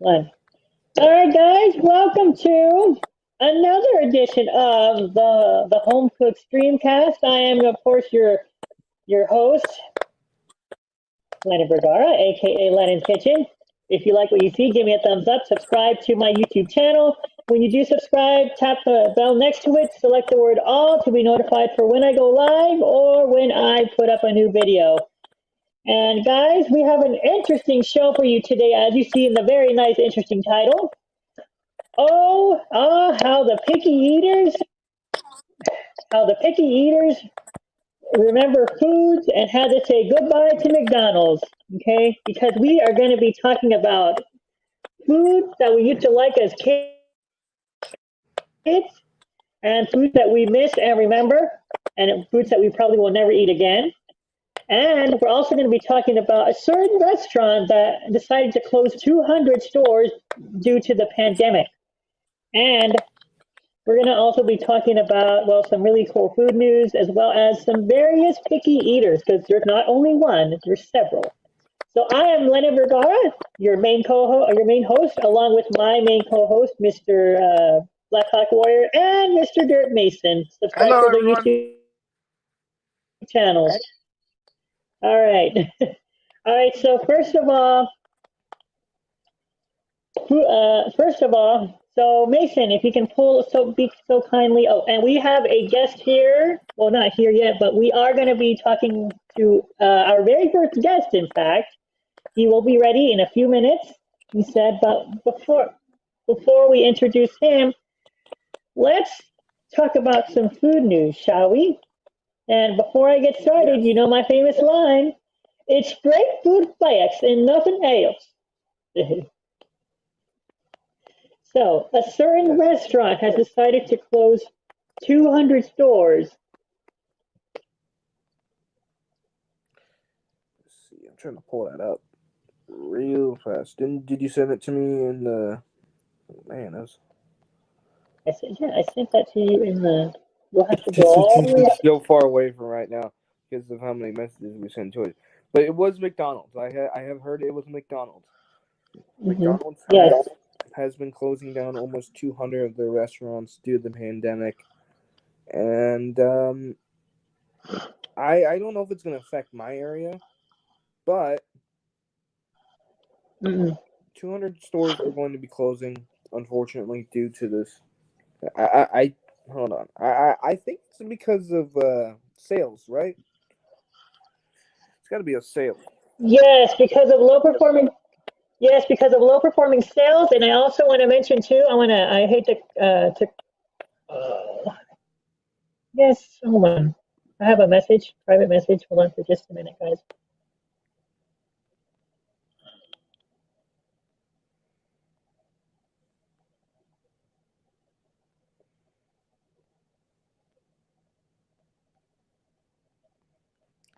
One. All right, guys, welcome to another edition of the Home Cook Streamcast. I am, of course, your host, Lennon Vergara, aka Lennon's Kitchen. If you like what you see, give me a thumbs up. Subscribe to my YouTube channel. When you do subscribe, tap the bell next to it. Select the word all to be notified for when I go live or when I put up a new video. And guys, we have an interesting show for you today, as you see in the very nice, interesting title. How the picky eaters remember foods and how to say goodbye to McDonald's. Okay, because we are going to be talking about foods that we used to like as kids and foods that we miss and remember, and foods that we probably will never eat again. And we're also going to be talking about a certain restaurant that decided to close 200 stores due to the pandemic. And we're going to also be talking about, well, some really cool food news, as well as some various picky eaters, because there's not only one, there's several. So I am Lennon Vergara, your main host, along with my main co-host, Mr. Black Hawk Warrior, and Mr. Dirt Mason. Subscribe Hello, to the everyone. YouTube channel. All right. All right, so first of all, so Mason, if you can be so kindly. Oh, and we have a guest here. Well, not here yet, but we are going to be talking to our very first guest. In fact, he will be ready in a few minutes. He said, but before we introduce him, let's talk about some food news, shall we? And before I get started, Yes. you know my famous line: "It's great food facts and nothing else." So, a certain restaurant has decided to close 200 stores. Let's see. I'm trying to pull that up real fast. Did you send it to me in the? Man, that's I said, yeah, I sent that to you in the. You'll have to go all the way it's up. so far away from right now because of how many messages we sent to it. But it was McDonald's. I have heard it was McDonald's. McDonald's Yes. has been closing down almost 200 of their restaurants due to the pandemic, and I don't know if it's going to affect my area, but Mm-mm. 200 stores are going to be closing, unfortunately, due to this. I hold on. I think it's because of sales, right? It's got to be a sale. Yes, because of low performing. Yes, because of low performing sales, and I also want to mention too. I hate to. Uh, yes, hold on. I have a message, private message. Hold on for just a minute, guys.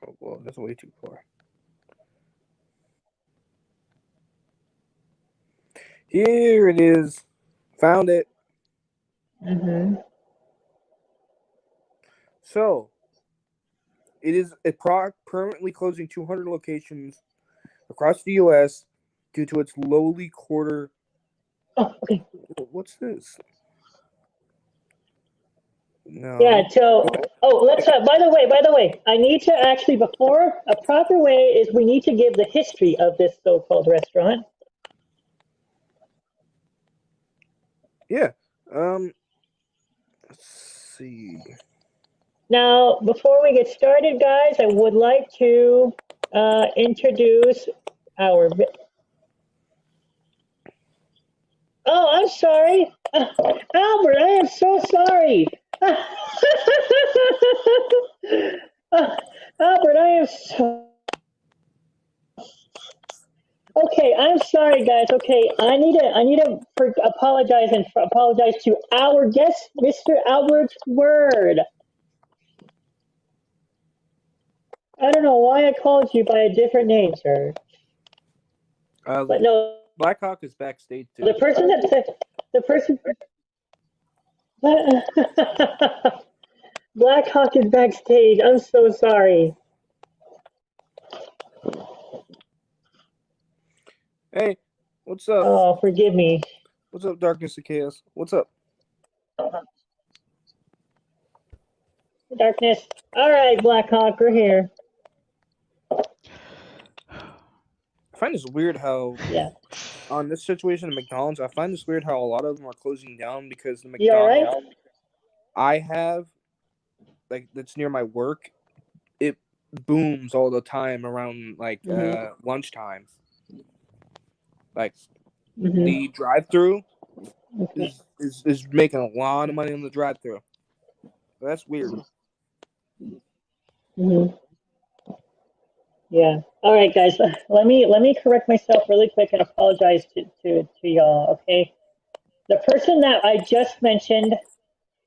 Oh, well, that's way too far. Here it is. Found it. Mm-hmm. So, it is permanently closing 200 locations across the U.S. due to its lowly quarter. Oh, okay. What's this? Yeah, No. so, let's, by the way, I need to actually, before, a proper way is we need to give the history of this so-called restaurant. Yeah. Let's see. Now, before we get started, guys, I would like to introduce our, oh, I'm sorry. Albert, I am so sorry. Albert, I am so. Okay, I'm sorry, guys. Okay, I need to apologize to our guest, Mr. Albert Word. I don't know why I called you by a different name, sir. But no, Blackhawk is backstage too. the person that said the person. Black Hawk is backstage. I'm so sorry. Hey, What's up? Oh, forgive me. What's up, Darkness and Chaos? What's up? Darkness. All right, Blackhawk, we're here. I find this weird how on this situation at McDonald's, I find this weird how a lot of them are closing down because the You all McDonald's right? I have, like, that's near my work, it booms all the time around like lunchtime. Like the drive-through is making a lot of money on the drive-through. That's weird. Yeah. All right, guys. Let me correct myself really quick and apologize to y'all. Okay. The person that I just mentioned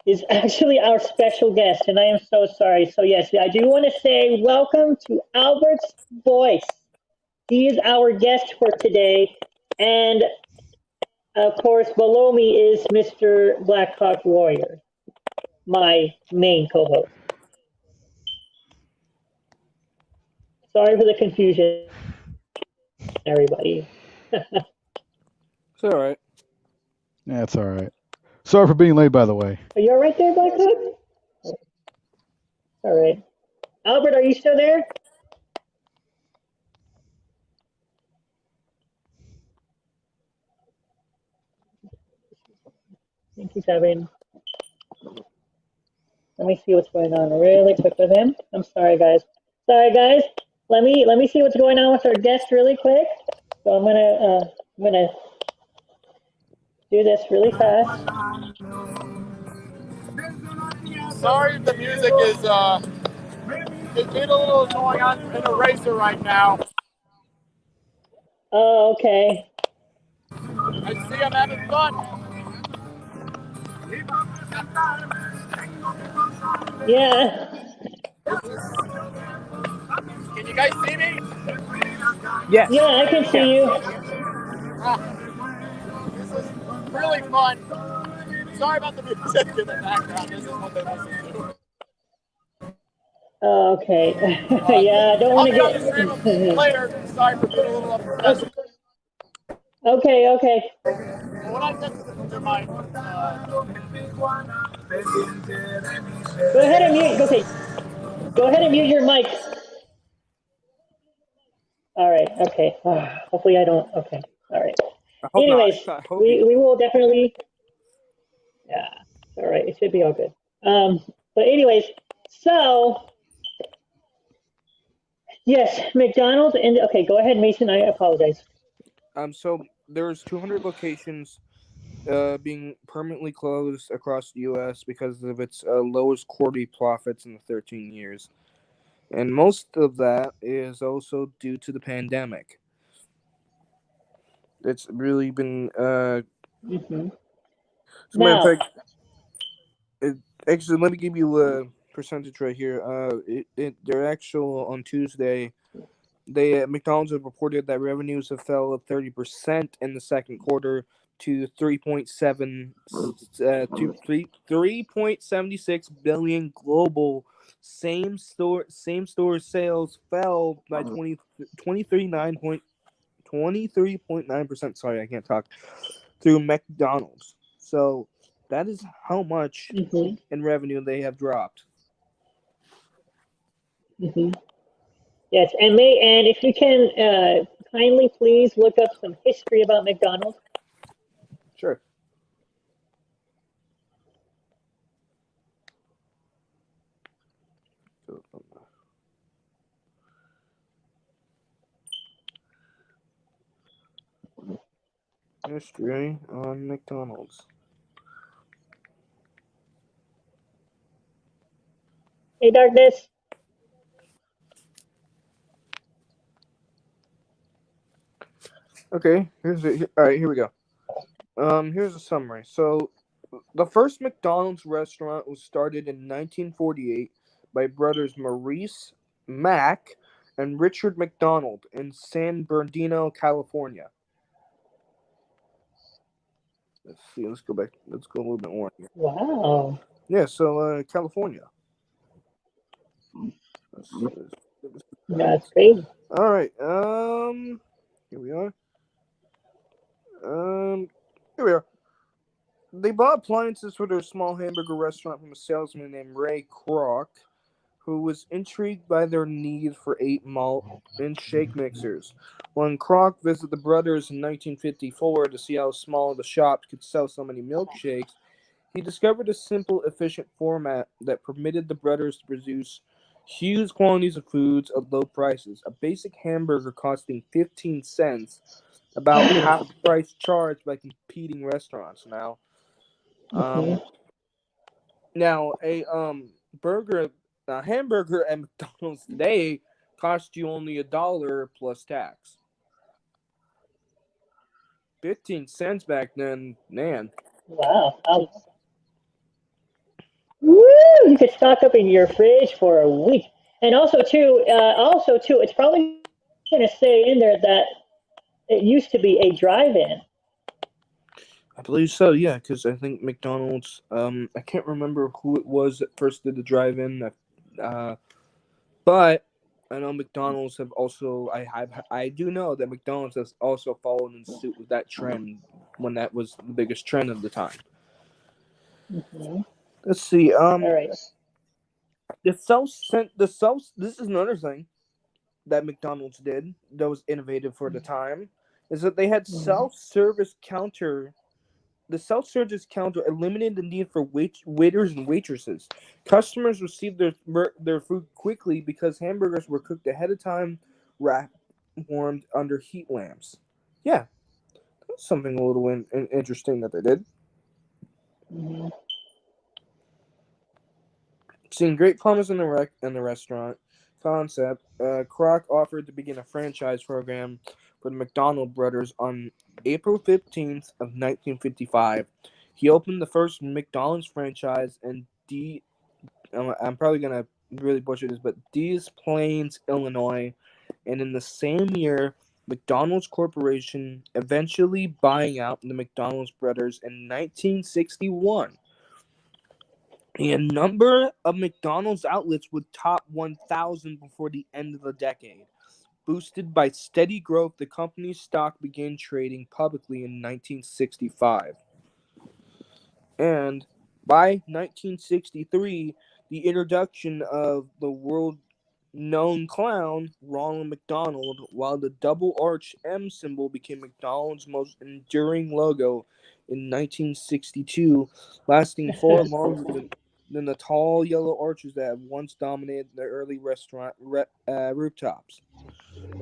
is actually our special guest, and I am so sorry. So yes, I do want to say welcome to Albert's Voice. He is our guest for today, and of course, below me is Mr. Blackhawk Warrior, my main co-host. Sorry for the confusion, everybody. It's all right. Yeah, it's all right. Sorry for being late, by the way. Are you all right there, Blackhawk? All right. Albert, are you still there? I think he's having. Let me see what's going on really quick with him. I'm sorry, guys. Sorry, guys. Let me see what's going on with our guest really quick. So I'm gonna do this really fast. Sorry if the music is it's getting a little annoying. I'm in a racer right now. Oh, okay. I see I'm having fun. Yeah. Can you guys see me? Yes. Yeah, I can see you. This is really fun. Sorry about the music in the background. This is what they listen to. Oh, okay. Yeah, I don't want I'll to be on the stream get. later. Sorry for being a little upset. Okay. When I get to my Go ahead and mute. Okay. Go ahead and mute your mic. All right. Okay. Hopefully I don't. Okay. All right. I hope not. Anyways, I hope we you. we will definitely. Yeah. All right. It should be all good. But anyways, so yes, McDonald's and okay. Go ahead, Mason. I apologize. So there's 200 locations being permanently closed across the U.S. because of its lowest quarterly profits in the 13 years. And most of that is also due to the pandemic. It's really been. As a matter of Now. fact, actually, let me give you a percentage right here. They're actual on Tuesday. McDonald's have reported that revenues have fell 30% in the second quarter to 3.76 billion. Global same store sales fell by 23.9%. Sorry, I can't talk. Through McDonald's. So that is how much in revenue they have dropped. Yes, and if you can kindly please look up some history about McDonald's. Sure. History on McDonald's. Hey, Darkness. Okay, all right, here we go. Here's a summary. So, the first McDonald's restaurant was started in 1948 by brothers Maurice Mack and Richard McDonald in San Bernardino, California. Let's see. Let's go back. Let's go a little bit more. Wow. Yeah. So, California. That's crazy. All right. Here we are. They bought appliances for their small hamburger restaurant from a salesman named Ray Kroc, who was intrigued by their need for 8 malt and shake mixers. When Kroc visited the brothers in 1954 to see how small the shop could sell so many milkshakes, he discovered a simple, efficient format that permitted the brothers to produce huge quantities of foods at low prices. A basic hamburger costing 15 cents, about half the price charged by competing restaurants now. Mm-hmm. Um, Now, burger, a hamburger at McDonald's today costs you only $1 plus tax. 15 cents back then, man. Wow. Woo! You could stock up in your fridge for a week. And also too, it's probably going to say in there that it used to be a drive-in. I believe so, yeah, because I think McDonald's. I can't remember who it was that first did the drive-in. But I know McDonald's have also. I do know that McDonald's has also followed in suit with that trend when that was the biggest trend of the time. Mm-hmm. Let's see. All right. This is another thing that McDonald's did that was innovative for the time is that they had Mm-hmm. self-service counter. The self-service counter eliminated the need for waiters and waitresses. Customers received their food quickly because hamburgers were cooked ahead of time, wrapped, warmed under heat lamps. Yeah, that's something a little interesting that they did. Mm-hmm. Seeing great promise in the restaurant concept, Kroc offered to begin a franchise program for the McDonald brothers on April 15th of 1955. He opened the first McDonald's franchise in I'm probably gonna really butcher this, but Des Plaines, Illinois, and in the same year, McDonald's Corporation eventually buying out the McDonald's brothers in 1961. A number of McDonald's outlets would top 1,000 before the end of the decade. Boosted by steady growth, the company's stock began trading publicly in 1965. And by 1963, the introduction of the world-known clown, Ronald McDonald, while the double-arch M symbol became McDonald's most enduring logo in 1962, lasting far longer than the tall yellow arches that had once dominated the early restaurant rooftops.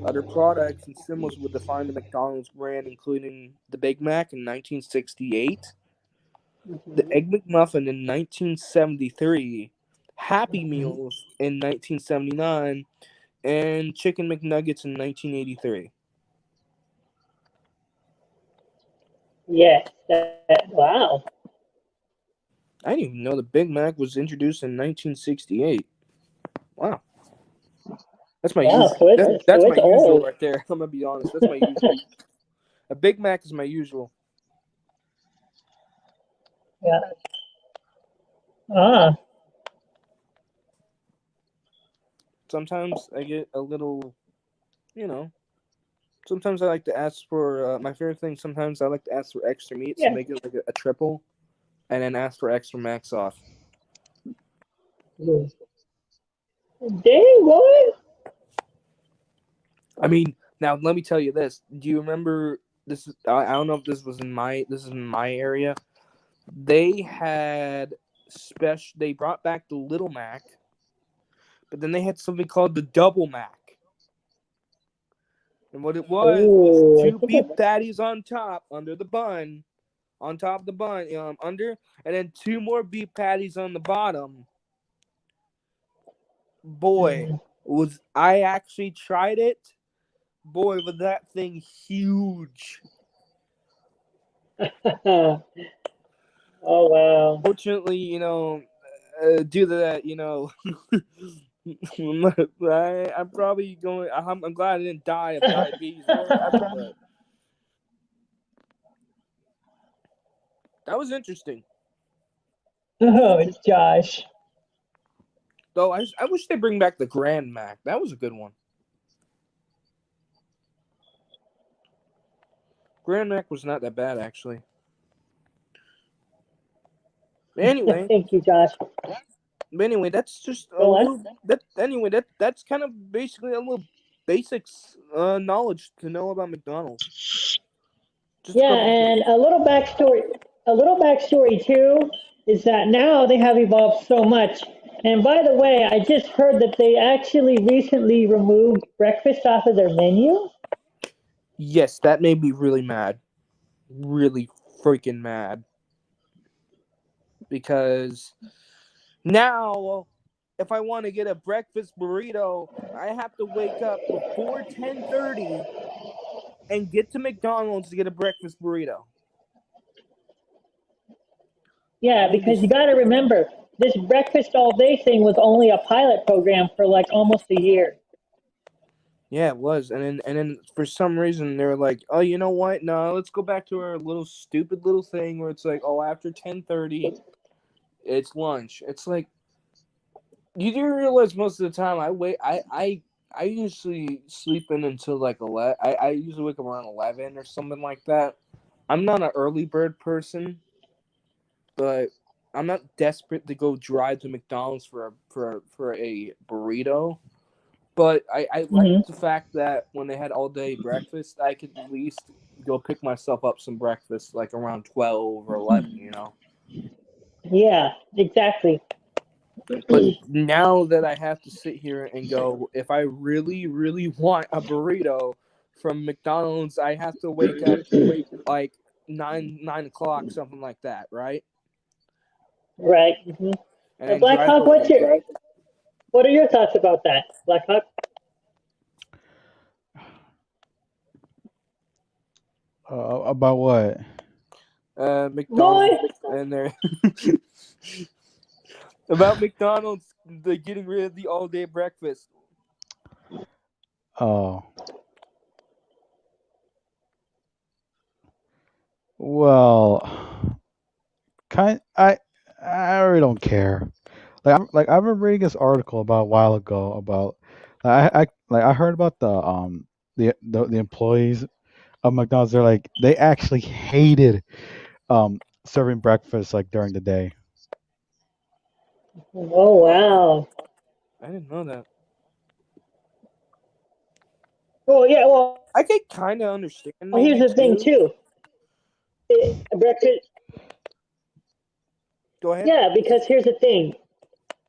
Other products and symbols would define the McDonald's brand, including the Big Mac in 1968, the Mm-hmm. Egg McMuffin in 1973, Happy Mm-hmm. Meals in 1979, and Chicken McNuggets in 1983. Yes. Wow. I didn't even know the Big Mac was introduced in 1968. Wow, that's my Wow. usual. So That's my it's usual old. right there. I'm gonna be honest. That's my usual. A Big Mac is my usual. Yeah. Ah. Sometimes I get a little, you know. Sometimes I like to ask for my favorite thing. Sometimes I like to ask for extra meat, so Yeah. make it like a triple, and then ask for extra mac sauce. Dang, boy. I mean, now let me tell you this. Do you remember this? I don't know if this is in my area. They had special. They brought back the Little Mac, but then they had something called the Double Mac. And what it was Oh, I two think beef patties on top, under the bun, on top of the bun, under, and then 2 more beef patties on the bottom. Boy, was I actually tried it. Boy, was that thing huge. oh wow. Fortunately, due to that, I'm probably going. I'm glad I didn't die of diabetes or whatever, but that was interesting. Oh, Josh. Though I wish they bring back the Grand Mac. That was a good one. Grand Mac was not that bad actually. Anyway, Thank you, Josh. that's just a Go on. little. That's kind of basically a little basics knowledge to know about McDonald's. Just a Yeah, couple. and a little backstory. A little backstory too is that now they have evolved so much. And by the way, I just heard that they actually recently removed breakfast off of their menu. Yes, that made me really mad. Really freaking mad. Because now, if I want to get a breakfast burrito, I have to wake up before 10:30 and get to McDonald's to get a breakfast burrito. Yeah, because you got to remember, this breakfast all day thing was only a pilot program for like almost a year. Yeah, it was, and then for some reason they were like, "Oh, you know what? No, let's go back to our little stupid little thing where it's like, oh, after 10:30, it's lunch." It's like, you do realize most of the time I usually sleep in until like 11. I usually wake up around 11 or something like that. I'm not an early bird person, but I'm not desperate to go drive to McDonald's for a burrito. But I like Hmm. the fact that when they had all day breakfast, I could at least go pick myself up some breakfast like around 12 or 11, you know. Yeah, exactly. But now that I have to sit here and go, if I really, really want a burrito from McDonald's, I have to wake up like 9 o'clock, something like that, right? Right. Hmm. And then Black drive Hawk, over there. what are your thoughts about that, Black Hawk? About what? Boy, McDonald's and their about McDonald's, the getting rid of the all day breakfast. Oh, well, kind. I really don't care. I remember reading this article about a while ago about I heard about the employees of McDonald's. They actually hated serving breakfast like during the day. oh wow. I didn't know that. Well, yeah. Well, I could kind of understand here's maybe the thing too. too. Breakfast. Go ahead. Yeah, because here's the thing.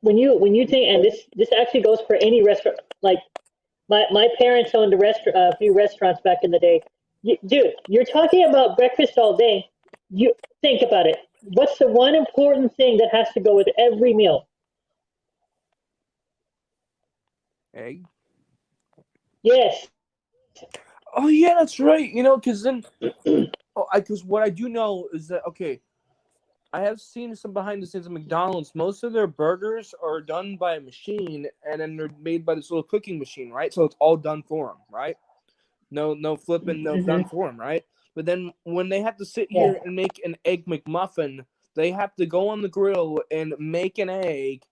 When you think, and this actually goes for any restaurant. Like my parents owned a few restaurants back in the day. Dude, you're talking about breakfast all day. You think about it. What's the one important thing that has to go with every meal? Egg. Yes. Oh yeah, that's right. You know, because then, because what I do know is that okay, I have seen some behind the scenes of McDonald's. Most of their burgers are done by a machine, and then they're made by this little cooking machine, right? So it's all done for them, right? No flipping, no done Hmm. for them, right? But then when they have to sit Yeah. here and make an egg McMuffin, they have to go on the grill and make an egg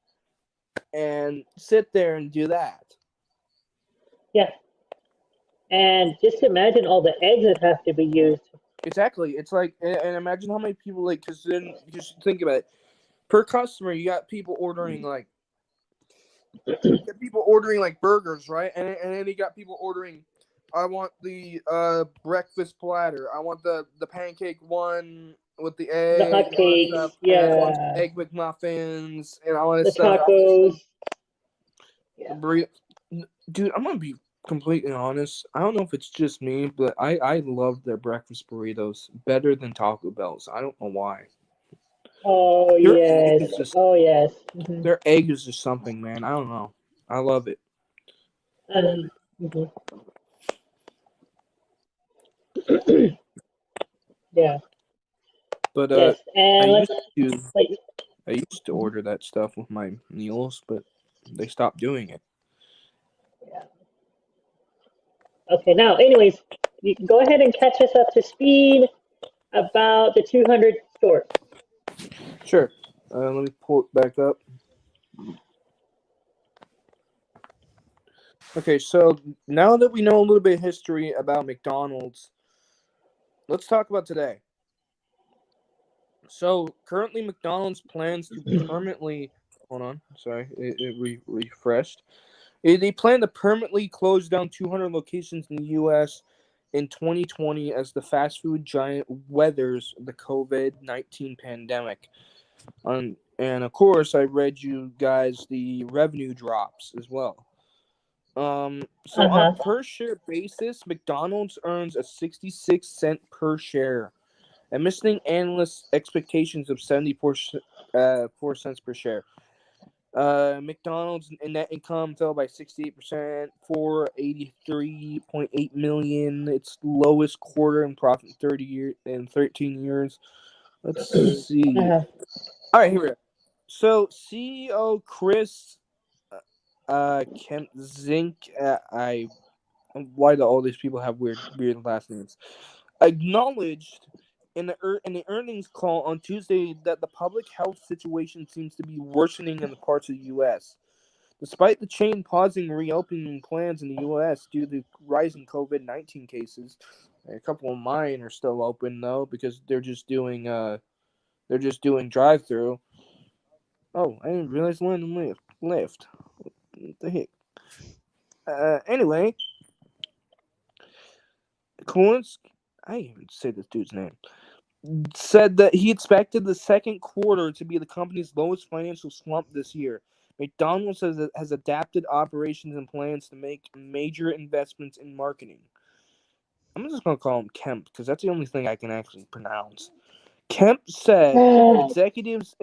and sit there and do that. Yeah. And just imagine all the eggs that have to be used. Exactly. It's like, and imagine how many people like, because then just think about it. Per customer, you got people ordering like burgers, right? And then you got people ordering. I want the breakfast platter. I want the pancake one with the The egg and all that hotcakes. stuff, and I want Yeah. egg McMuffins and all that The stuff. tacos. The Yeah. burrito, dude. I'm gonna be completely honest. I don't know if it's just me, but I love their breakfast burritos better than Taco Bell's. I don't know why. Oh Their egg yes. is just Oh yes. Hmm. their egg is just something, man. I don't know. I love it. Mhm. Yeah. But Yes. I And let's used to like. I used to order that stuff with my meals, but they stopped doing it. Yeah. Okay. Now, anyways, you can go ahead and catch us up to speed about the 200 stores. Sure. Let me pull it back up. Okay, so now that we know a little bit of history about McDonald's, let's talk about today. So currently, McDonald's plans to permanently. Hold on, sorry, it refreshed. They plan to permanently close down 200 locations in the U.S. in 2020 as the fast food giant weathers the COVID-19 pandemic. And of course, I read you guys the revenue drops as well. So on a per share basis, McDonald's earns a 66-cent per share, and missing analysts' expectations of 74 cents per share. McDonald's net income fell by 68%, for 83.8 million. Its lowest quarter in profit in 13 years. Let's see. All right, here we go. So CEO Chris Kemp Zink. Why do all these people have weird last names? Acknowledged in the earnings call on Tuesday that the public health situation seems to be worsening in the parts of the U.S. Despite the chain pausing reopening plans in the U.S. due to rising COVID-19 cases, a couple of mine are still open though because they're just doing drive-through. Oh, I didn't realize Landon left. What the heck? Anyway, Kowalski, I didn't even say this dude's name, said that he expected the second quarter to be the company's lowest financial slump this year. McDonald's has adapted operations and plans to make major investments in marketing. I'm just going to call him Kemp because that's the only thing I can actually pronounce. Kemp said executives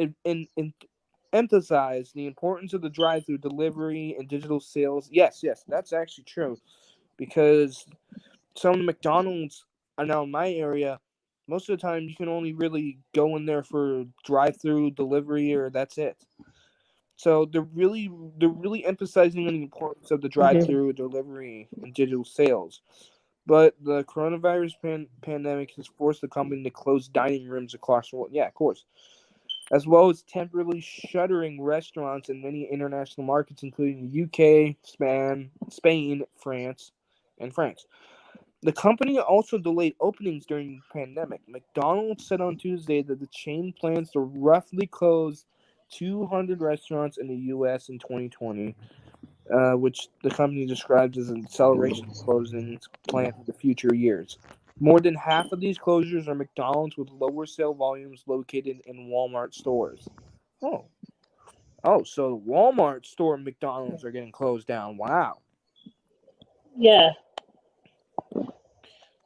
emphasize the importance of the drive-through delivery and digital sales. Yes, that's actually true because some of the McDonald's are now in my area. Most of the time, you can only really go in there for drive-through delivery, or that's it. So they're really emphasizing on the importance of the drive-through delivery and digital sales. But the coronavirus pandemic has forced the company to close dining rooms across the world. Yeah, of course. As well as temporarily shuttering restaurants in many international markets, including the UK, Spain, France. The company also delayed openings during the pandemic. McDonald's said on Tuesday that the chain plans to roughly close 200 restaurants in the U.S. in 2020, which the company describes as an acceleration of closings planned for the future years. More than half of these closures are McDonald's with lower sale volumes located in Walmart stores. Oh, so the Walmart store and McDonald's are getting closed down. Wow. Yeah.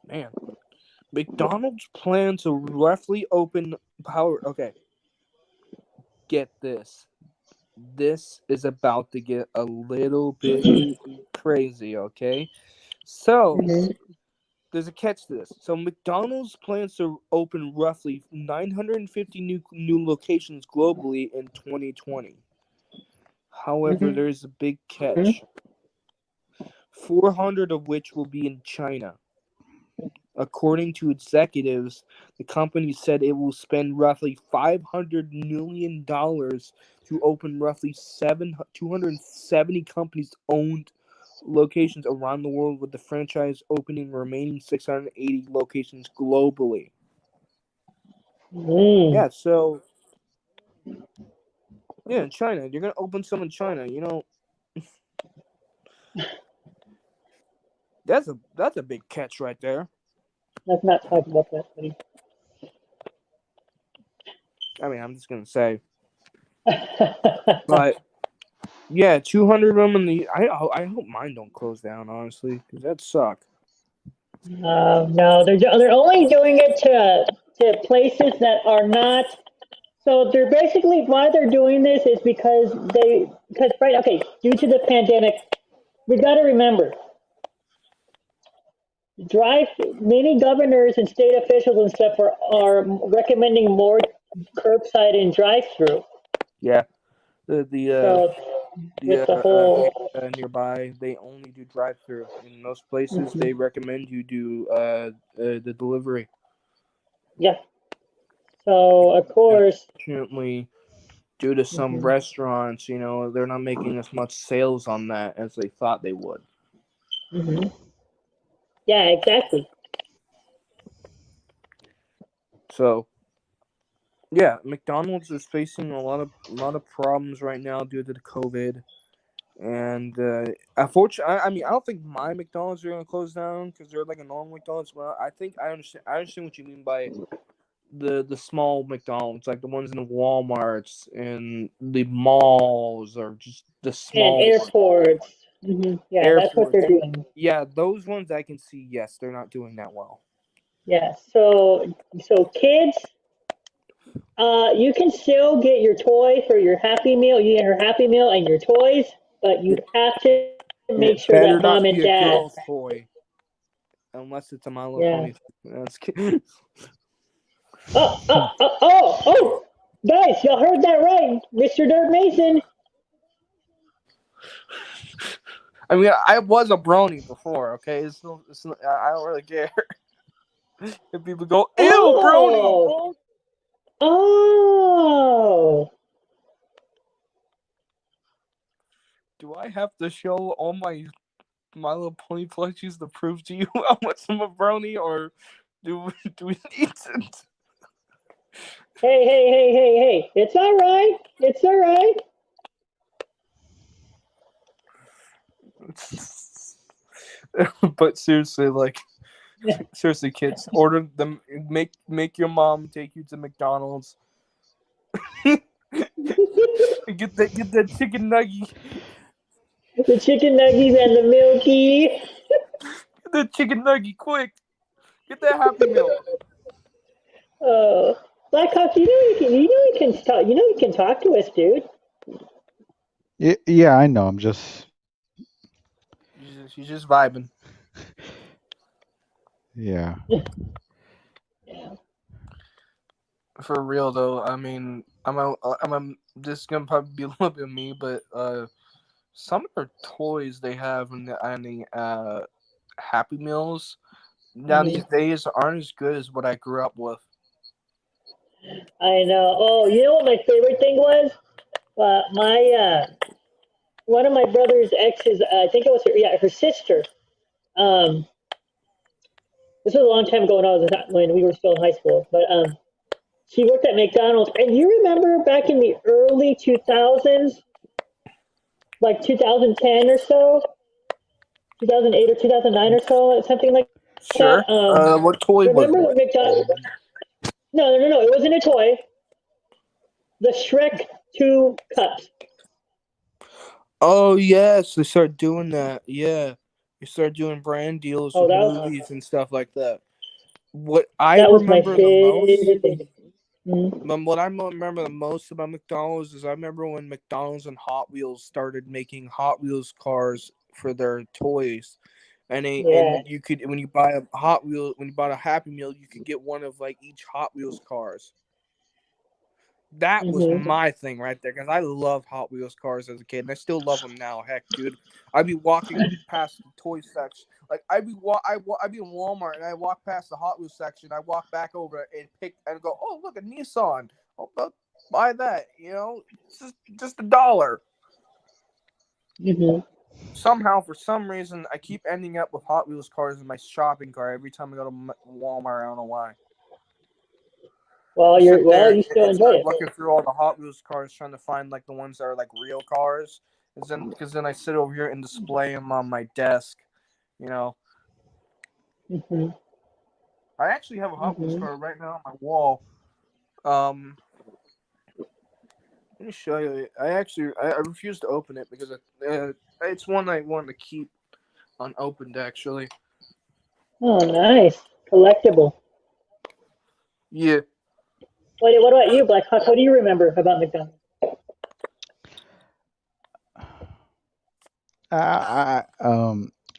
Man. McDonald's plans to roughly open power. Okay. Get this. This is about to get a little bit crazy, okay? So, there's a catch to this. So, McDonald's plans to open roughly 950 new locations globally in 2020. However, there's a big catch. 400 of which will be in China. According to executives, the company said it will spend roughly $500 million to open roughly 270 companies-owned locations around the world, with the franchise opening remaining 680 locations globally. Yeah, so in China, you're gonna open some in China. You know, that's a big catch right there. Let's not talk about that, buddy. I mean, I'm just gonna say, but yeah, 200 of them in the. I hope mine don't close down, honestly, because that suck. No, they're only doing it to places that are not. So they're basically why they're doing this is because due to the pandemic, we got to remember, many governors and state officials and stuff are recommending more curbside and drive-through. Yeah, So with the whole nearby, they only do drive-through. In most places, they recommend you do the delivery. Yeah. So of course, unfortunately, due to some restaurants, they're not making as much sales on that as they thought they would. Yeah, exactly. So, Yeah, McDonald's is facing a lot of problems right now due to the COVID, and unfortunately, I mean, I don't think my McDonald's are gonna close down because they're like a normal McDonald's. Well, I think I understand what you mean by the small McDonald's, like the ones in the WalMarts and the malls, or just the And small ones. airports. Yeah, that's what they're Airports. doing. Yeah, those ones I can see. Yes, they're not doing that well. Yeah. So kids, you can still get your toy for your Happy Meal. You get your Happy Meal and your toys, but you It, have to make it sure that better mom not and be a dad. girl's toy unless it's a My Little Yeah. Pony. That's kidding. Oh! Guys, y'all heard that right, Mr. Dirk Mason. I mean, I was a brony before. Okay, I don't really care if people go, "Ew, brony." Oh, oh. Do I have to show all My Little Pony plushies to prove to you how much I'm a brony, or do we need to? Hey! It's all right. It's all right. But seriously, seriously, kids, order them. Make your mom take you to McDonald's. Get that chicken nugget. The chicken nuggets and the milky. Get that chicken nugget quick. Get that Happy Meal. Oh, Blackhawk, you can talk to us, dude. Yeah, I know. I'm just She's just vibing. yeah. For real though, I mean, this is gonna probably be a little bit of me, but some of the toys they have in the Happy Meals now these Mhm. days aren't as good as what I grew up with. I know. Oh, you know what my favorite thing was? My one of my brother's exes. I think it was her sister. Um, this was a long time ago when we were still in high school, but she worked at McDonald's. And you remember back in the early 2000s, like 2010 or so, 2008 or 2009 or so, something like that. Sure. What toy was Remember it? when McDonald's? No. It wasn't a toy. The Shrek 2 cups. Oh yes, they started doing that. Yeah, they started doing brand deals Oh, with movies and stuff like that. What I that was my remember the most, favorite thing. Mhm. what I remember the most about McDonald's is I remember when McDonald's and Hot Wheels started making Hot Wheels cars for their toys. Yeah. And you could, when you buy a Hot Wheel, when you bought a Happy Meal, you could get one of like each Hot Wheels cars. That was Mhm. my thing right there because I love Hot Wheels cars as a kid, and I still love them now. Heck, dude, I'd be walking past the toy section, like I'd be in Walmart and I walk past the Hot Wheels section. I walk back over and pick and go, oh look, a Nissan. Oh, buy that. You know, it's just $1. Mhm. Somehow, for some reason, I keep ending up with Hot Wheels cars in my shopping cart every time I go to Walmart. I don't know why. I sit there You still and enjoy start it. looking through all the Hot Wheels cars, trying to find like the ones that are like real cars. Because then I sit over here and display them on my desk. You know, Mhm. I actually have a Hot Wheels Mhm. car right now on my wall. Um, let me show you. I refuse to open it because it's one I wanted to keep unopened. Actually, Oh, nice. Collectible. yeah. What about you, Blackhawk? What do you remember about McDonald's?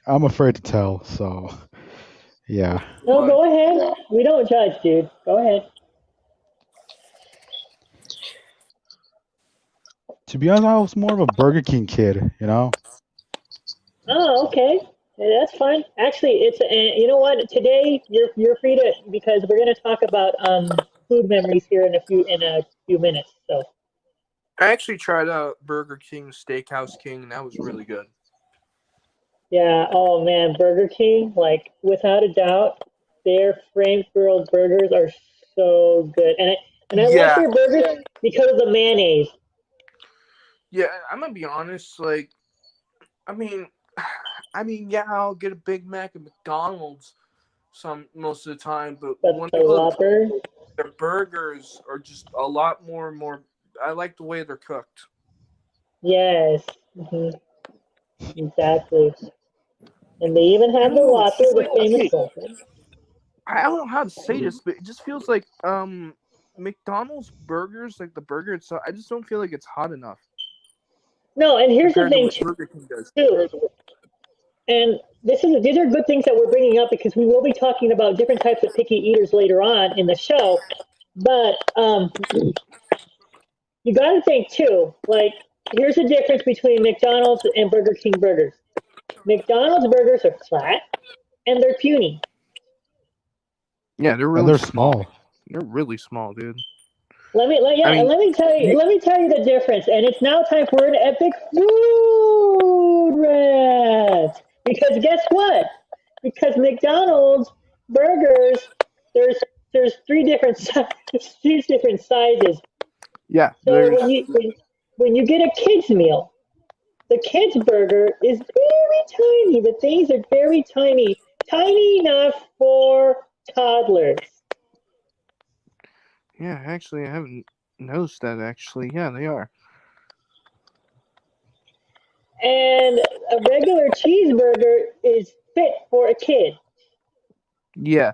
I'm afraid to tell. So yeah. No, But go ahead. We don't judge, dude. Go ahead. To be honest, I was more of a Burger King kid. You know. Oh, okay. Yeah, that's fine. Actually, it's you know what? Today you're free to because we're going to talk about food memories here in a few minutes. So I actually tried out Burger King Steakhouse King, and that was really good. yeah. Oh man, Burger King, like without a doubt, their frame grilled burgers are so good. And And I like their burgers because of the mayonnaise. Yeah, I'm gonna be honest. Like, I mean, yeah, I'll get a Big Mac at McDonald's most of the time, but But when the I go to Whopper, their burgers are just a lot more. I like the way they're cooked. yes, exactly. And they even I have the don't know. It's Whopper, just the like famous okay, Whopper. I don't know how to say this, but it just feels like McDonald's burgers, like the burger itself. I just don't feel like it's hot enough No, and here's the compared to thing what Burger King does. too. And these are good things that we're bringing up because we will be talking about different types of picky eaters later on in the show. But you got to think too. Like, here's the difference between McDonald's and Burger King burgers. McDonald's burgers are flat and they're puny. Yeah, they're And really they're small. small. They're really small, dude. Yeah, I and mean, let me tell you the difference. And it's now time for an epic food rant. Because guess what? Because McDonald's burgers, there's three different three different sizes. yeah, So there's when you get a kids meal, the kids burger is very tiny. The things are very tiny, tiny enough for toddlers. yeah. Actually, I haven't noticed that. Actually, yeah, they are. And a regular cheeseburger is fit for a kid. Yeah.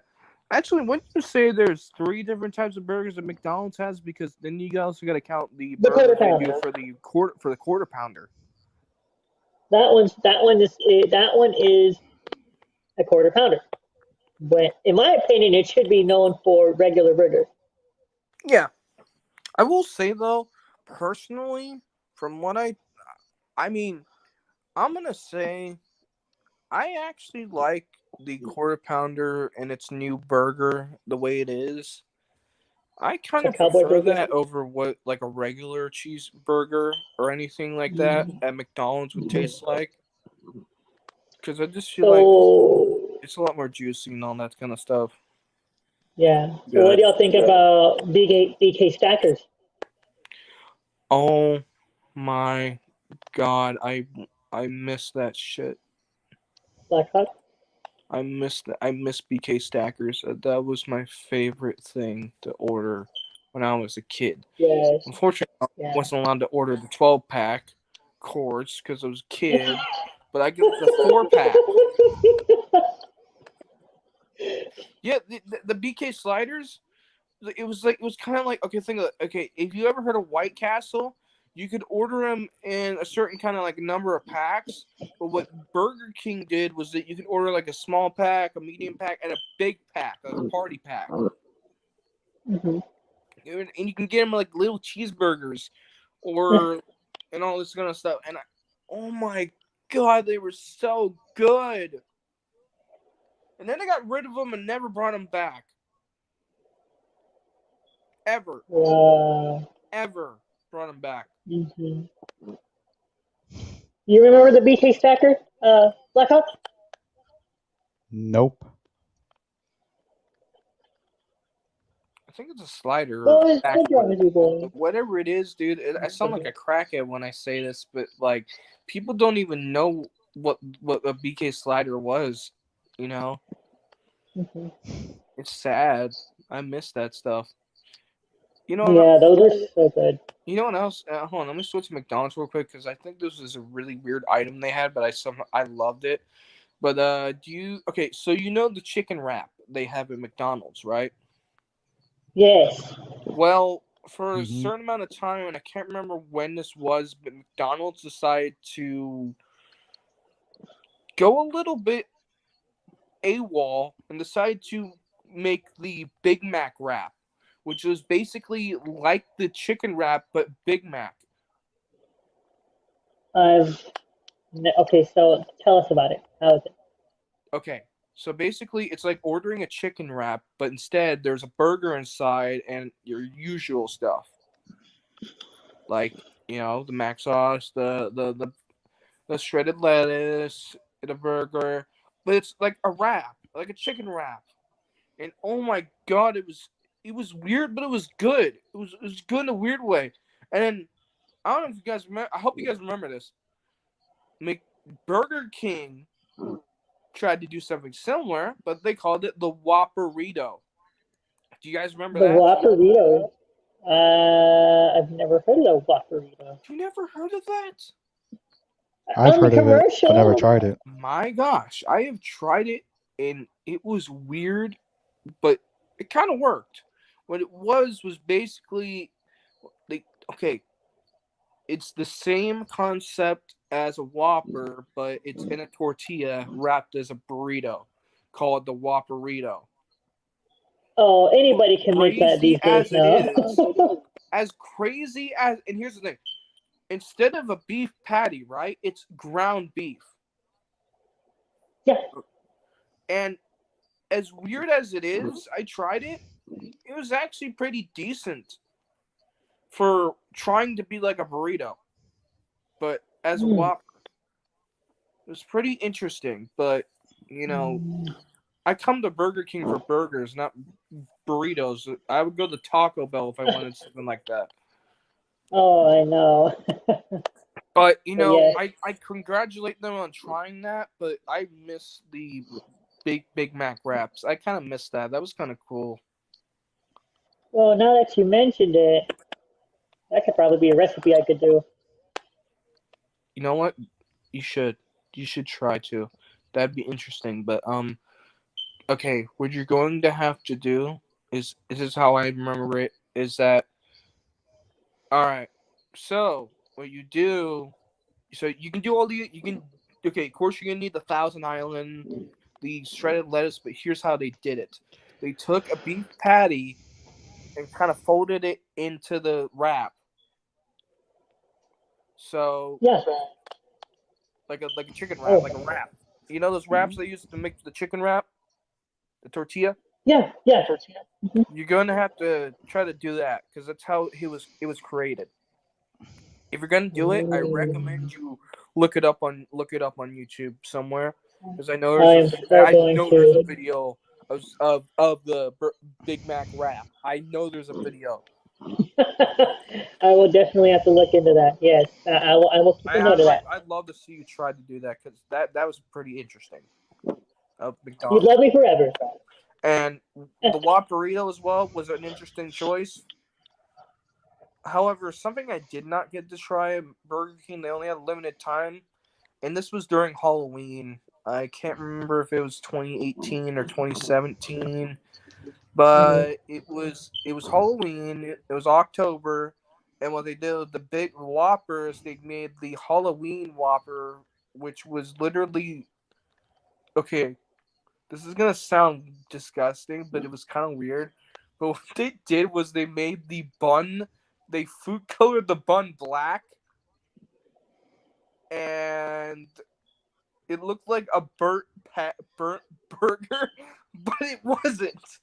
Actually, wouldn't you say there's three different types of burgers that McDonald's has? Because then you also got to count the The quarter burgers they do pounder. for the quarter pounder. That one is a quarter pounder. But in my opinion, it should be known for regular burgers. Yeah, I will say though, personally, from what I mean, I'm gonna say I actually like the quarter pounder and its new burger the way it is. I kind The of cowboy prefer burger. that over what like a regular cheeseburger or anything like that at McDonald's would taste like. Because I just feel like So it's a lot more juicy and all that kind of stuff. yeah. So what Good. do y'all think about BK stackers? Oh my god, I miss that shit. Black Hawk? I miss BK Stackers. That was my favorite thing to order when I was a kid. Yes. Unfortunately, I Yeah. wasn't allowed to order the 12-pack, of course, because I was a kid. But I get the 4-pack. Yeah, the BK sliders. It was kind of like okay. Think of it. Okay, if you ever heard of White Castle, you could order them in a certain kind of like number of packs. But what Burger King did was that you could order like a small pack, a medium pack, and a big pack, like a party pack. Mhm. And you can get them like little cheeseburgers, or and all this kind of stuff. And oh my god, they were so good. And then I got rid of them and never brought them back. Ever, Wow. ever brought them back. Mhm. You remember the BK stacker, Black Hawk? Nope. I think it's a slider or What stacker, drug is he going? whatever it is, dude. I sound like a crackhead when I say this, but like people don't even know what a BK slider was. You know, Mhm. it's sad. I miss that stuff. You know, Yeah, those are so good. you know what else? Hold on, let me switch to McDonald's real quick because I think this is a really weird item they had, but I loved it. But do you okay? So you know the chicken wrap they have at McDonald's, right? Yes. Well, for a Hmm. certain amount of time, and I can't remember when this was, but McDonald's decided to go a little bit AWOL and decide to make the Big Mac wrap, which was basically like the chicken wrap but Big Mac. I've okay, so tell us about it. How is it? Okay, so basically it's like ordering a chicken wrap, but instead there's a burger inside and your usual stuff, like the mac sauce, the shredded lettuce, the burger, but it's like a wrap, like a chicken wrap. And oh my god, it was weird, but it was good. It was good in a weird way. And then, I don't know if you guys remember. I hope you guys remember this. Burger King tried to do something similar, but they called it the Whopperito. Do you guys remember The that? Whopperito. I've never heard of the Whopperito. You never heard of that? I've On the heard of it, but never commercial. tried it. My gosh, I have tried it, and it was weird, but it kind of worked. What it was basically, okay, it's the same concept as a Whopper, but it's in a tortilla wrapped as a burrito, called the Whopperito. Oh, anybody can make that Crazy these days as it now. is, and here's the thing: instead of a beef patty, right, it's ground beef. Yeah. And as weird as it is, I tried it. It was actually pretty decent for trying to be like a burrito, but as a Whopper. It was pretty interesting, but I come to Burger King for burgers, not burritos. I would go to Taco Bell if I wanted something like that. Oh, I know. But yeah. I congratulate them on trying that, but I miss the Big Mac wraps. I kind of missed that. That was kind of cool. Well, now that you mentioned it, that could probably be a recipe I could do. You know what? You should try to. That'd be interesting. But okay, what you're going to have to do is this is how I remember it, is that all right. So what you do, so you can do okay, of course you're gonna need the Thousand Island, the shredded lettuce, but here's how they did it. They took a beef patty and kind of folded it into the wrap. So Yeah. like a chicken wrap, like a wrap. You know those wraps they use to make the chicken wrap? The tortilla? Yeah. You're going to have to try to do that because that's how it was created. If you're going to do it, I recommend you look it up on YouTube somewhere because I know there's a video of the Big Mac wrap. I know there's a video. I will definitely have to look into that. Yes, I will keep a note of that. I'd love to see you try to do that because that was pretty interesting. You'd love me forever. And the Whopperito as well was an interesting choice. However, something I did not get to try at Burger King, they only had a limited time, and this was during Halloween. I can't remember if it was 2018 or 2017, but it was Halloween. It was October, and what they did with the big Whoppers, they made the Halloween Whopper, which was literally okay. This is gonna sound disgusting, but it was kind of weird. But what they did was they made the bun. They food colored the bun black, and it looked like a burnt burger, but it wasn't.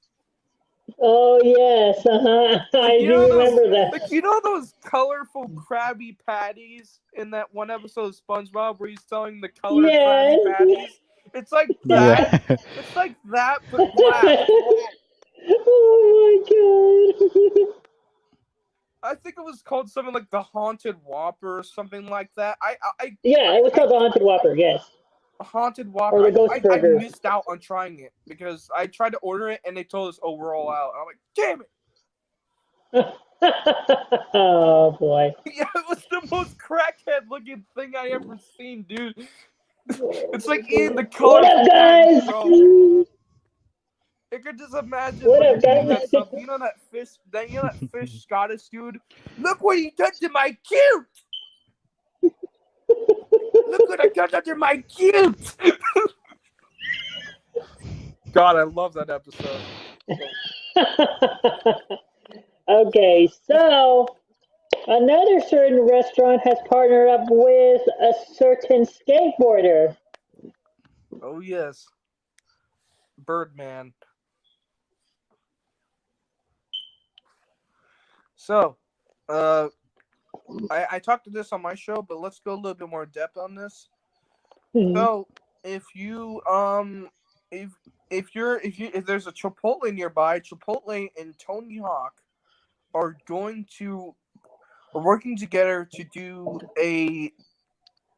Oh yes, I do remember that. Like you know those colorful Krabby Patties in that one episode of SpongeBob where he's selling the colored Krabby Patties. It's like that. Yeah. It's like that, but black. Oh my god. I think it was called something like the Haunted Whopper or something like that. Yeah, it was called the Haunted Whopper. Yes. Haunted Whopper. Or the Ghost Burger. I missed out on trying it because I tried to order it and they told us, "Oh, we're all out." I'm like, "Damn it!" Oh boy. Yeah, it was the most crackhead looking thing I ever seen, dude. It's like eating the color. What up, guys? I could just imagine What up, that guys? stuff. You know that fish Scottish dude? Look what he done to my cute! Look what I got under my cute! God, I love that episode. Okay, so another certain restaurant has partnered up with a certain skateboarder. Oh, yes. Birdman. So, I talked to this on my show, but let's go a little bit more depth on this. So, if if there's a Chipotle nearby, Chipotle and Tony Hawk are working together to do a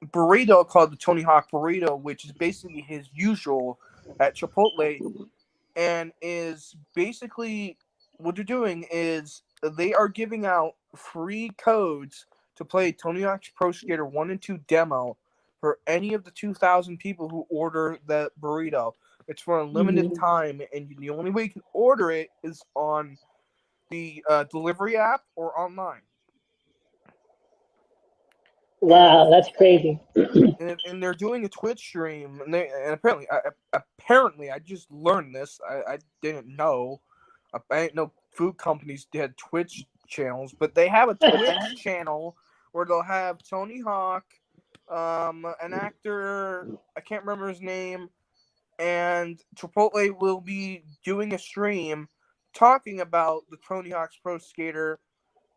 burrito called the Tony Hawk burrito, which is basically his usual at Chipotle, and is basically what they're doing is they are giving out free codes to play Tony Hawk's Pro Skater 1 and 2 demo for any of the 2,000 people who order that burrito. It's for a limited time, and the only way you can order it is on the delivery app or online. Wow, that's crazy. And they're doing a Twitch stream, and apparently I just learned this. I didn't know. I didn't know food companies had Twitch channels, but they have a Twitch channel where they'll have Tony Hawk, an actor, I can't remember his name, and Chipotle will be doing a stream talking about the Tony Hawk's Pro Skater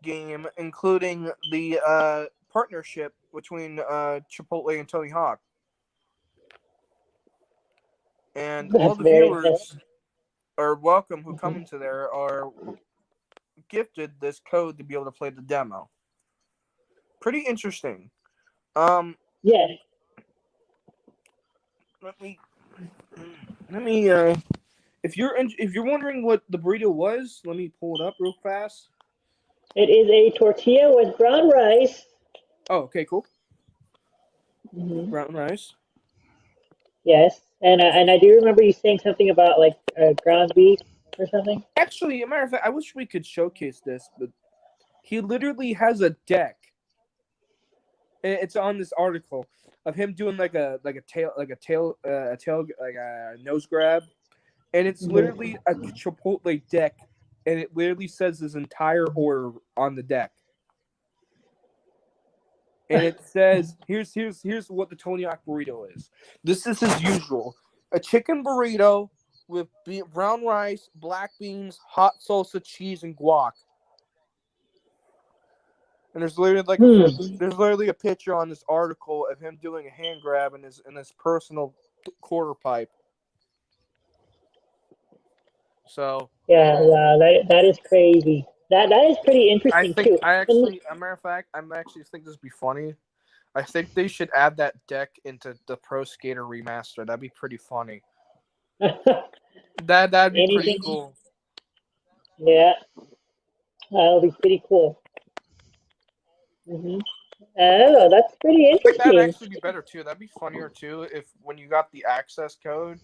game, including the partnership between Chipotle and Tony Hawk. And all the viewers are welcome who come into there are gifted this code to be able to play the demo. Pretty interesting. Yeah. Let me if you're wondering what the burrito was, let me pull it up real fast. It is a tortilla with brown rice. Oh, okay, cool. Brown rice. Yes, and I do remember you saying something about like ground beef or something. Actually, as a matter of fact, I wish we could showcase this, but he literally has a deck. It's on this article of him doing like a nose grab, and it's literally a Chipotle deck, and it literally says his entire order on the deck. And it says, here's what the Tony Hawk burrito is. This is his usual. A chicken burrito with brown rice, black beans, hot salsa, cheese, and guac. And there's literally a picture on this article of him doing a hand grab in his personal quarter pipe. So yeah, wow, that is crazy. That is pretty interesting too. a matter of fact, I actually think this would be funny. I think they should add that deck into the Pro Skater remaster. That'd be pretty funny. That'd be pretty cool. Yeah, that'll be pretty cool. Oh, that's pretty interesting. That'd actually be better too. That'd be funnier too if when you got the access code.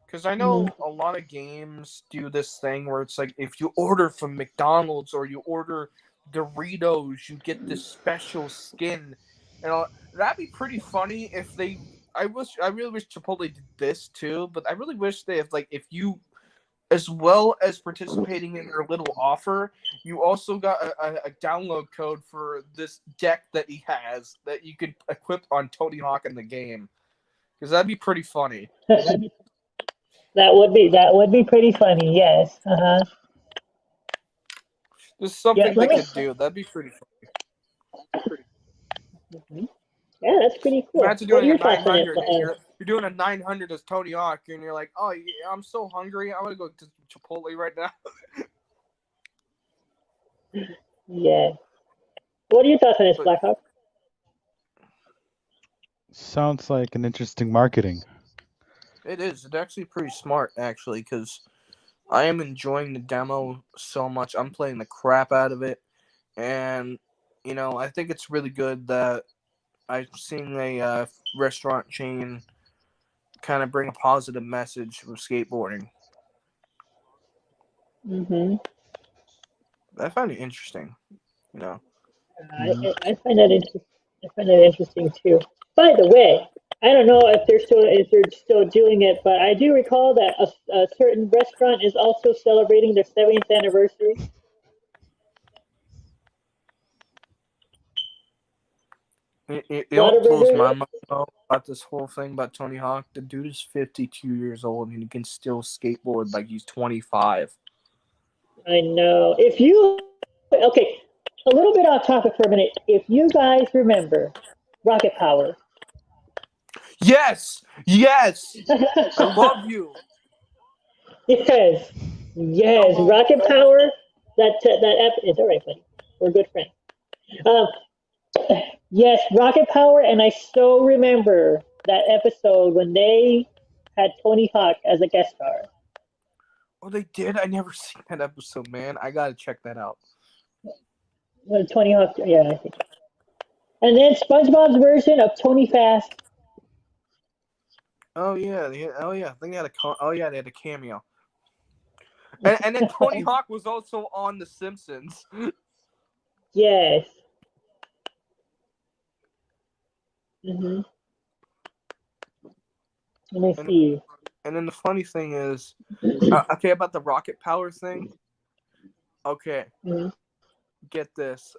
Because I know a lot of games do this thing where it's like if you order from McDonald's or you order Doritos, you get this special skin. And that'd be pretty funny if they. I really wish Chipotle did this too, but I really wish they if you, as well as participating in their little offer, you also got a download code for this deck that he has that you could equip on Tony Hawk in the game. Because that'd be pretty funny. That would be pretty funny. Yes. There's something they could do. That'd be pretty funny. Yeah, that's pretty cool. Imagine doing a 900. You're doing a 900 as Tony Hawk, and you're like, oh, yeah, I'm so hungry. I want to go to Chipotle right now. Yeah. What are your thoughts on this, Blackhawk? Sounds like an interesting marketing. It is. It's actually pretty smart, actually, because I am enjoying the demo so much. I'm playing the crap out of it. And, I think it's really good that I've seen a restaurant chain kind of bring a positive message with skateboarding. I find it interesting, I find that interesting. I find that interesting too. By the way, I don't know if they're still doing it, but I do recall that a certain restaurant is also celebrating their 70th anniversary. It blows my mind about this whole thing about Tony Hawk. The dude is 52 years old and he can still skateboard like he's 25. I know. Okay, a little bit off topic for a minute. If you guys remember Rocket Power. Yes! I love you. Yes, yes, Oh, Rocket Power. It's all right, buddy. We're good friends. Um, yes, Rocket Power, and I so remember that episode when they had Tony Hawk as a guest star. oh, they did. I never seen that episode, man. I gotta check that out. When Tony Hawk, yeah, I think. And then SpongeBob's version of Tony Fast. Oh yeah, oh yeah. I think they had oh yeah, they had a cameo. And then Tony Hawk was also on The Simpsons. Yes. hmm Let me And see. and then the funny thing is, okay, about the rocket power thing. Okay, Mhm. get this.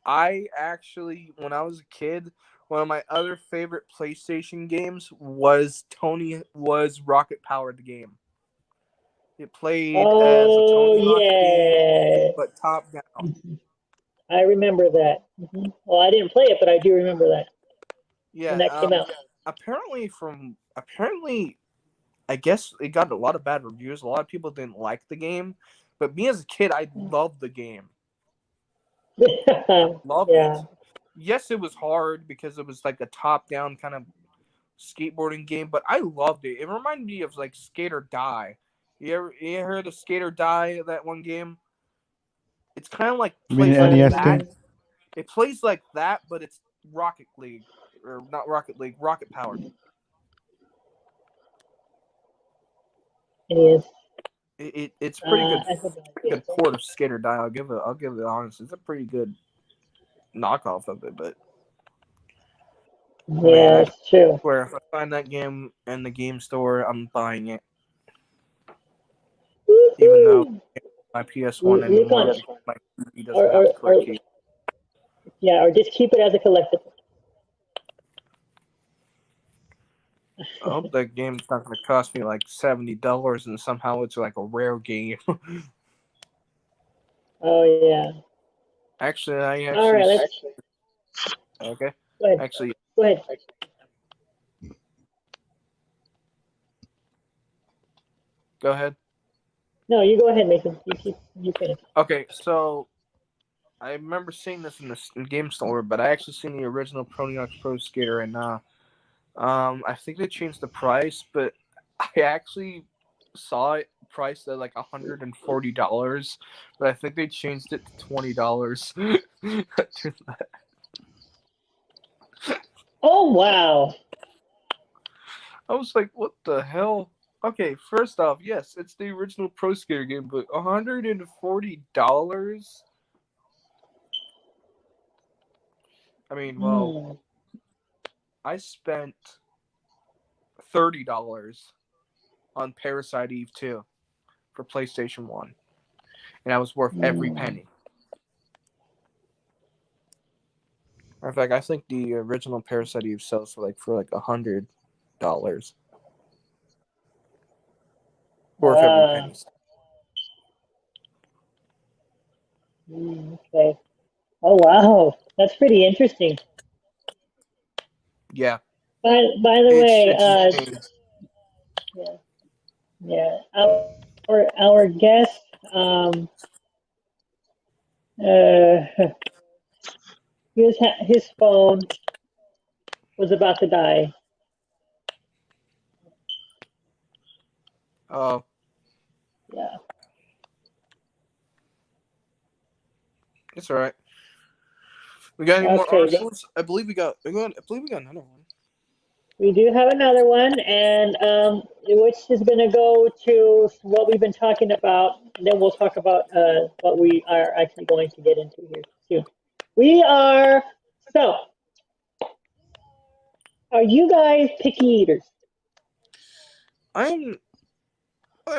I actually, when I was a kid, one of my other favorite PlayStation games was Rocket Power the game. It played as a Oh Tony Hawk game, yeah, but top down. I remember that. Well, I didn't play it, but I do remember that when Yeah. that came out. Apparently, I guess it got a lot of bad reviews. A lot of people didn't like the game, but me as a kid, I loved the game. I loved it. Yeah. Yes, it was hard because it was like a top-down kind of skateboarding game, but I loved it. It reminded me of like Skate or Die. You ever heard of Skate or Die? That one game. It's kind of like You mean plays the like NES that. game? It plays like that, but it's Rocket League or not Rocket League, Rocket Powered. It is. It's pretty good. I hope I Good port of Skate or Die. I'll give it honest. It's a pretty good knockoff of it, but man, Yeah, I it's true. swear if I find that game in the game store, I'm buying it. Even though Woohoo! my PS1 Look anymore on, because my TV or, doesn't have or, the correct or key. yeah, or just keep it as a collectible. I hope that game's not going to cost me like $70 and somehow it's like a rare game. Oh yeah. Actually, I All actually right, let's okay. go ahead. Actually, Go ahead. go ahead. No, you go ahead, Mason. You finish. Okay, so I remember seeing this in the game store, but I actually seen the original Proniox Pro Skater, and I think they changed the price, but I actually saw it priced at like $140, but I think they changed it to $20. Oh wow. I was like, what the hell? Okay, first off, yes, it's the original Pro Skater game, but $140? I mean, well, Hmm. I spent $30 on Parasite Eve 2 for PlayStation 1, and I was worth every Hmm. penny. In fact, I think the original Parasite Eve sells for like $100. Worth every penny. Okay. Oh wow, that's pretty interesting. Yeah, By the way, it's insane. yeah, yeah. Our guest, uh, his phone was about to die. Oh, Yeah. it's all right. We got any more Okay. articles? I believe we got another one. We do have another one, and which is going to go to what we've been talking about. Then we'll talk about what we are actually going to get into here soon. We are so. Are you guys picky eaters? I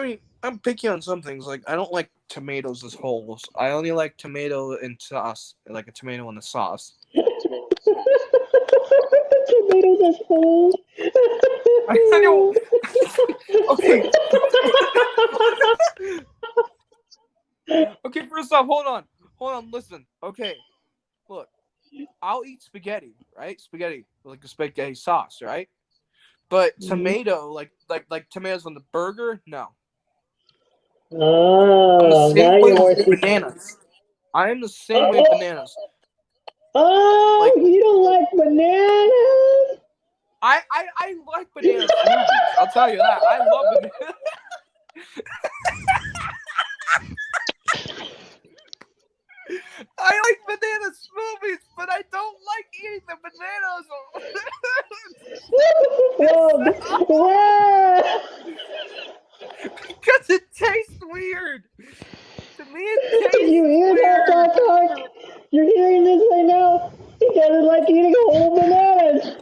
mean, I'm picky on some things. Like, I don't like tomatoes as wholes. I only like tomato in sauce, like a tomato in the sauce. Tomatoes as whole. I know. Okay. Okay, first off, hold on, listen. Okay, look, I'll eat spaghetti, right? Spaghetti, like the spaghetti sauce, right? But Mhm. tomato, like tomatoes on the burger, no. I'm the Oh, now same way you're more with bananas. I am the same way with Oh, bananas. oh, Like you don't like bananas? I like banana smoothies. I'll tell you that. I love bananas. I like banana smoothies, but I don't like eating the bananas. Whoa, whoa. Because it tastes weird. To me, it tastes You hear that, weird. Black Hawk? You're hearing this right now? He doesn't like eating whole bananas.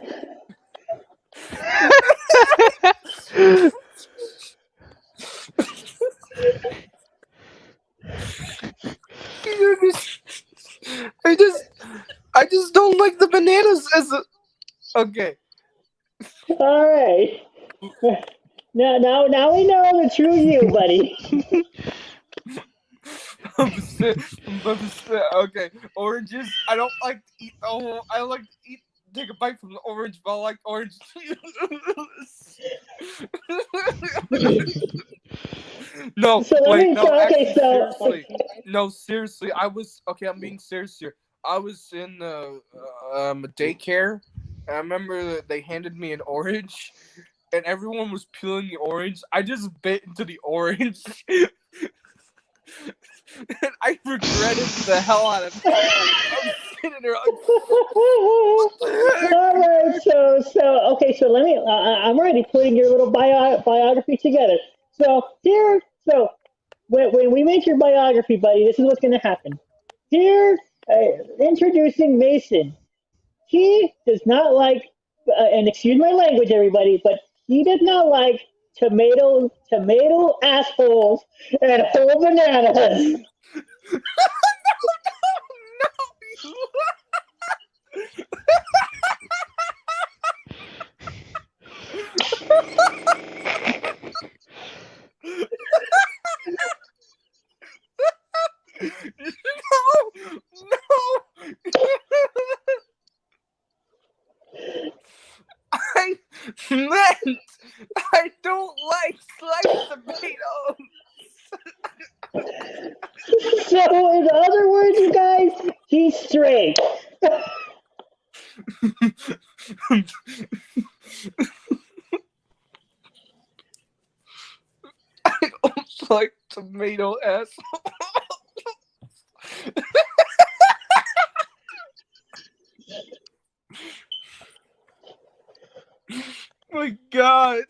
I just don't like the bananas as a. Okay. All right. Now we know the true you, buddy. Okay. Oranges. I don't like to eat. Oh, I like to eat. Take a bite from the orange, but I like orange juice. No, So let wait, me. no, So okay. actually, So seriously. No, seriously. I was okay. I'm being serious here. I was in the daycare. And I remember that they handed me an orange, and everyone was peeling the orange. I just bit into the orange, and I regretted the hell out of it. I was sitting there like, what the heck? all right. So okay. So let me. I'm already putting your little biography together. So here. So when we make your biography, buddy, this is what's going to happen. Here, introducing Mason. He does not like, and excuse my language, everybody, but he did not like tomato assholes and whole bananas. No, no. I meant I don't like sliced tomatoes. So, in other words, you guys, he's straight. I don't like tomato asshole. My God.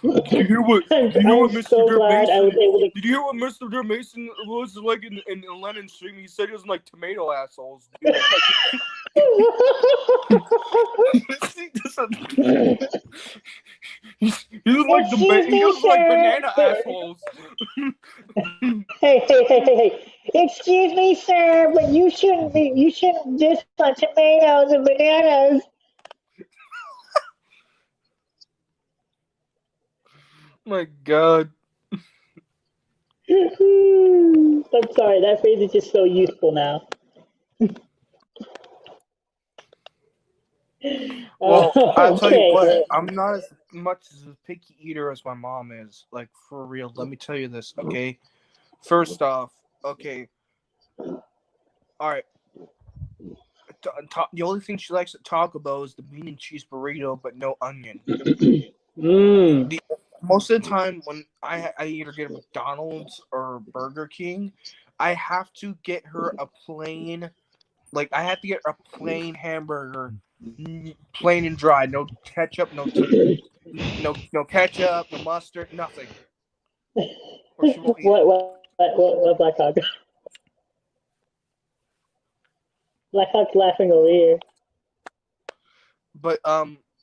Did you hear what? Did you hear I'm what Mr. so Dirk glad I was Mason? able to. Did you hear what Mr. Dirk Mason was like in London stream? He said he doesn't like tomato assholes. Dude. He doesn't. He doesn't like Excuse he me, doesn't like sir. banana assholes. Hey. Excuse me, sir, but you shouldn't be. You shouldn't diss on tomatoes and bananas. My God. I'm sorry. That phrase is just so useful now. Well, I'll tell you Okay. what. I'm not as much as a picky eater as my mom is. Like for real. Let me tell you this. Okay. First off, okay. All right. The only thing she likes at Taco Bell is the bean and cheese burrito, but no onion. Mmm. The most of the time when I either get a McDonald's or Burger King, I have to get her a plain, like I have to get a plain hamburger, plain and dry, no ketchup, no ketchup, no mustard, nothing, or she won't eat it. What Black Hawk? Black Hawk's laughing over here. But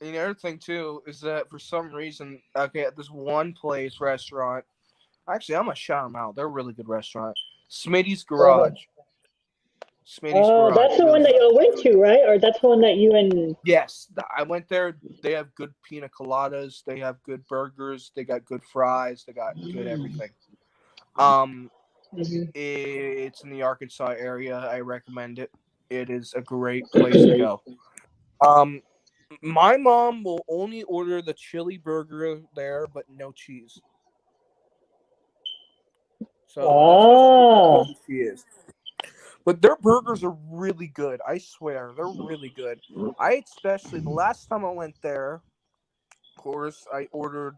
and the other thing too is that for some reason, okay, at this one place restaurant, actually I'm gonna shout them out. They're a really good restaurant. Smitty's Uh-huh. Garage. Smitty's Oh, Garage, that's the one really that good. y'all went to, right? Or that's the one that you and. Yes, I went there. They have good pina coladas. They have good burgers. They got good fries. They got good everything. Um, Mhm. it's in the Arkansas area. I recommend it. It is a great place to go. Um, My mom will only order the chili burger there, but no cheese. So Oh. that's how she is. But their burgers are really good. I swear, they're really good. I especially the last time I went there, of course, I ordered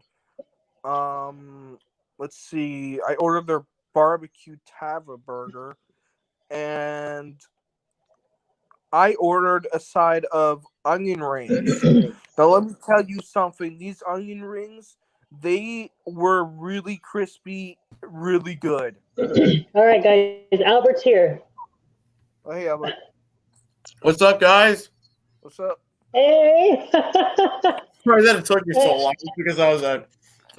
let's see, I ordered their barbecue tava burger, and I ordered a side of onion rings. Now let me tell you something. These onion rings, they were really crispy, really good. All right, guys. Albert's here. Oh, hey Albert, What's up, guys? what's up? Hey. Sorry that it took me so long because I was at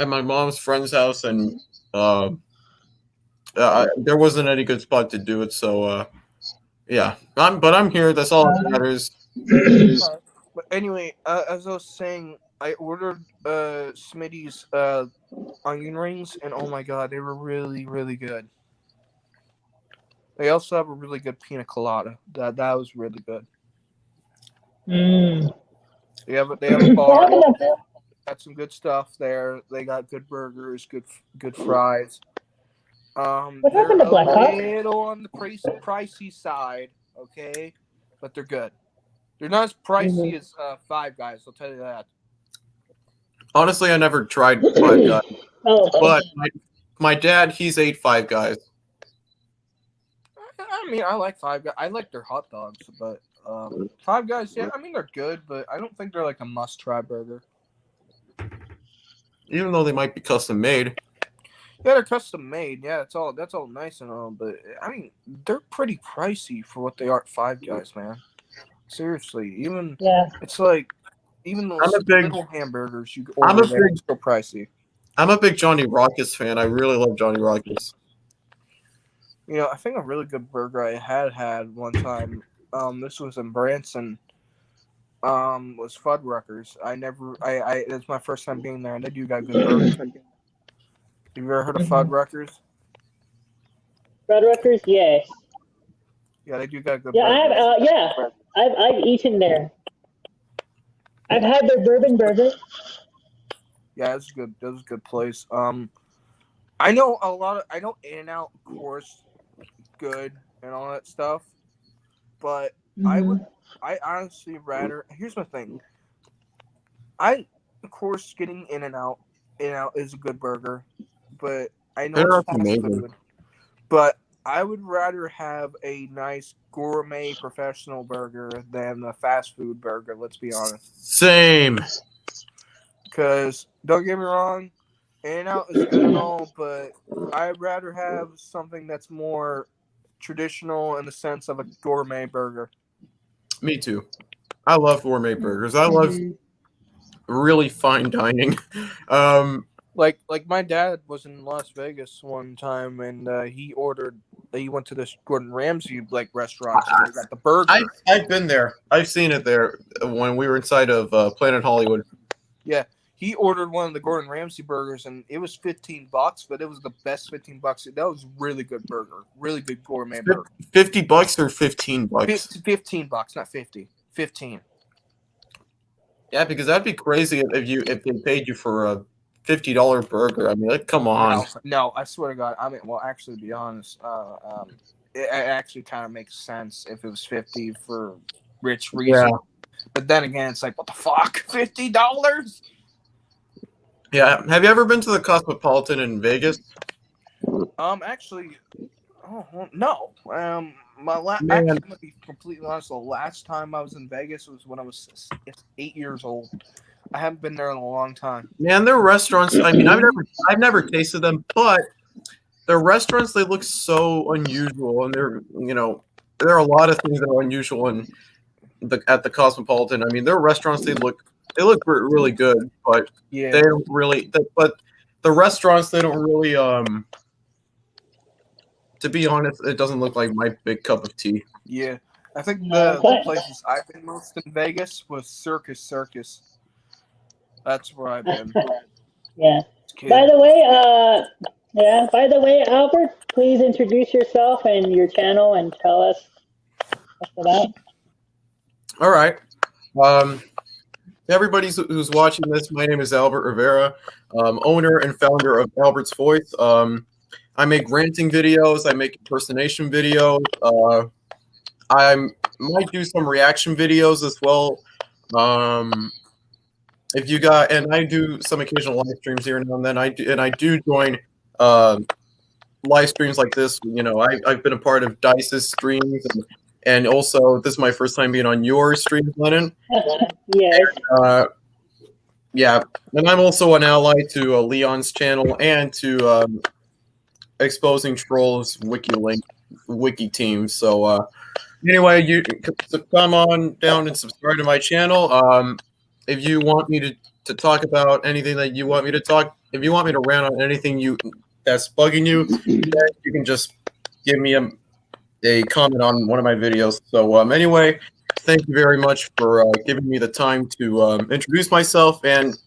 my mom's friend's house and there wasn't any good spot to do it. So yeah, I'm here. That's all that matters. Alright. But anyway, as I was saying, I ordered Smitty's onion rings, and oh my god, they were really, really good. They also have a really good pina colada. That was really good. Mm. They have a bar. Got some good stuff there. They got good burgers, good fries. What They're happened to a Black Hawk? little on the pricey side, okay, but they're good. They're not as pricey as Five Guys. I'll tell you that. Honestly, I never tried Five Guys, Oh. but my dad, he's ate Five Guys. I mean, I like Five Guys. I like their hot dogs, but Five Guys, yeah, I mean they're good, but I don't think they're like a must-try burger. Even though they might be custom made. Yeah, they're custom made. Yeah, that's all nice and all, but I mean they're pretty pricey for what they are at Five Guys, man. Seriously, it's like even those little hamburgers you order there are still pricey. I'm a big Johnny Rockets fan. I really love Johnny Rockets. You know, I think a really good burger I had one time. This was in Branson. Was Fuddruckers. It's my first time being there, and they do got good burgers. Have you ever heard of Fuddruckers? Fuddruckers, yes. Yeah, they do got good. Yeah, I've eaten there. I've had their bourbon burger. Yeah, it's good. That was a good place. I know I know In-N-Out, of course, good and all that stuff, but I honestly rather. Here's my thing. Of course, getting In-N-Out is a good burger, but I know it's fast food. But I would rather have a nice gourmet professional burger than a fast food burger. Let's be honest. Same. Because don't get me wrong, In-N-Out is good and all, but I'd rather have something that's more traditional in the sense of a gourmet burger. Me too. I love gourmet burgers. I love really fine dining. Like my dad was in Las Vegas one time, and he went to this Gordon Ramsay restaurant. So they got the burger. I've been there. I've seen it there when we were inside of Planet Hollywood. Yeah, he ordered one of the Gordon Ramsay burgers, and it was $15, but it was the best $15. That was a really good burger, really good gourmet burger. $50 or $15? $15, not 50. 15. Yeah, because that'd be crazy if they paid you for a $50 burger. I mean, come on. No, I swear to God. I mean, well, actually, to be honest, it actually kind of makes sense if it was 50 for rich reasons. Yeah. But then again, it's like, what the fuck, $50? Yeah. Have you ever been to the Cosmopolitan in Vegas? Actually, no. Actually, I'm gonna be completely honest. The last time I was in Vegas was when I was 8 years old. I haven't been there in a long time. Man, their restaurants. I mean, I've never tasted them, but their restaurants, they look so unusual, and there are a lot of things that are unusual at the Cosmopolitan. I mean, their restaurants, they look really good, but yeah, they don't really. But the restaurants, they don't really. To be honest, it doesn't look like my big cup of tea. Yeah, I think the places I've been most in Vegas was Circus. That's where I've been. Yeah. By the way, Albert, please introduce yourself and your channel and tell us what's about. All right. everybody who's watching this, my name is Albert Rivera, owner and founder of Albert's Voice. I make ranting videos. I make impersonation videos. I might do some reaction videos as well. If you got, and I do some occasional live streams here and then. I do join live streams like this. You know, I've been a part of Dice's streams, and also this is my first time being on your stream, Lennon. Yes. Yeah, and I'm also an ally to Leon's channel and to Exposing Trolls wiki team. So anyway, you come on down and subscribe to my channel. If you want me to talk about anything that you want me to talk, if you want me to rant on anything that's bugging you, then you can just give me a comment on one of my videos. So anyway, thank you very much for giving me the time to introduce myself. And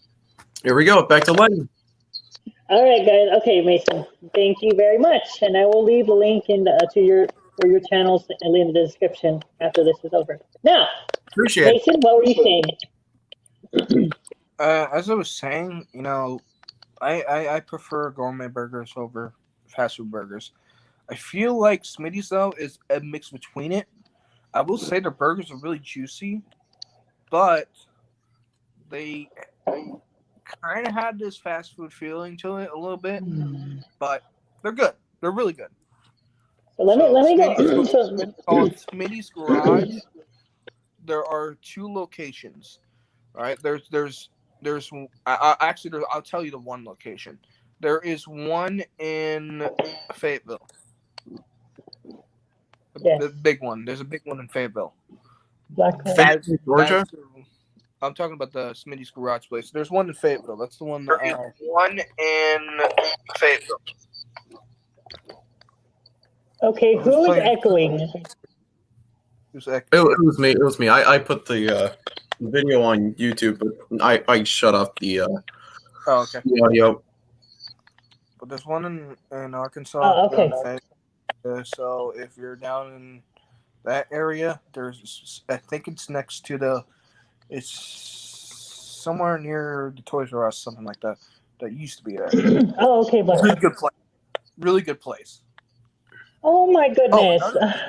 here we go. Back to Lennon. All right, guys. Okay, Mason. Thank you very much, and I will leave the link to your channels and leave in the description after this is over. Now, Appreciate Mason, what were you saying? As I was saying, you know, I prefer gourmet burgers over fast food burgers. I feel like Smitty's, though, is a mix between it. I will say the burgers are really juicy, but they kind of had this fast food feeling to it a little bit, but they're good. They're really good. So let me go. Called Smitty's Garage. There are 2 locations. All right, I'll tell you the one location. There is one in Fayetteville. The big one. There's a big one in Fayetteville. Georgia? I'm talking about the Smitty's Garage place. There's one in Fayetteville. That's the one. One in Fayetteville. Okay, who is echoing? Who's echoing? It was me. It was me. I put the video on YouTube, but I shut off the the audio. But there's one in Arkansas. Oh, okay. So if you're down in that area, there's, I think it's next to it's somewhere near the Toys R Us, something like that. That used to be there. Oh, okay, but really good place. Really good place. Oh my goodness.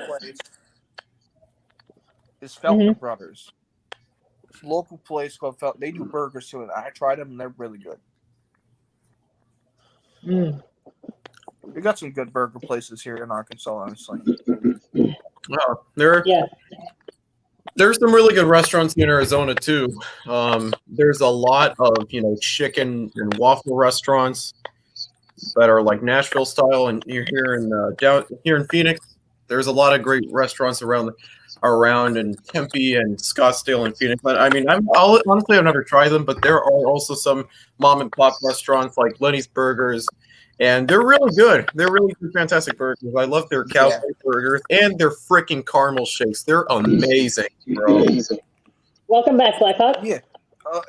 Place is Felton Brothers. It's a local place called Felton. They do burgers too, and I tried them, and they're really good. We got some good burger places here in Arkansas, honestly. Well, there's some really good restaurants in Arizona too. There's a lot of chicken and waffle restaurants that are like Nashville style, and you're here in Phoenix. There's a lot of great restaurants around in Tempe and Scottsdale and Phoenix. But I mean, honestly I've never tried them, but there are also some mom and pop restaurants like Lenny's Burgers. And they're really good. They're really good, fantastic burgers. I love their cowboy burgers and their freaking caramel shakes. They're amazing, bro. Welcome back, Blackhawk. Yeah.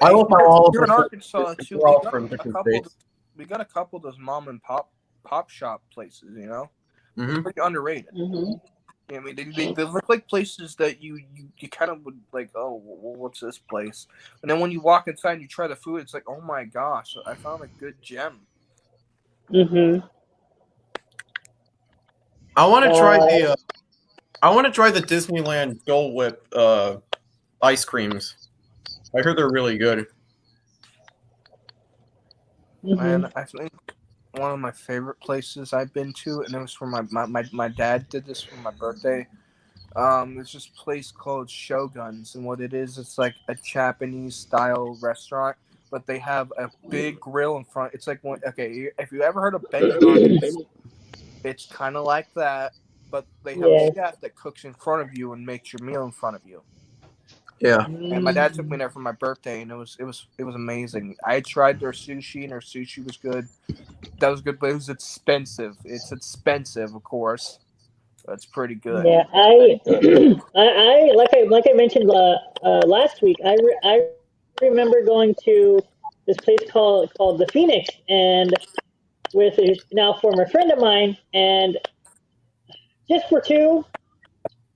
I love how all of in Arkansas too. We're all from different states. We got a couple of those mom and pop shop places. Mm-hmm. Pretty underrated. I mean, they look like places that you kind of would like. Oh, well, what's this place? And then when you walk inside and you try the food, it's like, oh my gosh, I found a good gem. I want to try the Disneyland Dole Whip ice creams. I heard they're really good. And I think one of my favorite places I've been to, and it was for my dad did this for my birthday. There's this place called Shoguns, and what it is, it's like a Japanese style restaurant. But they have a big grill in front. It's like if you ever heard of Ben, it's kind of like that. But they have a chef that cooks in front of you and makes your meal in front of you. Yeah. And my dad took me there for my birthday, and it was amazing. I tried their sushi, and their sushi was good. That was good, but it was expensive. It's expensive, of course. That's pretty good. Yeah, I like I mentioned last week. I remember going to this place called the Phoenix, and with a now former friend of mine, and just for two,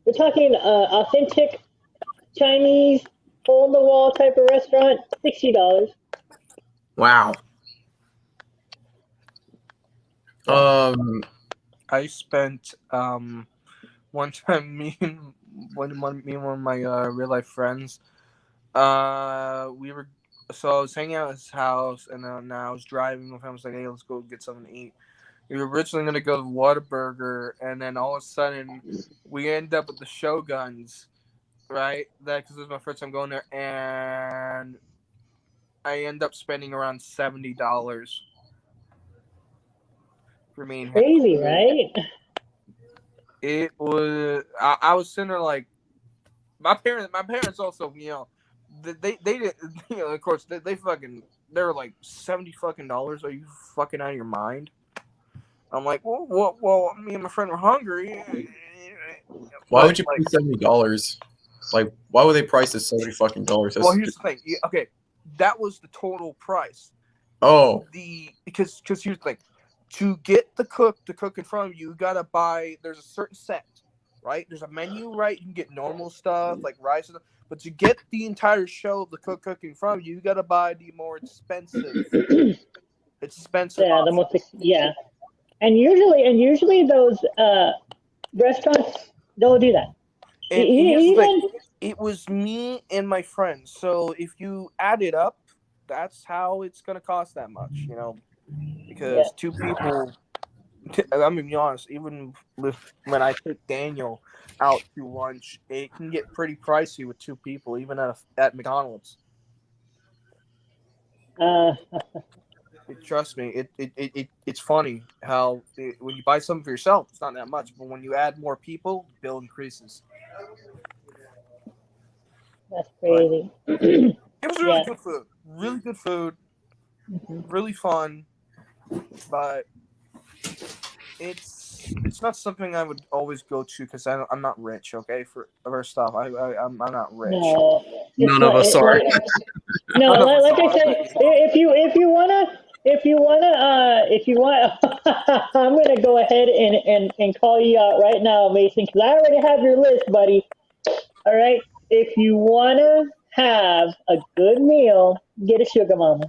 we're talking authentic Chinese hole in the wall type of restaurant, $60. Wow. Yeah. Um, I spent one time me and one of my real life friends. We were so I was hanging out at his house, and then I was driving with him. I was like, "Hey, let's go get something to eat." We were originally gonna go to Whataburger, and then all of a sudden, we end up at the Shoguns, right? That because it was my first time going there, and I end up spending around $70 for me and him. Crazy, right? It was I was sitting there like my parents also, they did, of course they fucking, they were like $70 Are you fucking out of your mind? I'm like, well, me and my friend were hungry. why But, would you pay like, $70? Like, why would they price it $70 well, here's the thing. Okay, that was the total price. Oh, Because here's the thing. To get to cook in front of you, you gotta buy. There's a certain set, right? There's a menu, right? You can get normal stuff like rice, but to get the entire show of the cook in front of you, you gotta buy the more expensive Yeah, option. yeah. And usually those restaurants don't do that. And here's the thing. Even It was me and my friends. So if you add it up, that's how it's gonna cost that much, because two people. I'm gonna be honest. Even when I took Daniel out to lunch, it can get pretty pricey with two people, even at McDonald's. uh, Trust me, it's funny how when you buy something for yourself, it's not that much, but when you add more people, the bill increases. that's But crazy. it was really Yeah. good food, really good food, Mhm. really fun, but it's not something I would always go to because I'm not rich. Okay, for stuff, I'm not rich. No, it's none of not. us are. No, None of us like I are, said, but, you know. if you want, I'm gonna go ahead and call you out right now, Mason, because I already have your list, buddy. All right. If you wanna have a good meal, get a sugar mama.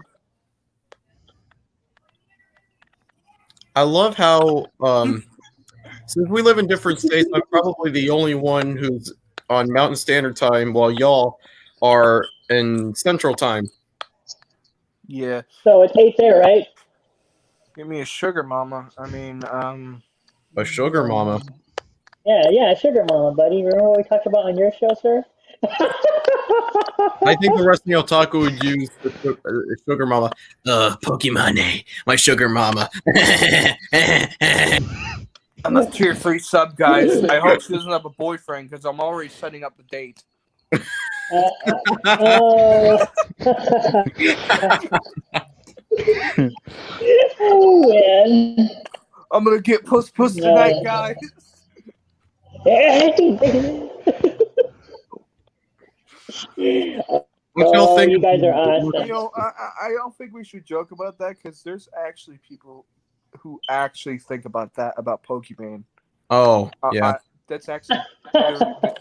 I love how since we live in different states, I'm probably the only one who's on Mountain Standard Time while y'all are in Central Time. Yeah, So it's 8 there, right? give me a sugar mama. I mean, A sugar mama. Yeah, sugar mama, buddy. Remember what we talked about on your show, sir? I think the rest of the otaku would use the sugar mama. Pokemon, my sugar mama. I'm a tier 3 sub, guys. I hope she doesn't have a boyfriend because I'm already setting up the date. Oh, oh man. I'm gonna get puss tonight, guys. What y'all Oh, think? you guys are awesome. I don't think we should joke about that because there's actually people who actually think about that about Pokemon. Oh, yeah. That's actually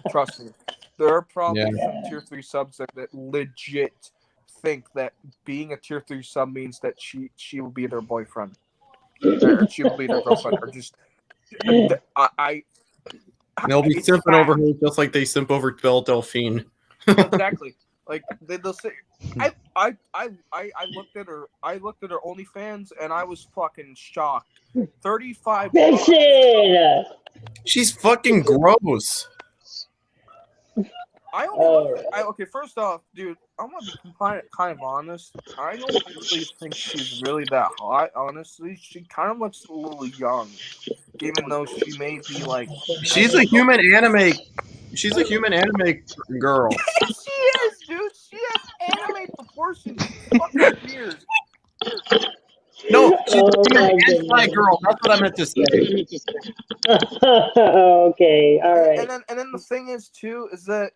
trust me. There are probably some tier 3 subs that legit think that being a tier 3 sub means that she will be their boyfriend, or she will be their girlfriend, or just They'll be it's simping fact. over her just like they simp over Belle Delphine. Exactly. Like they'll say, I looked at her. I looked at her OnlyFans and I was fucking shocked. $35. Mason! She's fucking gross. I only okay. First off, dude, I'm gonna be kind of honest. I don't really think she's really that hot. Honestly, she kind of looks a little young, even though she may be like. She's a human anime. She's a human anime girl. She is, dude. She has anime proportions. She's fucking weird. No, she's Oh a my human goodness. anti girl. That's what I meant to say. Okay, all right. And then the thing is too is that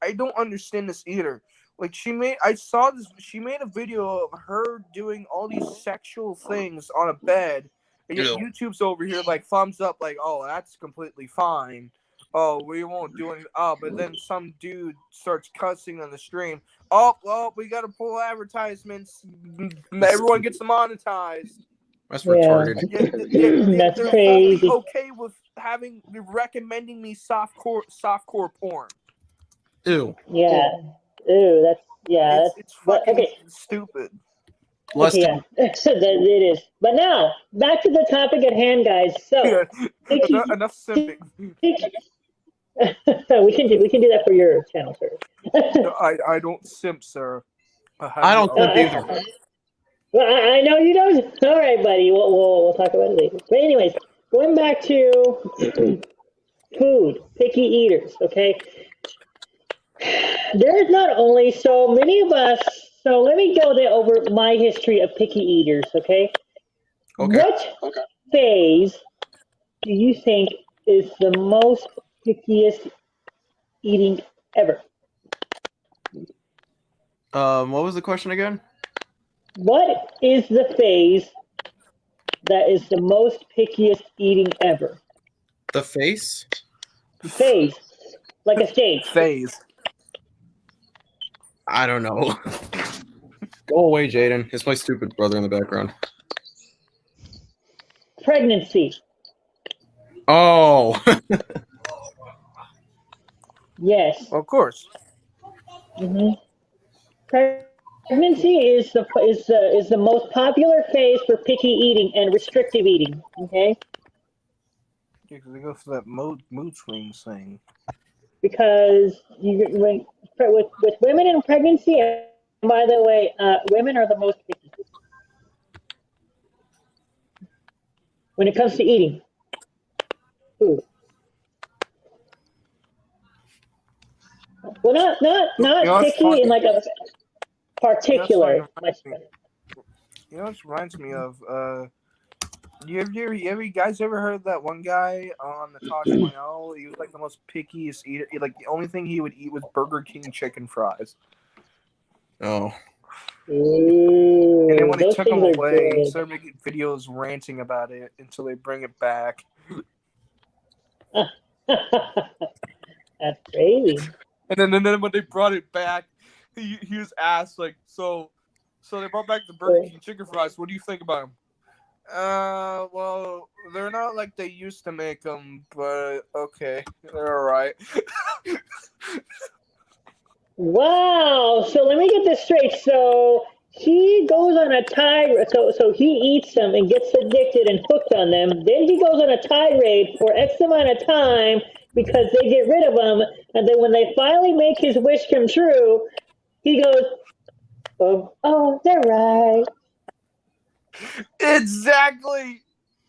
I don't understand this either. Like she made a video of her doing all these sexual things on a bed, and yet YouTube's over here like thumbs up, like, oh, that's completely fine. oh, we won't do anything. Oh, but then some dude starts cussing on the stream. Oh, well, we got to pull advertisements. Everyone gets monetized. That's Yeah. retarded. That's They're crazy. fully okay with recommending me softcore porn. Ew. Yeah. Ooh, that's It's fucking okay. stupid. Less Okay, yeah. It is. But now, back to the topic at hand, guys. So, Enough simping. we can do that for your channel, sir. I don't simp, sir. I don't simp either. Well, I know you don't. All right, buddy. We'll talk about it later. But anyways, going back to food, picky eaters. Okay, there's not only so many of us. So let me go there over my history of picky eaters. Okay, Okay. what phase do you think is the most pickiest eating ever? What was the question again? What is the phase that is the most pickiest eating ever? The face? Phase, like a stage. Phase. I don't know. Go away, Jaden. It's my stupid brother in the background. Pregnancy. Oh. Yes. Of course. Pregnancy is the most popular phase for picky eating and restrictive eating. Okay, Yeah, because they go for that mood swings thing. because with women in pregnancy, and by the way, women are the most picky when it comes to eating food. Well, not picky in like a particular. You know what reminds me of? You guys ever heard that one guy on the Tosh Moyal? He was like the most pickiest eater. Like the only thing he would eat was Burger King chicken fries. Oh. Ooh, And then when they those took him things are away, he good. started making videos ranting about it until they bring it back. That's crazy. And then when they brought it back, he was asked like, so they brought back the Burger King chicken fries. What do you think about them? Well, they're not like they used to make them, but okay, they're all right. Wow. So let me get this straight. So he goes on a tirade. So he eats them and gets addicted and hooked on them. Then he goes on a tirade for X amount of time because they get rid of him. And then when they finally make his wish come true, he goes, "Oh, they're right." Exactly.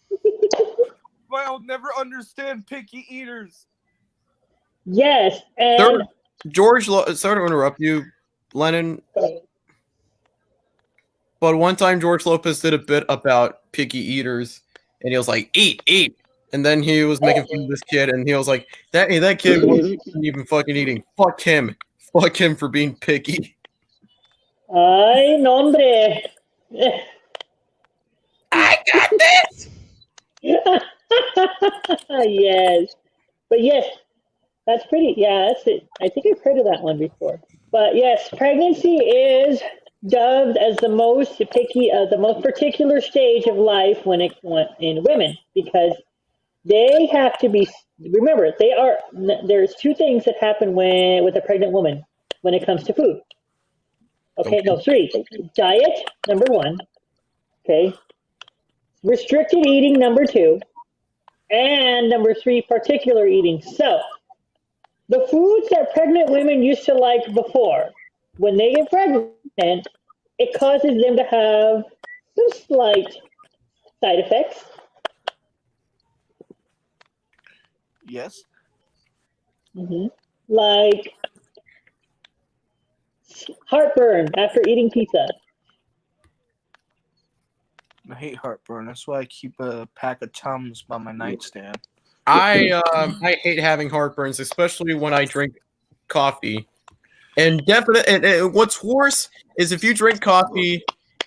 But I'll never understand picky eaters. Yes, and George, sorry to interrupt you, Lennon. But one time George Lopez did a bit about picky eaters, and he was like, "Eat." And then he was making fun of this kid, and he was like, that kid wasn't even fucking eating. Fuck him for being picky. ay, nombre. I got this. Yes, but yes, that's pretty. Yeah, that's it. I think I've heard of that one before. But yes, pregnancy is dubbed as the most picky, the most particular stage of life when in women because they have to be. Remember, there's two things that happen with a pregnant woman when it comes to food. Okay, no, three. Diet, number one. Okay. Restricted eating, number two. And number three, particular eating. So, the foods that pregnant women used to like before, when they get pregnant, it causes them to have some slight side effects. Yes. Like heartburn after eating pizza. I hate heartburn. That's why I keep a pack of Tums by my nightstand. I hate having heartburns, especially when I drink coffee. And what's worse is if you drink coffee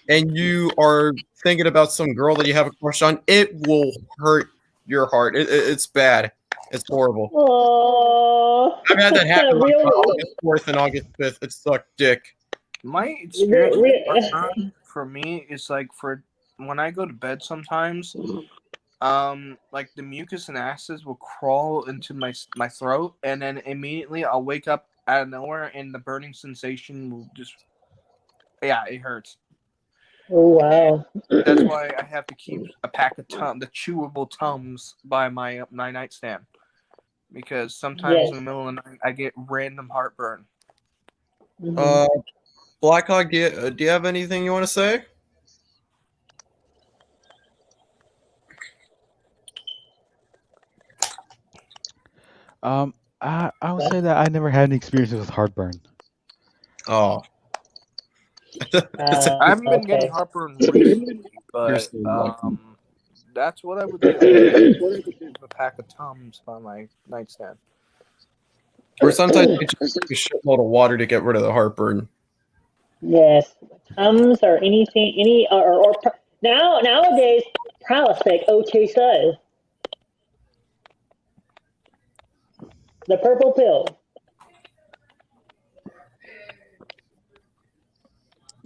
and you are thinking about some girl that you have a crush on, it will hurt your heart. It's bad. It's horrible. Oh, I've had that happen on real. August 4th and August 5th. It sucked dick. My experience with Re- heartburn for me is like for when I go to bed sometimes, like the mucus and acids will crawl into my throat, and then immediately I'll wake up out of nowhere, and the burning sensation will just it hurts. Oh wow. That's why I have to keep a pack of the chewable Tums by my nightstand, because sometimes Yes. in the middle of the night I get random heartburn. Mhm. Blackhawk, do you have anything you want to say? I would say that I never had any experiences with heartburn. Oh. I haven't been getting Okay. heartburn recently, You're but so lucky. that's what I would do. I would keep a pack of Tums by my nightstand. Or sometimes you just take a shitload of water to get rid of the heartburn. Yes. Tums or anything, nowadays, Prilosec OT says the purple pill.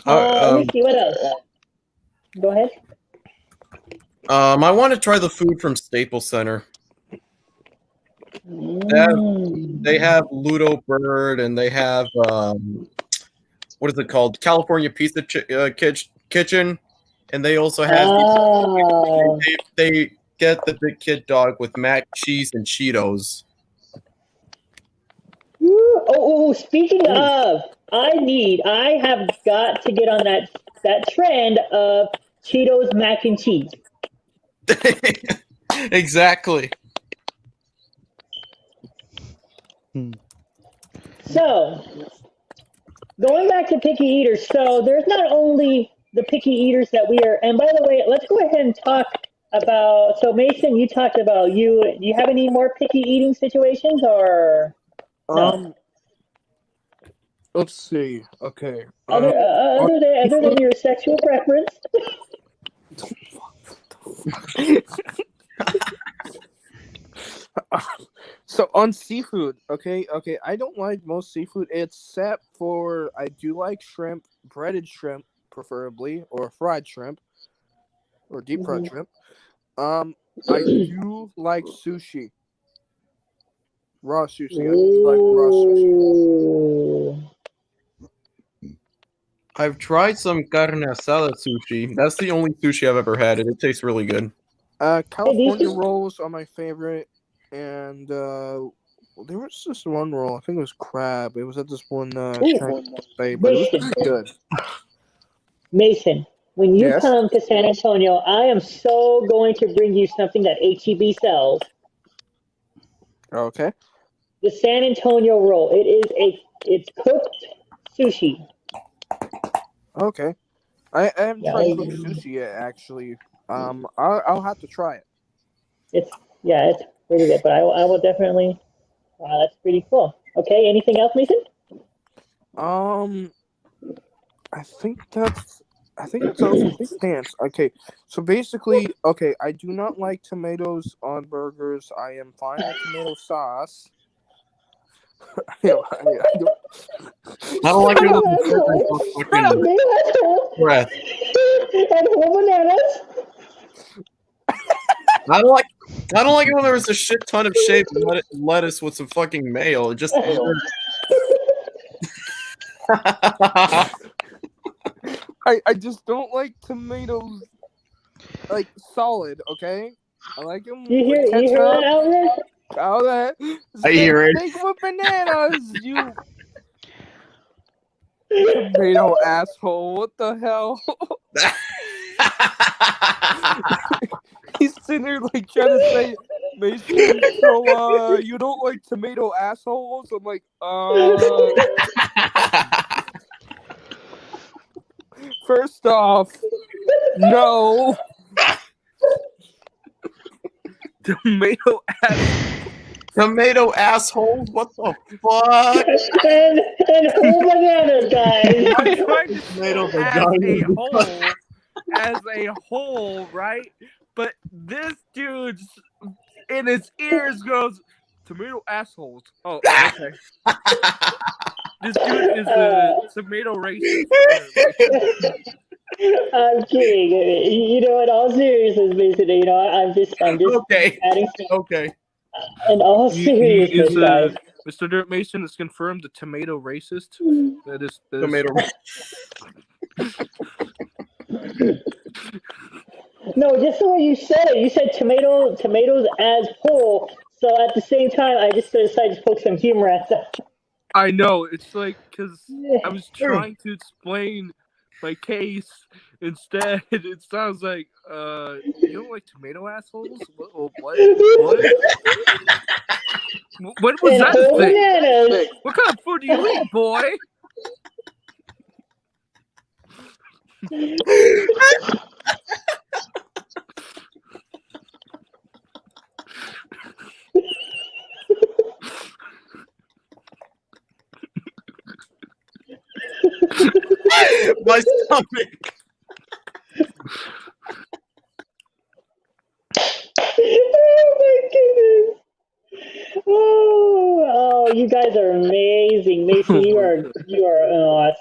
Let me see what else. Go ahead. I want to try the food from Staples Center. They have Ludo Bird, and they have what is it called? California Pizza Kitchen, and they also have they get the big kid dog with mac cheese and Cheetos. Oh, speaking of, I have got to get on that trend of Cheetos mac and cheese. Exactly. So, going back to picky eaters, so there's not only the picky eaters that we are, and by the way, let's go ahead and talk about, so Mason, you talked about do you have any more picky eating situations or no? Let's see. Okay. Other than your sexual preference? So on seafood, okay, I don't like most seafood except for I do like shrimp, breaded shrimp, preferably, or fried shrimp, or deep fried shrimp. I do like sushi, raw sushi. I do like raw sushi. I've tried some carne asada sushi. That's the only sushi I've ever had, and it tastes really good. California rolls are my favorite, and there was this one roll. I think it was crab. It was at this one Chinese buffet, but it was pretty good. Mason, when you Yes? come to San Antonio, I am so going to bring you something that HEB sells. Okay. The San Antonio roll. It's cooked sushi. Okay. I haven't tried cooked sushi yet, actually. I'll have to try it. It's pretty good, but I will definitely. Wow, that's pretty cool. Okay, anything else, Mason? I think that's all for the stance. Okay, so basically, okay, I do not like tomatoes on burgers. I am fine with tomato sauce. I don't like it. Breath. And whole bananas. I don't like it when there was a shit ton of shaved lettuce with some fucking mayo. It just. I just don't like tomatoes like solid. Okay, I like them. You hear that, Albert? All that. I hear it. Steak with bananas, you tomato asshole. What the hell? He's sitting there like trying to say, Mason, so you don't like tomato assholes? I'm like, first off, no. Tomato assholes? What the fuck? And whole bananas, guys. I'm trying to say as a whole, right? But this dude's in his ears goes, "Tomato assholes." Oh, okay. This dude is a tomato racist. I'm kidding. You know, in all seriousness, Mason, you know, I'm just Okay. adding some, Okay. in all He seriousness, is guys. Mr. Dirt Mason is confirmed a tomato racist. That is Tomato. No, just the way you said tomatoes as whole. So at the same time, I just decided to poke some humor at that. I know. It's like because I was trying to explain my case. Instead, it sounds like you don't like tomato assholes. What? What was And that whole thing? bananas. What kind of food do you eat, boy? My stomach. Oh my goodness. Oh, you guys are amazing, Mason. Oh You my are God.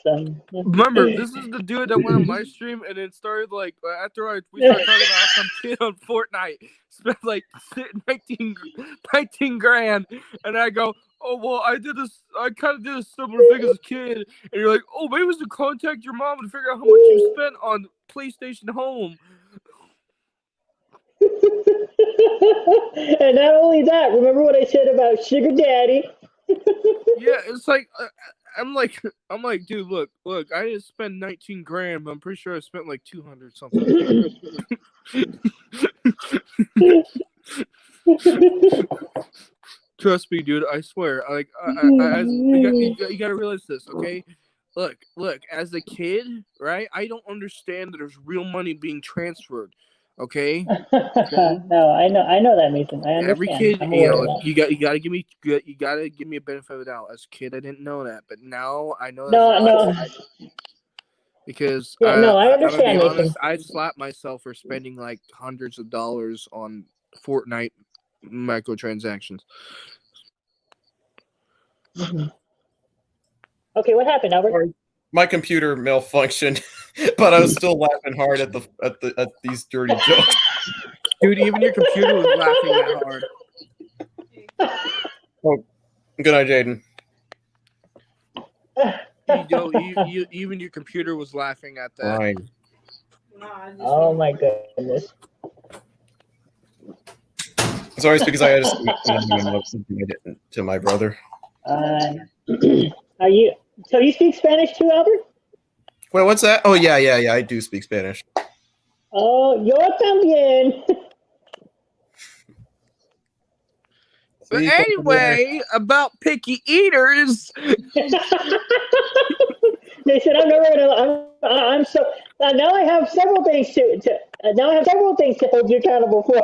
awesome. Remember, this is the dude that went on my stream and it started like after we started talking about some kid on Fortnite spent like 19 grand, and I go, "Oh well, I kind of did a similar thing as a kid," and you're like, "Oh, maybe it's to contact your mom and figure out how much you spent on PlayStation Home." And not only that, remember what I said about Sugar Daddy? Yeah, it's like I'm like, dude, look, I didn't spend 19 grand, but I'm pretty sure I spent like 200 something. Trust me, dude. I swear. Like, you gotta realize this, okay? Look. As a kid, right? I don't understand that there's real money being transferred. Okay. No, I know that, Mason. I Every understand. kid, I'm aware of you that. gotta give me a benefit of the doubt. As a kid, I didn't know that, but now I know No, no. because Yeah, no, I I'm gonna be understand, Mason. honest. I'd slap myself for spending like hundreds of dollars on Fortnite microtransactions. Okay, what happened, Albert? Sorry. My computer malfunctioned, but I was still laughing hard at these dirty jokes. Dude, even your computer was laughing that hard. Oh, good night, Jaden. Even your computer was laughing at that. Fine. Oh my goodness. Sorry, it's because I had to to my brother. Are you? So you speak Spanish too, Albert? Wait, what's that? Oh yeah. I do speak Spanish. Oh, yo también. But anyway, about picky eaters. They said I'm never gonna. I'm so now I have several things to hold you accountable for.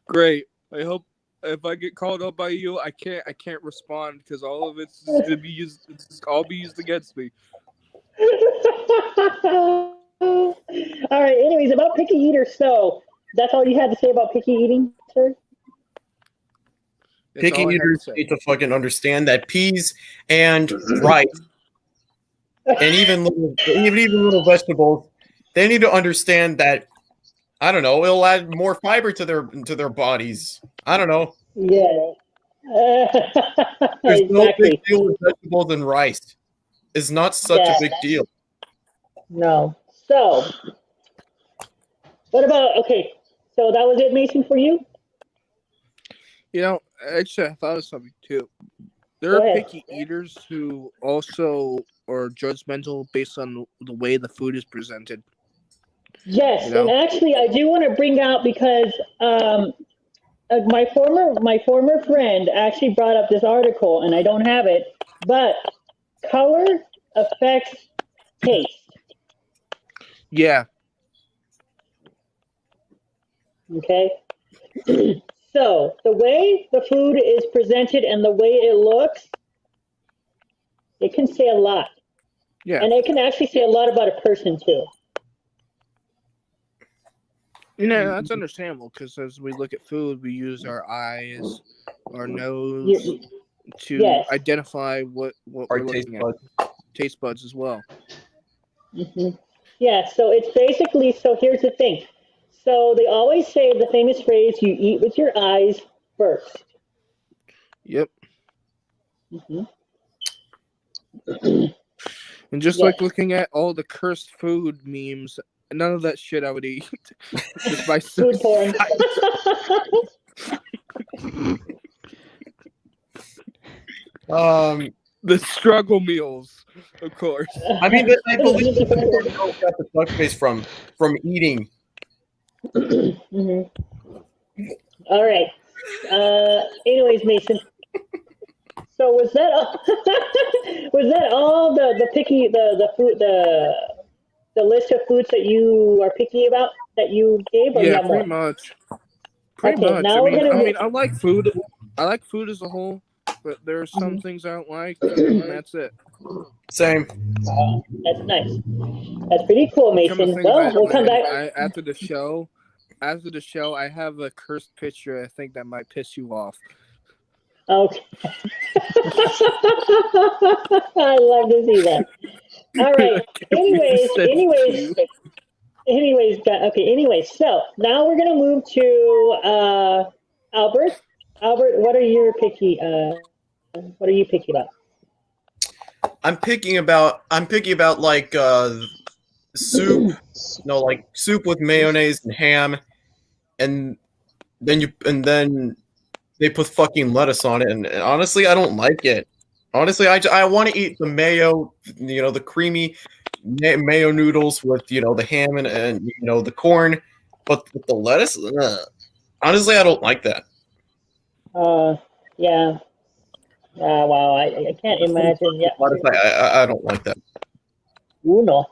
Great. I hope if I get called up by you, I can't respond because all of it's gonna be used. It's all be used against me. All right. Anyways, about picky eaters. So that's all you had to say about picky eating, sir? That's Picky all I have to eaters say. need to fucking understand that peas and rice and even little vegetables, they need to understand that, I don't know, it'll add more fiber to their bodies. I don't know. Yeah. There's no big Exactly. deal with vegetables and rice. It's not such a Yeah. big deal. No. So, what about? Okay. So that was it, Mason, for you. You know, actually, I thought of something too. There Go are ahead. picky eaters who also are judgmental based on the way the food is presented. Yes, You know? and actually, I do want to bring out because my former friend actually brought up this article, and I don't have it, but color affects taste. Yeah. Okay. So the way the food is presented and the way it looks, it can say a lot. Yeah. And it can actually say a lot about a person too. You know, that's understandable because as we look at food, we use our eyes, our nose to Yes. identify what Our we're taste looking at. buds. Taste buds as well. Yeah, so it's basically, so here's the thing. So they always say the famous phrase, you eat with your eyes first. Yep. Hmm. And just Yes. like looking at all the cursed food memes, none of that shit I would eat. Just by Food porn. The struggle meals, of course. I mean, I believe that's where we all got the duck face from eating. Mhm. All right. Anyways, Mason. So was that all? Was that all the picky the food the list of foods that you are picky about that you gave, or you Yeah, have pretty more? much. Pretty Okay, much. now we're gonna I move. mean, I like food. I like food as a whole, but there are some things I don't like, and that's it. Same. That's nice. That's pretty cool, Come to Mason. think of Well, it, we'll come man, back. after the show, I have a cursed picture. I think that might piss you off. Okay. I love to see that. All right. I can't wait to send it to you. Okay. Anyways, so now we're gonna move to Albert. Albert, what are your picky? What are you picky about? I'm picky about like soup. No, like soup with mayonnaise and ham, and then they put fucking lettuce on it, and honestly, I don't like it. Honestly, I want to eat the mayo, the creamy mayo noodles with the ham and the corn, but with the lettuce, honestly, I don't like that. Yeah. Wow. I can't imagine. Yeah. Lettuce, I don't like that. Uno.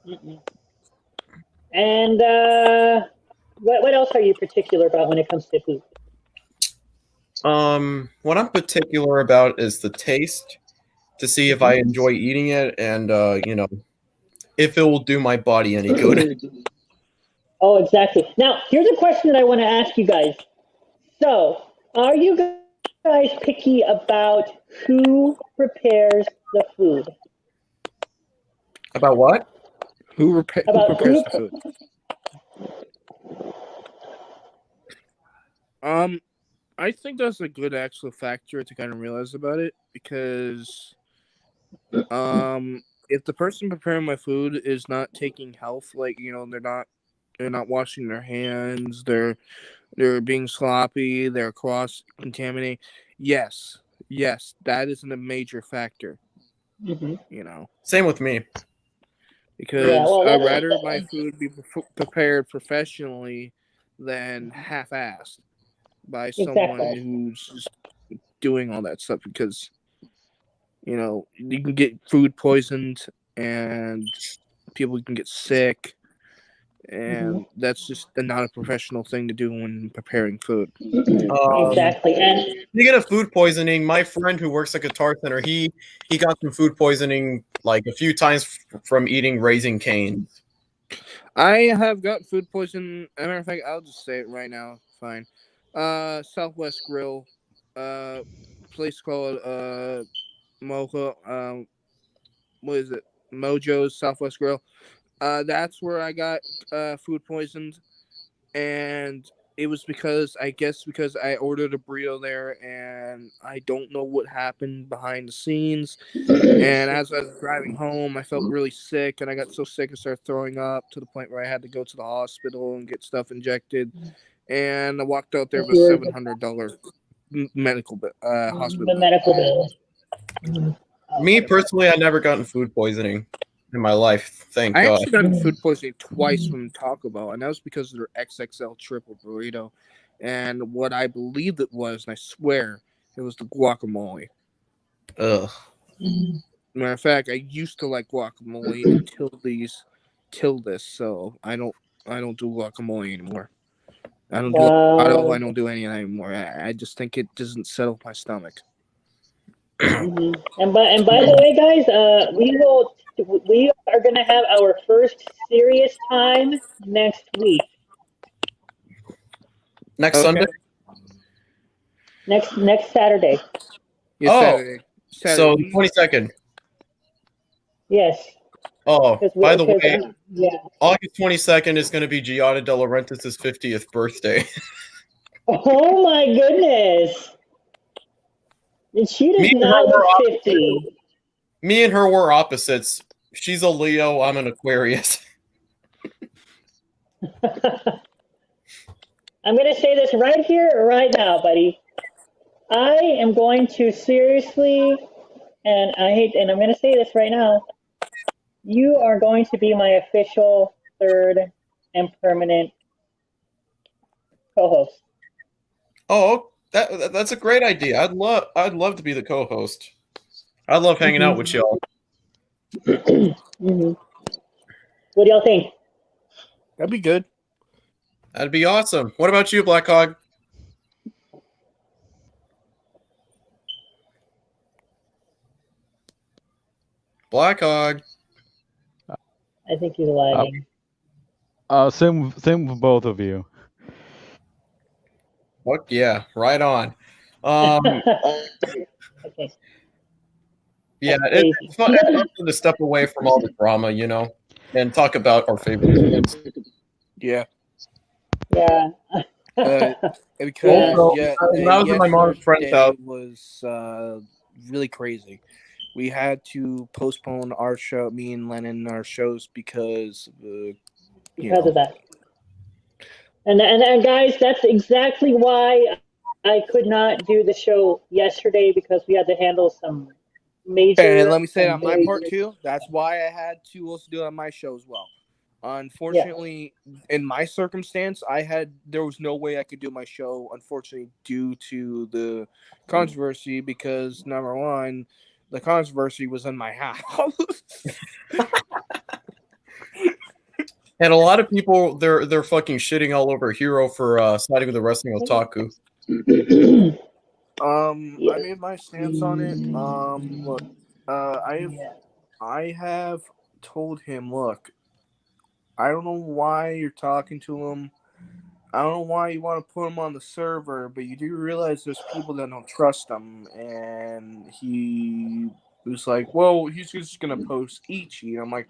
Mm-mm. And what else are you particular about when it comes to food? What I'm particular about is the taste, to see if I enjoy eating it, and if it will do my body any good. Oh, exactly. Now, here's a question that I want to ask you guys. So, are you guys picky about who prepares the food? About what? Who About prepares who? the food? I think that's a good actual factor to kind of realize about it because if the person preparing my food is not taking health, like they're not washing their hands, they're being sloppy, they're cross contaminating. Yes, that isn't a major factor. Mhm. Same with me. Yeah, Because well, I'd that's rather my food be prepared professionally than half-assed by someone exactly. who's just doing all that stuff. Because you can get food poisoned and people can get sick, and that's just not a professional thing to do when preparing food. Exactly. And Speaking of food poisoning, my friend who works at Guitar Center, he got some food poisoning like a few times from eating Raising Cane's. I have got food poison. As a matter of fact, I'll just say it right now. Fine. Southwest Grill, place called Mocha. What is it? Mojo's Southwest Grill. That's where I got food poisoned, and it was because I ordered a burrito there, and I don't know what happened behind the scenes. And as I was driving home, I felt really sick, and I got so sick I started throwing up to the point where I had to go to the hospital and get stuff injected. And I walked out there with a $700 medical hospital the bill. medical bill. Me personally, I never gotten food poisoning in my life, thank I God. actually got food poisoning twice from Taco Bell, and that was because of their XXL triple burrito. And what I believed it was, and I swear, it was the guacamole. Ugh. Matter of fact, I used to like guacamole until this, so I don't do guacamole anymore. I don't do avocado. I Wow. don't do any of that anymore. I just think it doesn't settle my stomach. And by the way, guys, we are gonna have our first serious time next week. Next Okay. Sunday? Next Saturday. Yeah, Oh, Saturday. so the 22nd. Yes. Oh, by the way, yeah. August 22nd is going to be Giada De Laurentiis' 50th birthday. Oh my goodness. And she Me does and not her were look opposites. 50. Me and her were opposites. She's a Leo, I'm an Aquarius. I'm going to say this right here, right now, buddy. I am going to seriously, and I'm going to say this right now. You are going to be my official third and permanent co-host. Oh, that's a great idea. I'd love to be the co-host. I love hanging out with y'all. Mm-hmm. What do y'all think? That'd be good. That'd be awesome. What about you, Black Hog? Black Hog. I think he's lagging. Same with both of you. Fuck yeah, right on. Okay. Yeah, That's crazy. it's fun to step away from all the drama, you know, and talk about our favorite things. Yeah. Yeah. Because Also, when I was at my mom's friend's house, was really crazy. We had to postpone our show, me and Lennon, our shows because of that. And guys, that's exactly why I could not do the show yesterday, because we had to handle some major. And let me say on my part too. That's why I had to also do it on my show as well. Unfortunately, in my circumstance, there was no way I could do my show, unfortunately, due to the controversy, because number one, the controversy was in my house. and a lot of people they're fucking shitting all over Hero for siding with the wrestling otaku. I made my stance on it. Look, I have told him, look, I don't know why you're talking to him. I don't know why you want to put him on the server, but you do realize there's people that don't trust him. And he was like, well, he's just going to post Ichi. And I'm like,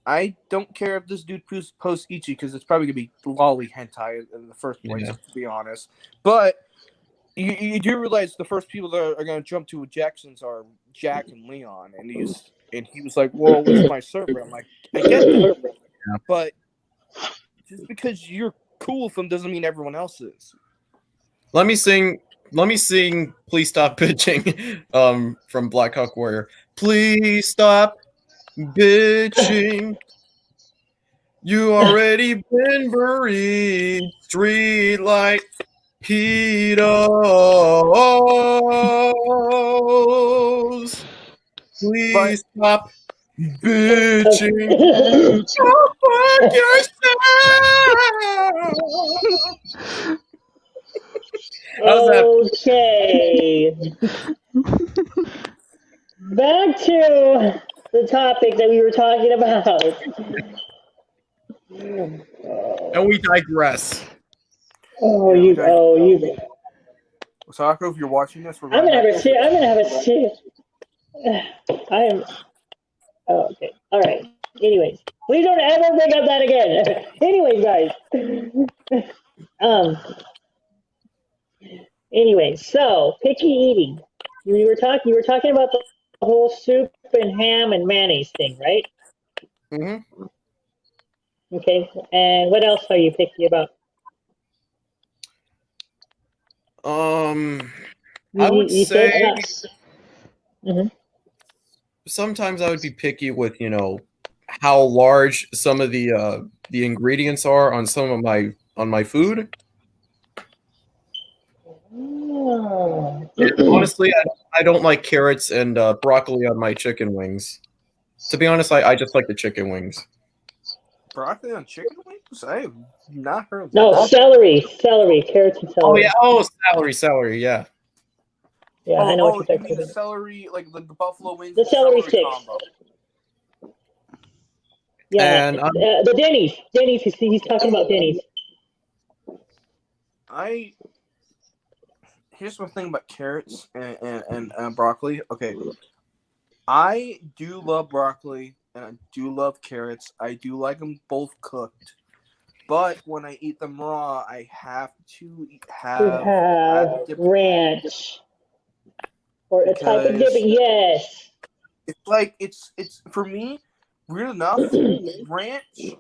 I don't care if this dude posts Ichi, because it's probably going to be lolly hentai in the first place, to be honest. But you do realize the first people that are going to jump to Jackson's are Jack and Leon. And he was like, well, it's my server. I'm like, I get that. Yeah. But just because you're cool with them doesn't mean everyone else is. Let me sing Please Stop Bitching from Black Hawk Warrior. Please stop bitching. You already been buried. Streetlight heroes. Please stop bitching. Go fuck yourself. How's that? Okay. Back to the topic that we were talking about. And we digress. Osako, if you're watching this, I'm gonna have a serious. I am. Oh, okay. All right. Anyways, please don't ever bring up that again. Anyways, guys. Anyways, so picky eating. You were talking about the whole soup and ham and mayonnaise thing, right? Mm-hmm. Okay. And what else are you picky about? I would say sometimes I would be picky with, how large some of the ingredients are on some of my food. Oh. Honestly, I don't like carrots and broccoli on my chicken wings. To be honest, I just like the chicken wings. Broccoli on chicken wings? I have not heard of that. No, celery, carrots and celery. Oh yeah, celery, yeah. Yeah, I know what you're you mean the talking about. celery, like the buffalo wings? The celery sticks. Combo. Yeah, and the Denny's. He's talking about Denny's. Here's one thing about carrots and broccoli. Okay, I do love broccoli and I do love carrots. I do like them both cooked. But when I eat them raw, I have to To have dip ranch or a type of dip. because Yes. it's like it's for me. Weird enough, ranch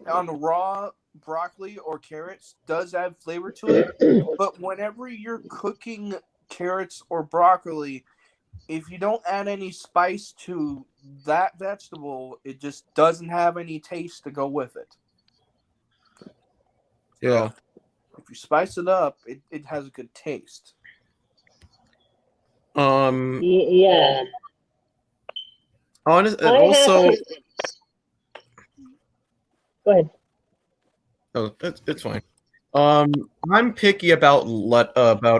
on the raw broccoli or carrots does add flavor to it. But whenever you're cooking carrots or broccoli, if you don't add any spice to that vegetable, it just doesn't have any taste to go with it. Yeah. So if you spice it up, it has a good taste. Yeah. Honest, and I have also, to. Go ahead. oh, it's fine. I'm picky about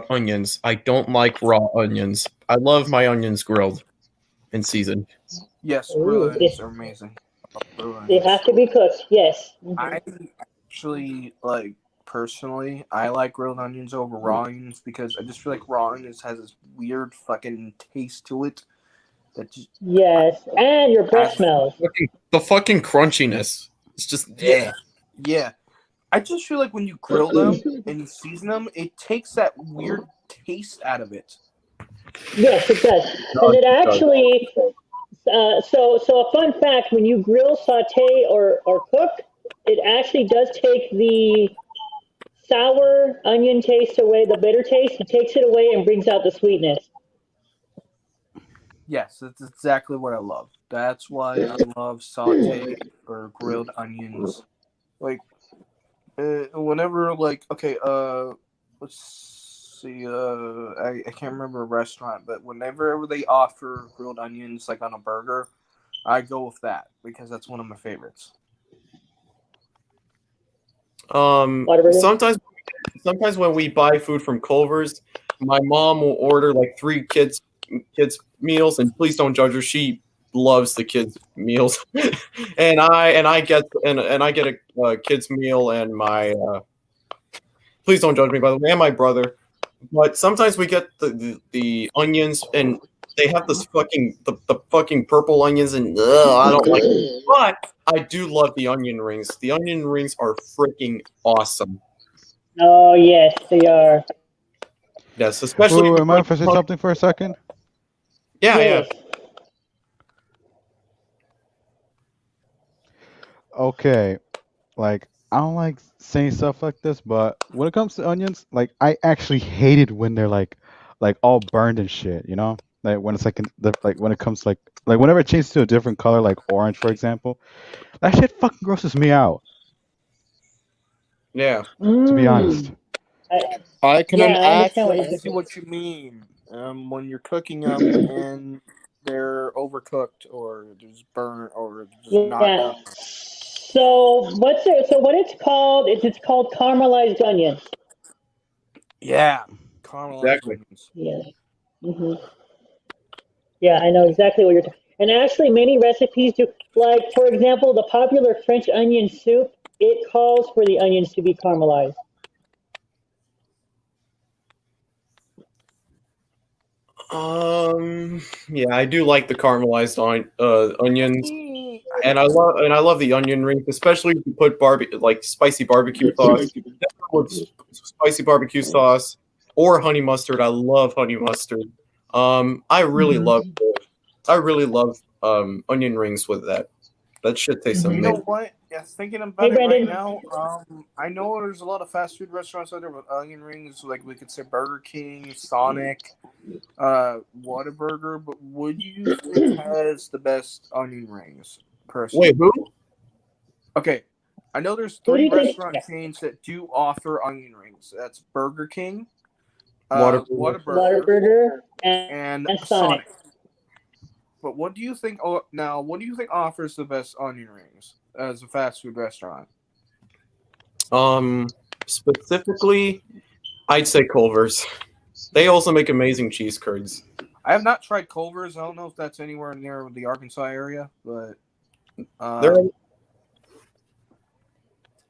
onions. I don't like raw onions. I love my onions grilled and seasoned. Yes, Ooh, grilled onions are amazing. I love grilled they onions. have to be cooked. Yes. I actually personally, I like grilled onions over raw onions because I just feel like raw onions has this weird fucking taste to it that just Yes. And your breath adds. smells. The fucking crunchiness. It's just Yeah. I just feel like when you grill them and you season them, it takes that weird taste out of it. Yes, it does. And it actually, so a fun fact: when you grill, saute, or cook, it actually does take the sour onion taste away, the bitter taste. It takes it away and brings out the sweetness. Yes, that's exactly what I love. That's why I love sauteed or grilled onions. Like, whenever, like, okay, let's see, I can't remember a restaurant, but whenever they offer grilled onions, like on a burger, I go with that because that's one of my favorites. Whataburger. Sometimes when we buy food from Culver's, my mom will order like 3 kids meals, and please don't judge her. She loves the kids meals, and I get a kids meal and my please don't judge me, by the way, and my brother. But sometimes we get the onions, and they have this the fucking purple onions, and I don't like it. But I do love the onion rings. The onion rings are freaking awesome. Oh yes, they are. Yes, especially Wait, with mind like if I say something for a second? yeah. Yes. Okay, like I don't like saying stuff like this, but when it comes to onions, like I actually hate it when they're like all burned and shit, you know? Like when it's like like when it comes to like whenever it changes to a different color, like orange, for example, that shit fucking grosses me out, Yeah. to be honest. Mm. I can Yeah, I understand what actually you're see saying. what you mean. When you're cooking them and they're overcooked or just burnt or just not Yeah. done. So what it's called is it's called caramelized onions. Yeah, caramelized Exactly. onions. Yeah. hmm Yeah, I know exactly what you're talking. And actually, many recipes do. Like, for example, the popular French onion soup. It calls for the onions to be caramelized. Yeah, I do like the caramelized onions, and I love the onion rings, especially if you put like spicy barbecue sauce. With spicy barbecue sauce or honey mustard. I love honey mustard. I really hmm love onion rings with that. That shit tastes You hmm know amazing. what? Yeah, thinking Hey, about it right Brandon. now, I know there's a lot of fast food restaurants out there with onion rings. Like we could say Burger King, Sonic, Whataburger. But what do you think has the best onion rings, Wait, personally? who? Okay, I know there's Who do three you think? restaurant Yeah. chains that do offer onion rings. That's Burger King, Waterboy. Whataburger, Whataburger and and Sonic. Sonic. But what do you think? Oh, now, what do you think offers the best onion rings as a fast food restaurant? Specifically, I'd say Culver's. They also make amazing cheese curds. I have not tried Culver's. I don't know if that's anywhere near the Arkansas area, but They're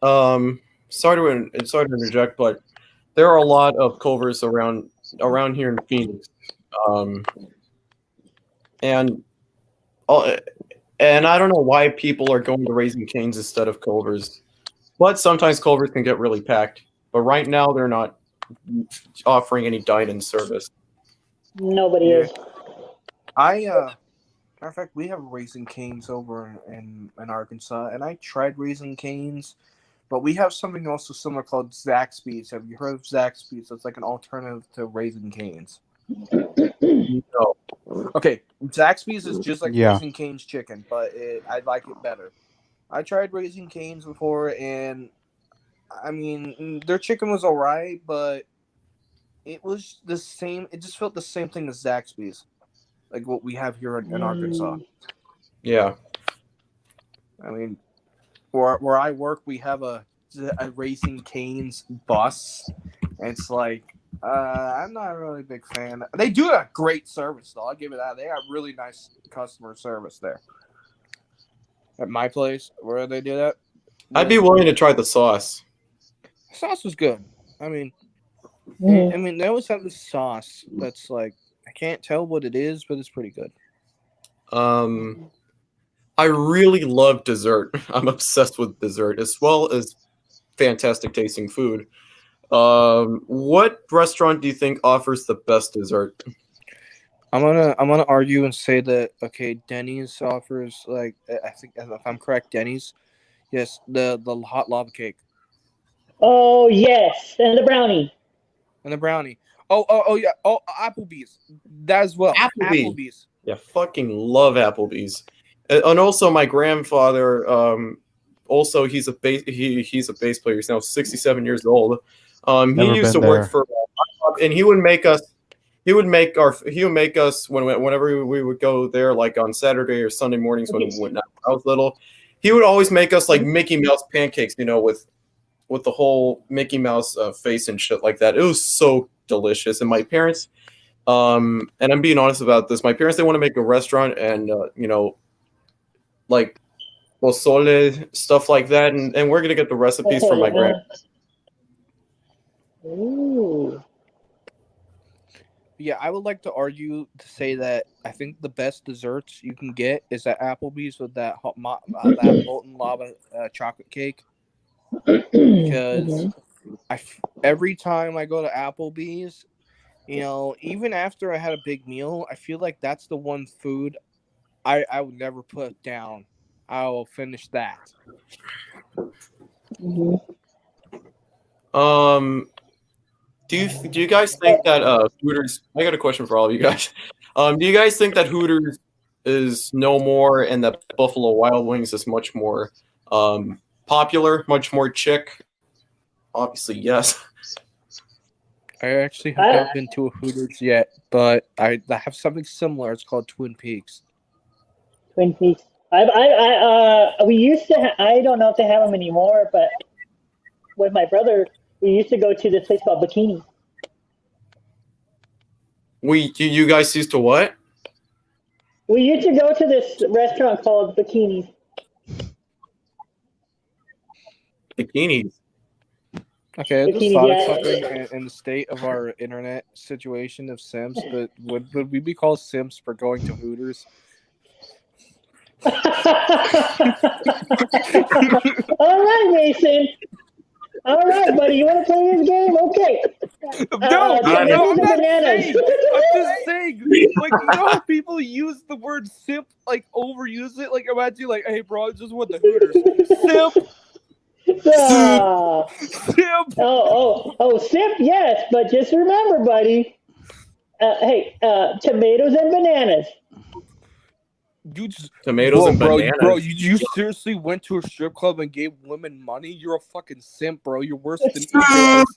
uh, sorry to interject, but there are a lot of Culvers around here in Phoenix, um, and uh, and I don't know why people are going to Raising Cane's instead of Culver's. But sometimes Culver's can get really packed. But right now they're not offering any dine-in service. Nobody Yeah. is. Matter of fact, we have Raising Cane's over in Arkansas, and I tried Raising Cane's, but we have something also similar called Zaxby's. Have you heard of Zaxby's? It's like an alternative to Raising Cane's. No. Okay, Zaxby's is just like Yeah. Raising Cane's chicken, but I like it better. I tried Raising Cane's before, and I mean, their chicken was alright, but it was the same. It just felt the same thing as Zaxby's, like what we have here in Arkansas. Yeah. I mean, where I work, we have a Raising Cane's bus, and it's like I'm not really a big fan. They do a great service, though. I'll give it that. They have really nice customer service there. At my place, where they do that, I'd be willing to try the sauce. the sauce was good. I mean, they always have this sauce that's like I can't tell what it is, but it's pretty good. I really love dessert. I'm obsessed with dessert as well as fantastic tasting food. What restaurant do you think offers the best dessert? I'm gonna argue and say that Denny's offers like I think if I'm correct, Denny's, yes, the hot lava cake Oh yes, and the brownie. and the brownie. Oh yeah. Oh, Applebee's that as well. Applebee's. Yeah, fucking love Applebee's. And also my grandfather, also he's a bass player. He's now 67 years old. He Never used to been work there. for, and he would make us whenever we would go there, like on Saturday or Sunday mornings when I was little. He would always make us like Mickey Mouse pancakes, with the whole Mickey Mouse face and shit like that. It was so delicious. And my parents, and I'm being honest about this, my parents, they want to make a restaurant and like pozole, stuff like that, and we're gonna get the recipes from my grand. Ooh. Yeah, I would like to argue to say that I think the best desserts you can get is at Applebee's with that that molten lava chocolate cake. Because every time I go to Applebee's, even after I had a big meal, I feel like that's the one food I would never put down. I will finish that. Do you guys think that Hooters? I got a question for all of you guys. Do you guys think that Hooters is no more, and that Buffalo Wild Wings is much more popular, much more chick? Obviously, yes. I actually have not been to a Hooters yet, but I have something similar. It's called Twin Peaks. Twin Peaks. We used to. I don't know if they have them anymore, but with my brother, we used to go to this place called Bikini. You guys used to what? We used to go to this restaurant called Bikini. Bikinis. Okay, I just Bikini, thought yeah. of something in the state of our internet situation of Sims, but would we be called Sims for going to Hooters? All right, Mason. All right, buddy. You want to play this game? Okay. No, I'm tomatoes and not bananas. saying. I'm just saying. Like, how people use the word simp, like overuse it. Like, imagine, like, hey, bro, I just went to Hooters. Simp. Simp. Oh, simp, yes, but just remember, buddy. Hey, tomatoes and bananas. You just Tomatoes and bananas. Bro, you seriously went to a strip club and gave women money? You're a fucking simp, bro. You're worse than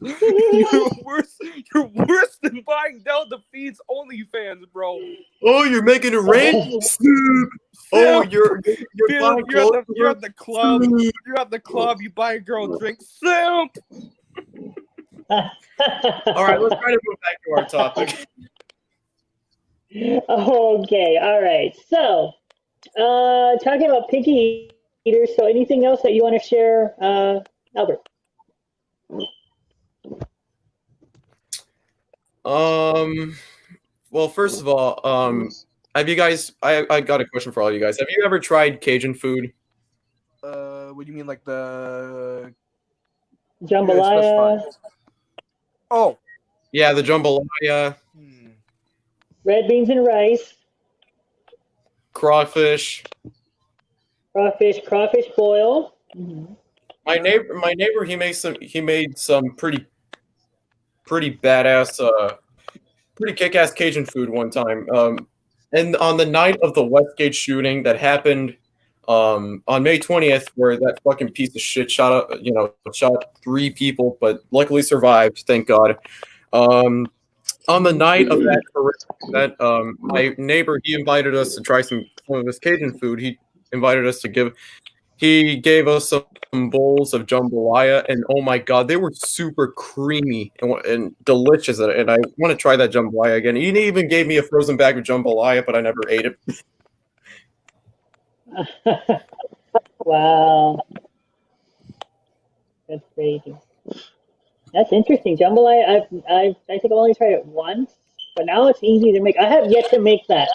You're worse than buying down the feeds OnlyFans, bro. Oh, you're making it rain? Oh, you're buying clothes? You're at the club. You're at the club. You buy a girl a drink. Simp. All right, let's try to move back to our topic. Okay, all right. So, talking about picky eaters. So, anything else that you want to share, Albert? Well, first of all, have you guys? I got a question for all you guys. Have you ever tried Cajun food? What do you mean, like the? Jambalaya, Oh, Yeah, the jambalaya, red beans and rice, crawfish. crawfish boil. My neighbor, he made some pretty badass, pretty kick-ass Cajun food one time. And on the night of the Westgate shooting that happened, on May 20th, where that fucking piece of shit shot 3 people, but luckily survived, thank God. On the night of my neighbor, he invited us to try some of his Cajun food. He gave us some bowls of jambalaya, and oh my god, they were super creamy and delicious. And I want to try that jambalaya again. He even gave me a frozen bag of jambalaya, but I never ate it. Wow, that's crazy. That's interesting. Jambalaya, I think I've only tried it once, but now it's easy to make. I have yet to make that.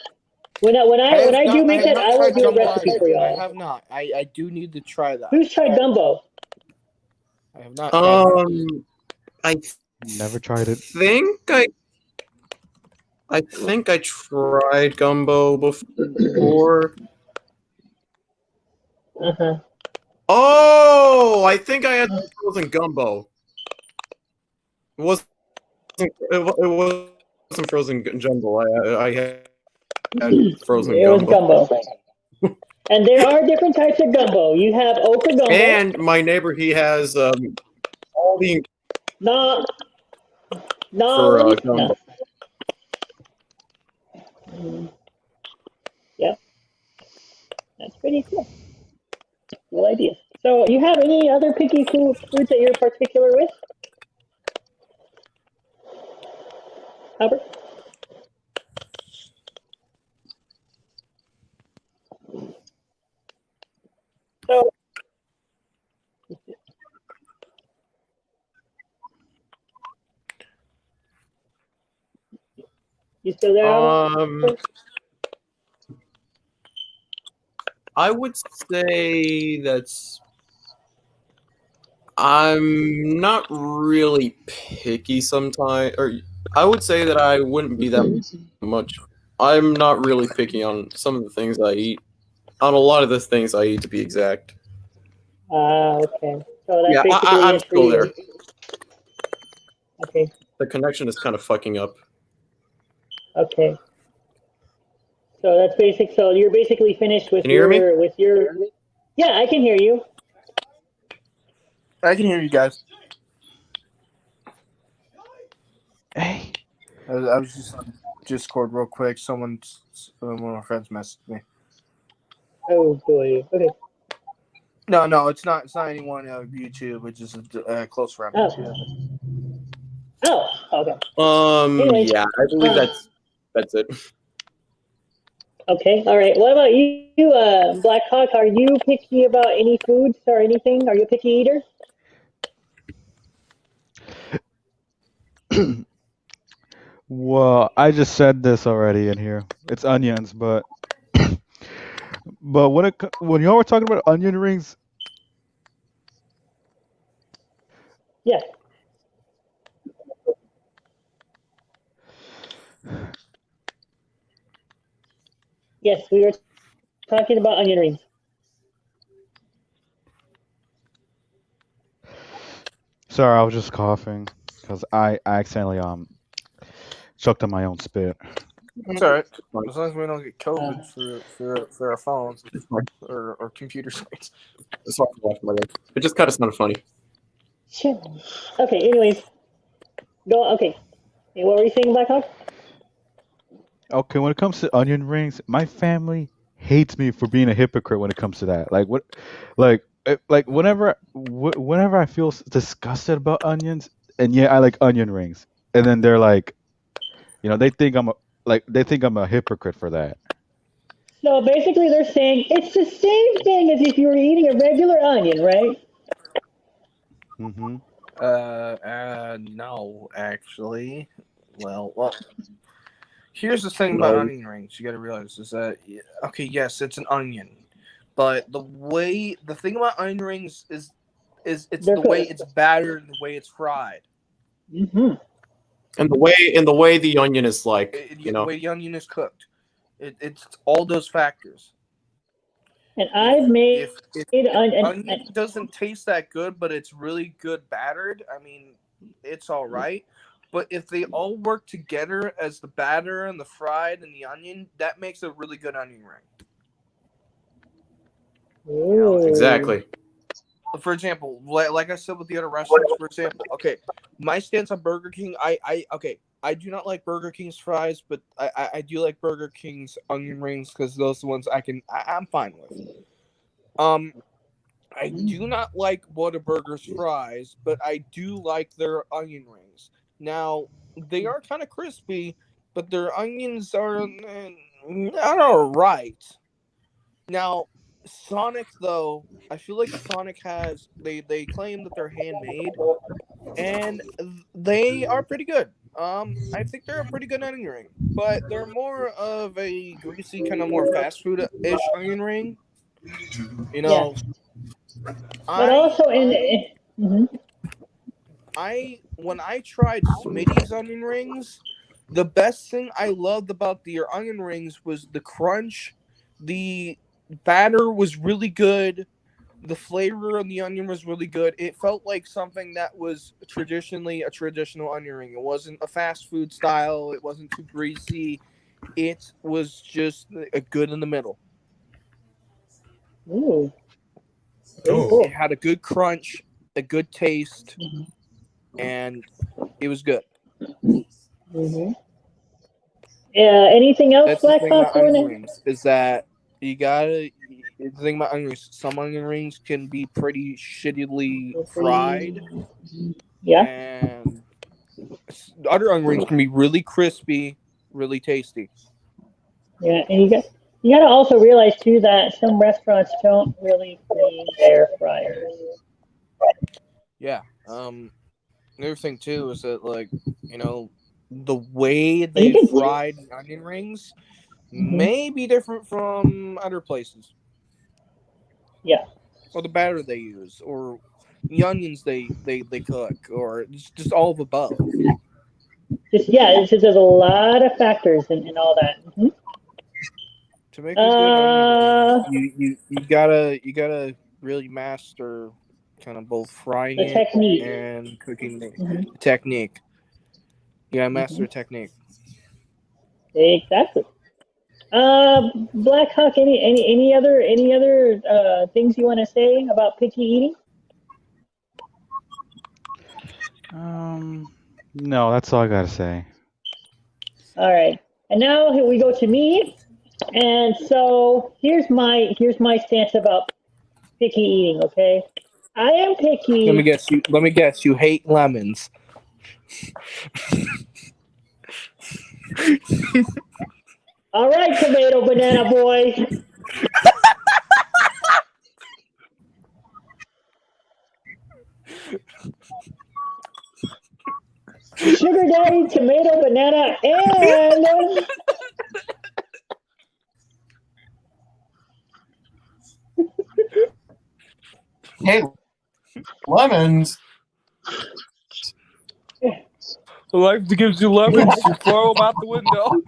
When I do make that, I will do a recipe for I y'all. have not. I do need to try that. Who's tried gumbo? I have not. Tried that. I Never tried it. I think I tried gumbo before. Uh-huh. Oh, I think I had frozen gumbo. It wasn't frozen jumbo. I had frozen It was gumbo. gumbo. And there are different types of gumbo. You have okra gumbo. And my neighbor, he has all the No, for no. gumbo. Yep, that's pretty cool. Cool idea. So, you have any other picky foods that you're particular with, Albert? So, you still there, Albert? I would say I'm not really picky sometimes, or I would say that I wouldn't be that much. I'm not really picky on some of the things I eat. On a lot of the things I eat, to be exact. Okay. So that's Yeah, basically I'm it for still you. there. Okay. The connection is kind of fucking up. Okay. So that's basic. So you're basically finished with Can you hear me? your. Yeah, I can hear you. I can hear you guys. Hey. I was just on Discord real quick. One of my friends messaged me. Oh boy. Okay. No, it's not. It's not anyone on YouTube. It's just a close friend. Oh. Okay. Anyways, Yeah, I believe that's it. Okay. All right. What about you, Black Hawk? Are you picky about any foods or anything? Are you a picky eater? Well, I just said this already in here. It's onions, but when y'all were talking about onion rings, Yeah. Yes, we were talking about onion rings. sorry, I was just coughing because I accidentally choked on my own spit. It's all right. As long as we don't get COVID for our phones or computer screens. It's hard to laugh at my leg. It just kind of sounded funny. Sure. Okay. Anyways, go. Okay. Hey, what were you saying, Black Hawk? Okay, when it comes to onion rings, my family hates me for being a hypocrite when it comes to that. Whenever I feel disgusted about onions, and yeah, I like onion rings, and then they're like, they think I'm a hypocrite for that. So basically, they're saying it's the same thing as if you were eating a regular onion, right? Mm-hmm. No, actually. Well. Here's the thing about onion rings. You got to realize is that okay, yes, it's an onion, but the thing about onion rings is it's They're the way good. it's battered and the way it's fried. Mm-hmm. And the way the onion is like, The way the onion is cooked. It's all those factors. And I've made onion doesn't taste that good, but it's really good battered, I mean, it's all right. But if they all work together as the batter and the fried and the onion, that makes a really good onion ring. You know, exactly. for example, like I said with the other restaurants, for example, okay, my stance on Burger King, I do not like Burger King's fries, but I do like Burger King's onion rings because those are the ones I'm fine with. I do not like Whataburger's fries, but I do like their onion rings. Now, they are kind of crispy, but their onions are not all right. Now, Sonic, though, I feel like Sonic has they claim that they're handmade, and they are pretty good. I think they're a pretty good onion ring, but they're more of a greasy, kind of more fast food-ish onion ring. You know, but also mm-hmm. When I tried Smitty's onion rings, the best thing I loved about their onion rings was the crunch. The batter was really good. The flavor of the onion was really good. It felt like something that was traditionally a traditional onion ring. It wasn't a fast food style. It wasn't too greasy. It was just a good in the middle. Ooh. It had a good crunch, a good taste, and it was good. Mm-hmm. Anything else, That's the Black thing about onion Popcorn? rings is that the thing about onion rings. Some onion rings can be pretty shittily fried, Yeah. and other onion rings can be really crispy, really tasty. Yeah, and you got to also realize too that some restaurants don't really clean their fryers. Yeah. Another thing too is that the way And you they can. fried onion rings Mm-hmm. may be different from other places, Yeah. or the batter they use, or the onions they cook, or just all of the above. There's a lot of factors in all that. Mm-hmm. To make a good onion ring, you gotta really master kind of both frying The it technique. and cooking the Mm-hmm. technique. You gotta Mm-hmm. master technique. Exactly. Black Hawk. Any other things you want to say about picky eating? No, that's all I gotta say. All right. And now here we go to me. And so here's my stance about picky eating. Okay, I am Let me picky. guess. You hate lemons. All right, tomato banana boy. Sugar daddy, tomato banana, and Hey, lemons. Life gives you lemons. You throw them out the window.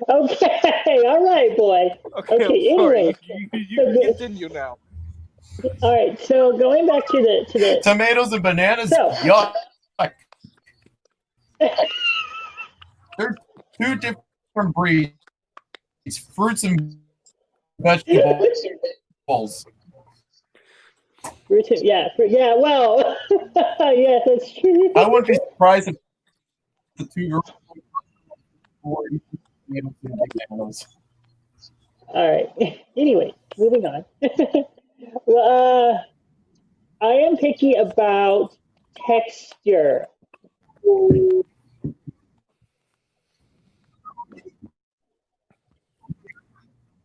Okay, all right, boy. Okay, I'm Okay, sorry. anyway. You can continue now. All right, so going back to the Tomatoes and bananas. so Yuck. They're two different breeds. Fruits and vegetables. yeah, well, yes, that's true. I wouldn't be surprised if the two girls were eating tomatoes and bananas. All right. Anyway, moving on. Well, I am picky about texture.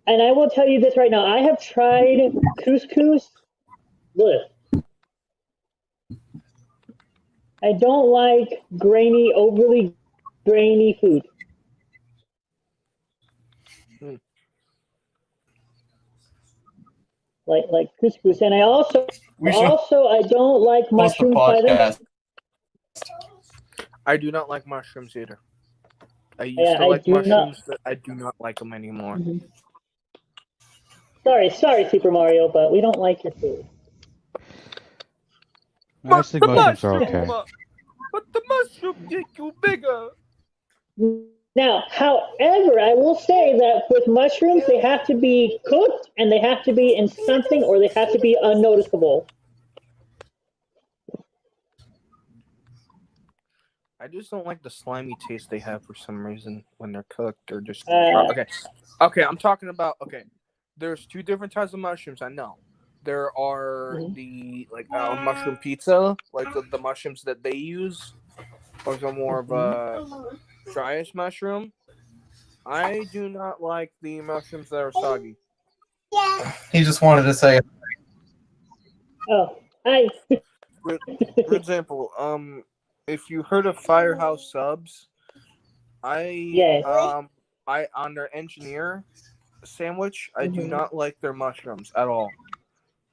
And I will tell you this right now. I have tried couscous. Ugh, I don't like grainy, overly grainy food. Hmm. Like couscous, and I We should I don't like post the mushrooms by them. podcast. I do not like mushrooms either. I used Yeah, to I like do not. mushrooms, but I do not like them anymore. Mhm. Sorry, Super Mario, but we don't like your food. I just think The mushrooms are mushroom, okay. but the mushroom make you bigger. Now, however, I will say that with mushrooms, they have to be cooked and they have to be in something or they have to be unnoticeable. I just don't like the slimy taste they have for some reason when they're cooked or just Uh, okay. I'm talking about There's two different types of mushrooms. I know there are mhm. the mushroom pizza, like the mushrooms that they use, or some more of a dryish mushroom. I do not like the mushrooms that are soggy. He just wanted to say Oh, I For example, if you heard of Firehouse Subs, yes. I on their engineer sandwich, I do Hmm. not like their mushrooms at all.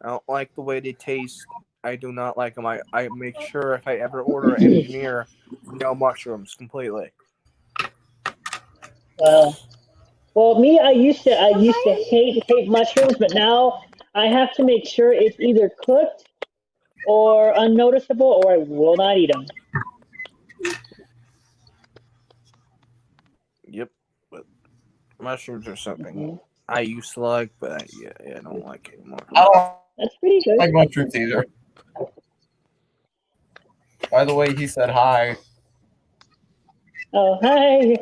I don't like the way they taste. I do not like them. I make sure if I ever order an engineer, no mushrooms completely. Well, me, I used to hate mushrooms, but now I have to make sure it's either cooked or unnoticeable, or I will not eat them. Yep, but mushrooms are something Hmm. I used to like, but I don't like it anymore. I don't That's pretty good. like mushrooms either. By the way, he said hi. Oh, hi.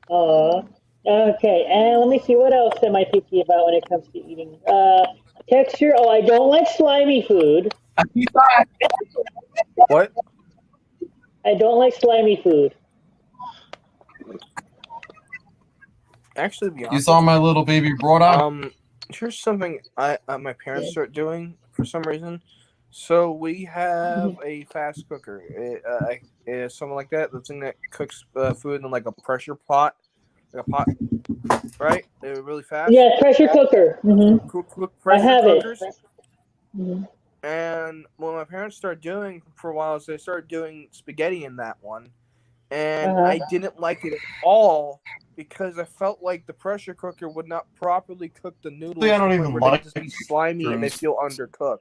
Oh, okay. And let me see, what else am I picky about when it comes to eating? Texture. Oh, I don't like slimy food. He thought What? I don't like slimy food. Actually, to be you honest saw with my little baby brother. here's something I my parents Yeah. start doing for some reason. So we have Mhm. a fast cooker, something like that. The thing that cooks food in like a pressure pot, like a pot, right? Really fast. Yeah, pressure cooker. Cook I pressure have it. cookers. Hmm. And what my parents started doing for a while is they started doing spaghetti in that one, and Uh-huh. I didn't like it at all because I felt like the pressure cooker would not properly cook the noodles I to don't the point even where they like just be slimy and they mushrooms. feel undercooked.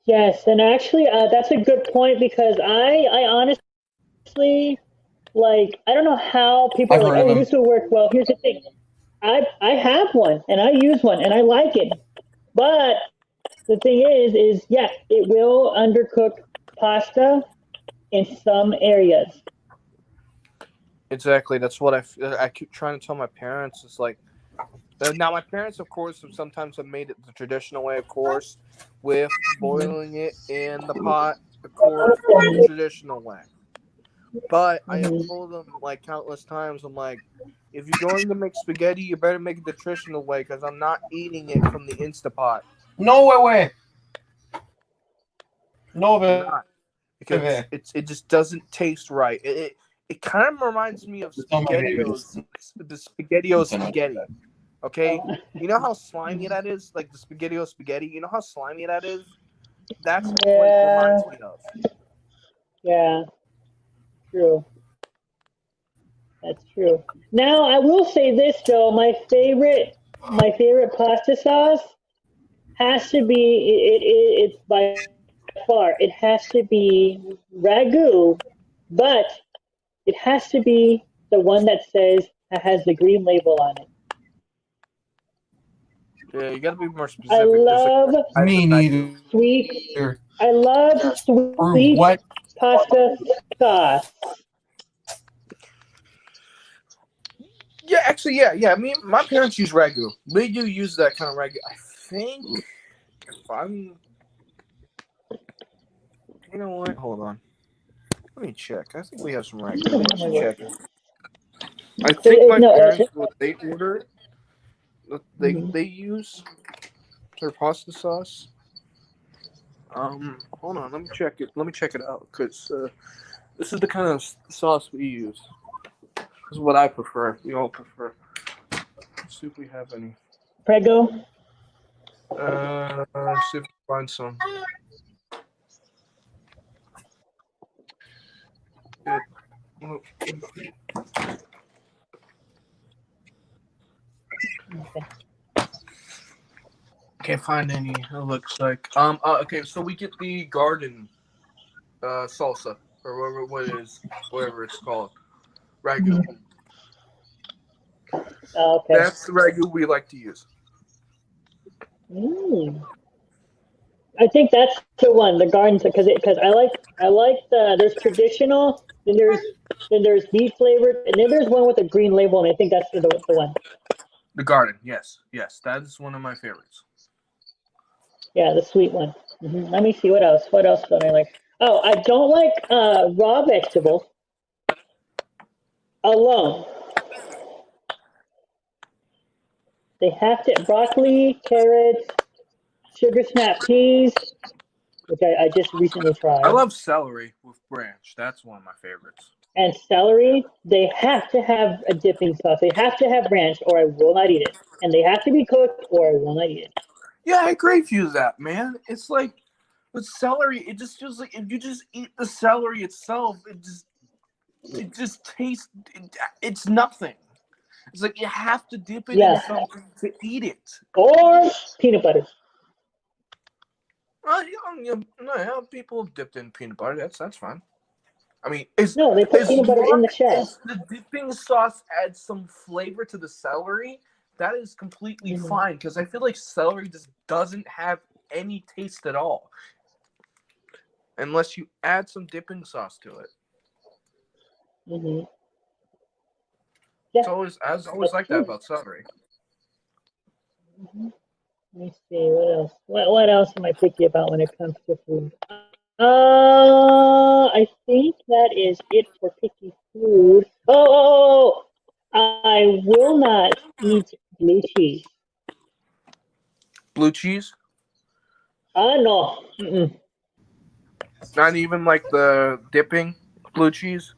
Yes, and actually, that's a good point because I honestly, like, I don't know how people I've are like, heard of oh, them. this will work. Well, here's the thing. I have one and I use one and I like it. But the thing is yeah, it will undercook pasta in some areas. Exactly. That's what I keep trying to tell my parents. It's like now my parents, of course, have made it the traditional way, of course, with Hmm. boiling it in the pot, of course, the traditional way. But I have Hmm. told them like countless times, I'm like, if you're going to make spaghetti, you better make it the traditional way because I'm not eating it from the Instapot. No way. No I'm way. not because it just doesn't taste right. It kind of reminds me of It's not my baby. the Spaghettios It's not my spaghetti. Okay, Oh, you know how slimy that is, like the Spaghettio spaghetti. You know how slimy that is. That's what it yeah, reminds me of. yeah, true. That's true. Now I will say this though, my favorite pasta sauce has to be it's by far it has to be ragu, but it has to be the one that says that has the green label on it. Yeah, you got to be more I specific. There's like love types of Me ragu. neither. sweet. I love Prove sweet what? pasta sauce. Yeah, actually, yeah. My parents use ragu. We do use that kind of ragu. I think if I'm, you know what? Hold on. Let me check. I think we have some ragu. Let's check. I think my No, parents, what they order, what mhm. they use their pasta sauce. Hold on. Let me check it. Let me check it out because this is the kind of sauce we use. This is what I prefer. We all prefer. Let's see if we have any. Prego. See if we find some. Okay. Can't find any. It looks like. Okay, so we get the garden salsa or whatever it's called, ragu. Okay. That's the ragu we like to use. Mm. I think that's the one, the gardens, because I like there's traditional, then there's meat flavored, and then there's one with a green label, and I think that's the one. The garden, yes, that is one of my favorites. Yeah, the sweet one. Let me see what else. What else don't I like? Oh, I don't like raw vegetables alone. They have to broccoli, carrots, sugar snap peas, which I just recently I tried, love celery with ranch. That's one of my favorites. and celery. They have to have a dipping sauce. They have to have ranch, or I will not eat it. And they have to be cooked, or I will not eat it. Yeah, I agree with you with that, man. It's like with celery, it just feels like if you just eat the celery itself, it just tastes. It's nothing. It's like you have to dip it in Yeah, something to eat it. or peanut butter. People dipped in peanut butter. That's fine. I mean, as No, they put peanut butter in long the shell. as the dipping sauce adds some flavor to the celery, that is completely hmm fine. Because I feel like celery just doesn't have any taste at all, unless you add some dipping sauce to it. hmm It's Yeah, always I was always that's like that true. about celery. hmm Let me see what else. What else am I picky about when it comes to food? I think that is it for picky food. I will not eat blue cheese. Blue cheese, No. Mm-mm. not even like the dipping blue cheese.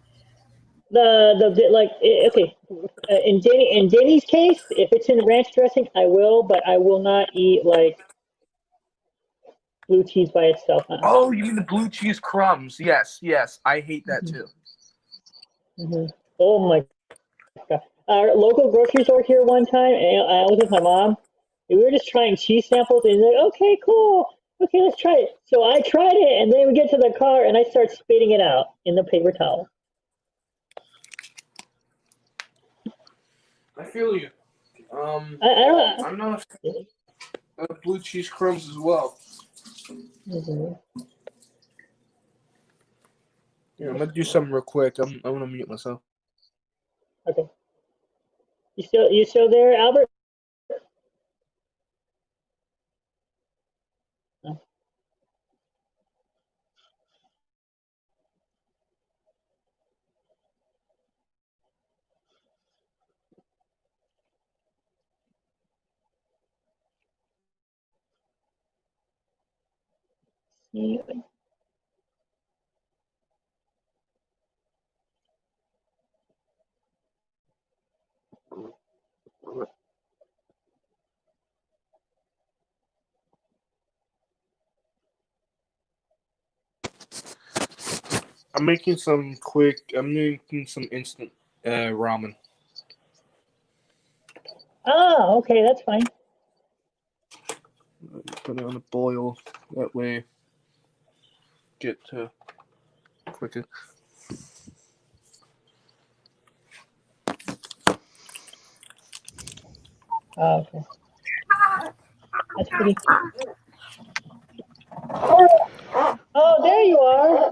Okay, in Denny's case, if it's in ranch dressing, I will, but I will not eat like blue cheese by itself. Oh, you mean the blue cheese crumbs? Yes. I hate that hmm too. hmm Oh my God. Our local grocery store here one time, and I was with my mom. And we were just trying cheese samples, and like, okay, cool. Okay, let's try it. So I tried it, and then we get to the car, and I start spitting it out in the paper towel. I feel you. I don't. I'm not a fan of blue cheese crumbs as well. Mhm. Yeah, I'm gonna do something real quick. I'm gonna mute myself. Okay. You still there, Albert? No. I'm making some quick. I'm making some instant ramen. Oh, okay, that's fine. Put it on a boil. That way, get to quicker. Oh, okay, that's pretty. Oh, there you are.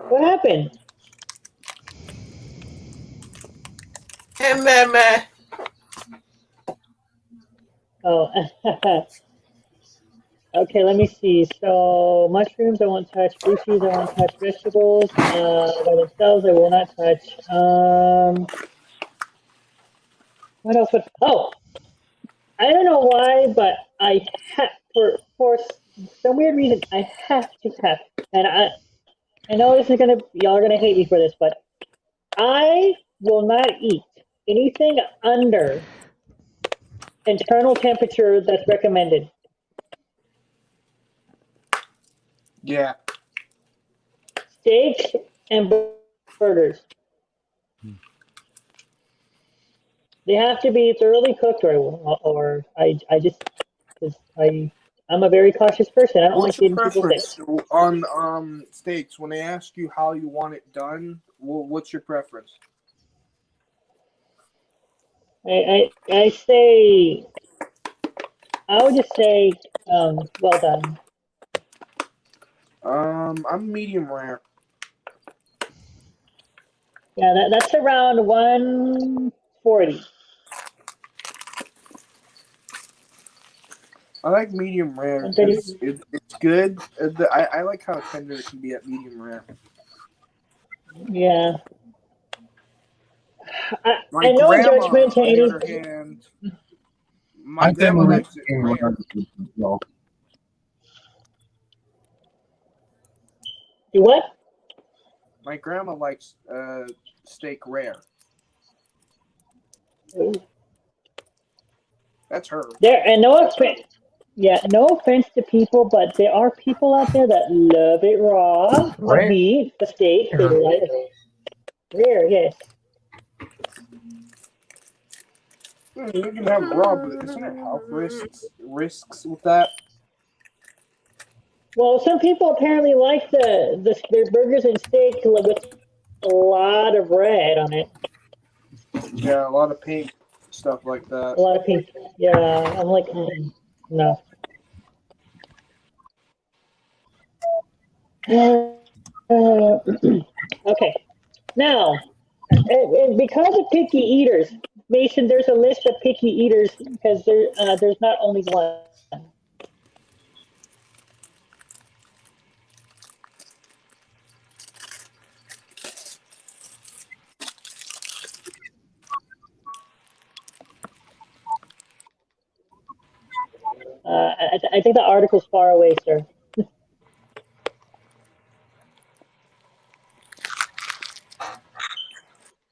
What happened? Hey, man. Oh, okay. Let me see. So mushrooms, I won't touch. Blue cheese, I won't touch. Vegetables, by themselves, I will not touch. What else? Oh, I don't know why, but for some weird reason I have to have, and I know this is gonna y'all are gonna hate me for this, but I will not eat anything under internal temperature that's recommended. Yeah. Steaks and burgers. They have to be thoroughly cooked, or I just, 'cause I'm a very cautious person. I don't like What's your eating people sick. preference on steaks? When they ask you how you want it done, what's your preference? I say I would just say well done. I'm medium rare. Yeah, that's around 140. I like medium rare 130. because it's good. I like how tender it can be at medium rare. Yeah. My I know grandma, judgment to on the any. other hand, my I've grandma been likes it reading rare. articles as well. You what? My grandma likes steak rare. That's her. There and no offense. Yeah, no offense to people, but there are people out there that love it raw. The Right? meat, the steak, they like it rare. Yes. You can have raw, but isn't there health risks with that? Well, some people apparently like their burgers and steak with a lot of red on it. Yeah, a lot of pink stuff like that. A lot of pink. Yeah, I'm like, no. Okay. Now, and because of picky eaters, Mason, there's a list of picky eaters because there's not only one. I think the article's far away, sir.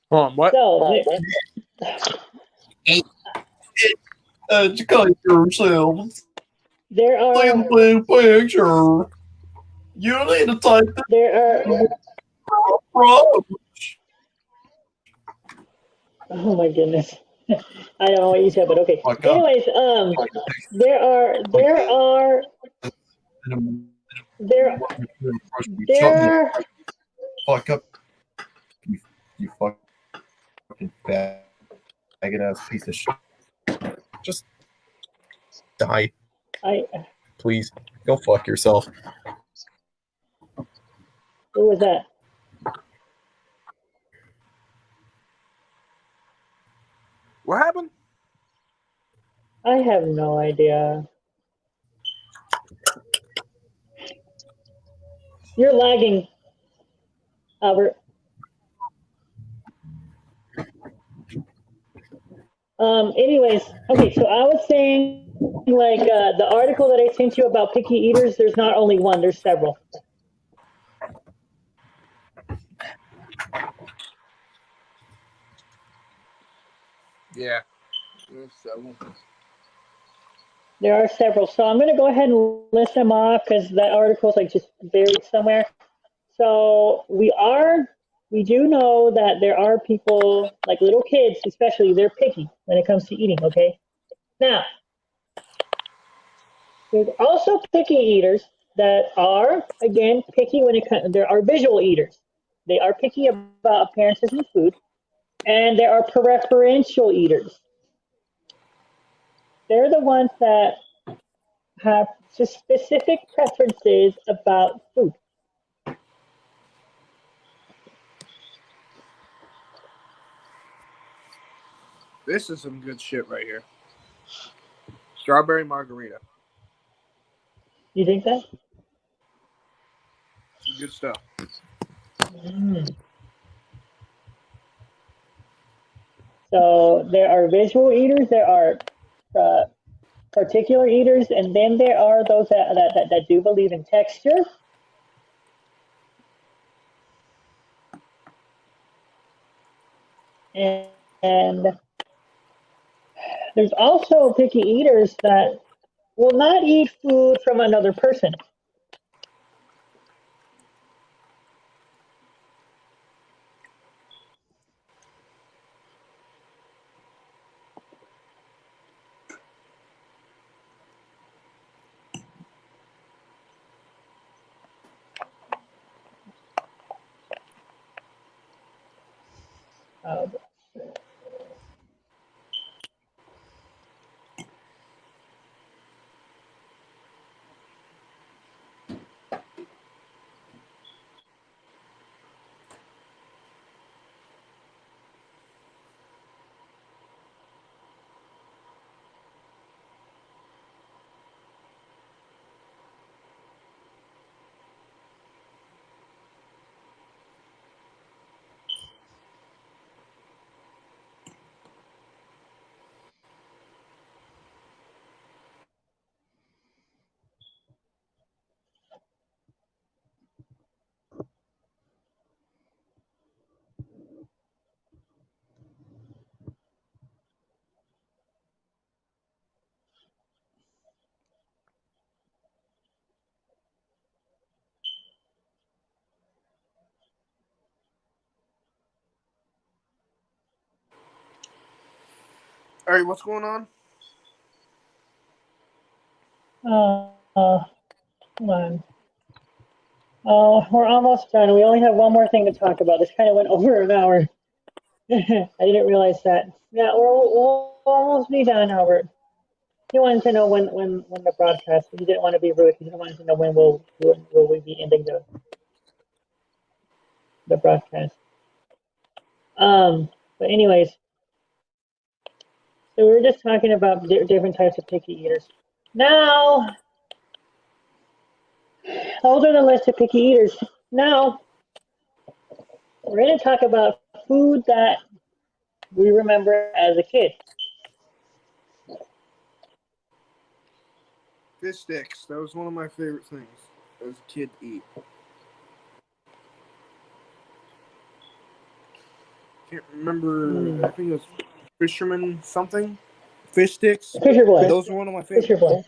Hold on, what? So You got yourselves there are a picture. You need to type this there are. from. Oh my goodness. I don't know what you said, but okay. Fuck up. Anyways, there there Fuck up. You fucking faggot ass piece of shit. Just die, I please. Go fuck yourself. who was that? What happened? I have no idea. You're lagging, Albert. Anyways, okay, so I was saying like the article that I sent you about picky eaters, there's not only one, there's several. Yeah. There are several. So I'm going to go ahead and list them off because that article is like just buried somewhere. So we do know that there are people, like little kids especially, they're picky when it comes to eating, okay? Now, there's also picky eaters that are, again, picky when it comes, there are visual eaters. They are picky about appearances in food. And there are preferential eaters. They're the ones that have just specific preferences about food. This is some good shit right here. Strawberry margarita. You think that? Some good stuff. So there are visual eaters, there are particular eaters, and then there are those that do believe in texture. And there's also picky eaters that will not eat food from another person. Uh, All right, what's going on? Come on. Oh, we're almost done. We only have one more thing to talk about. This kind of went over an hour. I didn't realize that. Yeah, we'll almost be done, Albert. He wanted to know when the broadcast. He didn't want to be rude. He wanted to know when will we be ending the broadcast. But anyways, so we were just talking about different types of picky eaters. Now, those are the list of picky eaters. Now, we're going to talk about food that we remember as a kid. Fish sticks. That was one of my favorite things as a kid to eat. Can't remember. I think it was fisherman something. Fish sticks. Fisher Boy. Those were one of my favorites. Fisher Boy.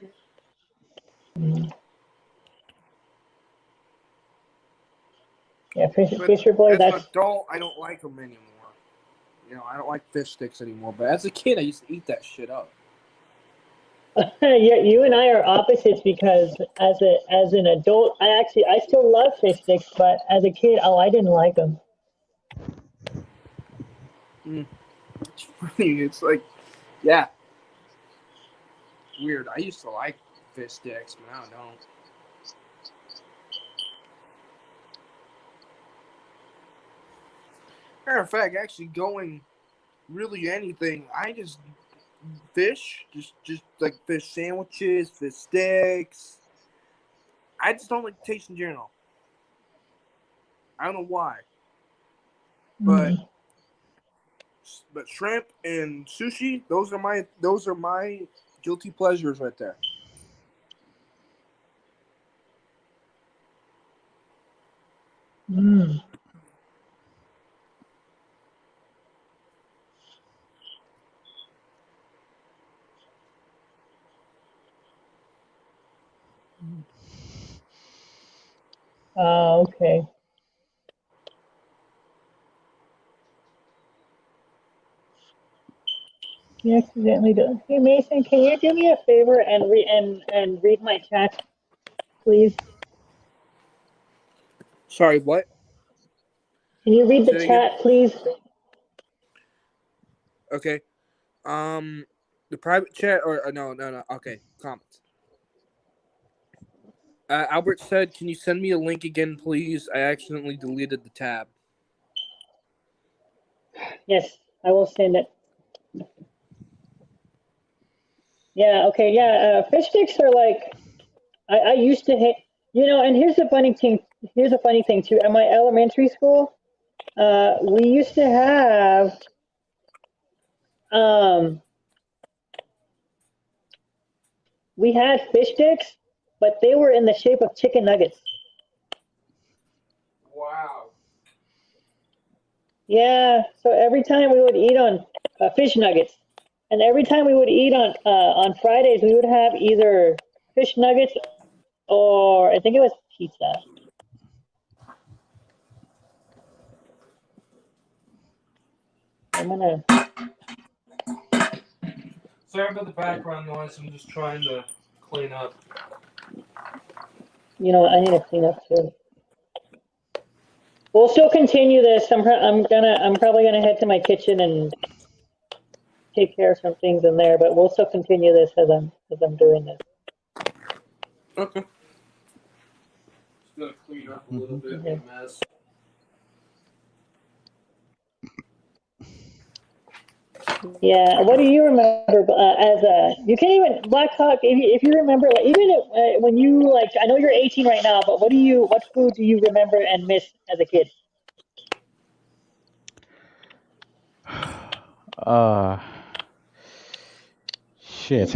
Yeah, Fisher Boy. As an adult, I don't like them anymore. You know, I don't like fish sticks anymore. But as a kid, I used to eat that shit up. Yeah, you and I are opposites because as an adult, I still love fish sticks, but as a kid, I didn't like them. It's funny. It's like, yeah, weird. I used to like fish sticks, but now I don't. Matter of fact, actually going really anything, I just fish, just like fish sandwiches, fish sticks. I just don't like the taste in general. I don't know why, but shrimp and sushi, those are my guilty pleasures right there. Mm. Okay. You accidentally did. Hey Mason, can you do me a favor and read my chat, please? Sorry, what? Can you read the Say it again. chat, please? Okay. The private chat or no. Okay, comments. Albert said, "Can you send me a link again, please? I accidentally deleted the tab." Yes, I will send it. Yeah. Okay. Yeah. Fish sticks are like I used to hate. And here's the funny thing. Here's a funny thing too. At my elementary school, we used to have um we had fish sticks, but they were in the shape of chicken nuggets. Wow. Yeah, so every time we would eat on fish nuggets, and every time we would eat on Fridays, we would have either fish nuggets or I think it was pizza. I'm gonna, Sorry about the background noise. I'm just trying to clean up. I need to clean up too. We'll still continue this. I'm probably gonna head to my kitchen and take care of some things in there, but we'll still continue this as I'm doing this. Okay. Just gonna clean up a little Mhm. bit. Okay. Of a mess. Yeah. What do you remember as a? You can't even Black Hawk. If you remember, like, even when you like, I know you're 18 right now, but what food do you remember and miss as a kid? Uh, shit.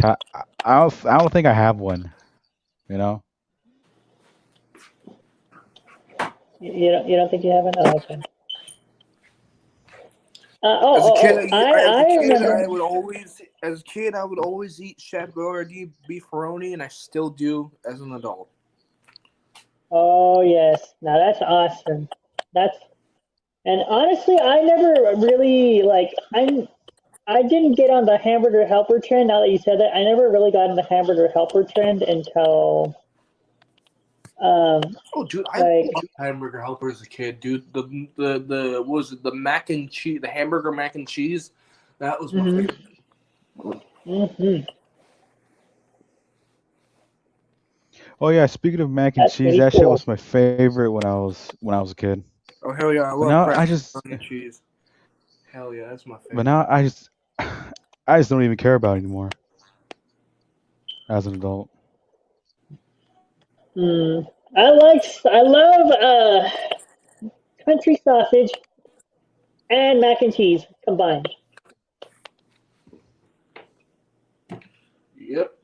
I don't think I have one. You know. You don't think you have an? Oh, okay. As a kid, I remember. I would always eat Chef Boyardee beefaroni, and I still do as an adult. Oh yes, now that's awesome. That's and honestly, I never really I didn't get on the hamburger helper trend. Now that you said that, I never really got on the hamburger helper trend until um Oh, dude, I like loved hamburger helper as a kid, dude. The what was it, the mac and cheese, the hamburger mac and cheese? That was my hmm favorite. hmm Oh yeah. Speaking of mac and that's cheese, pretty that shit cool. was my favorite when I was a kid. Oh hell yeah, I But love now crack I just macaroni and cheese. Hell yeah, that's my but favorite. now I just I just don't even care about it anymore as an adult. Mm. I love country sausage and mac and cheese combined. Yep,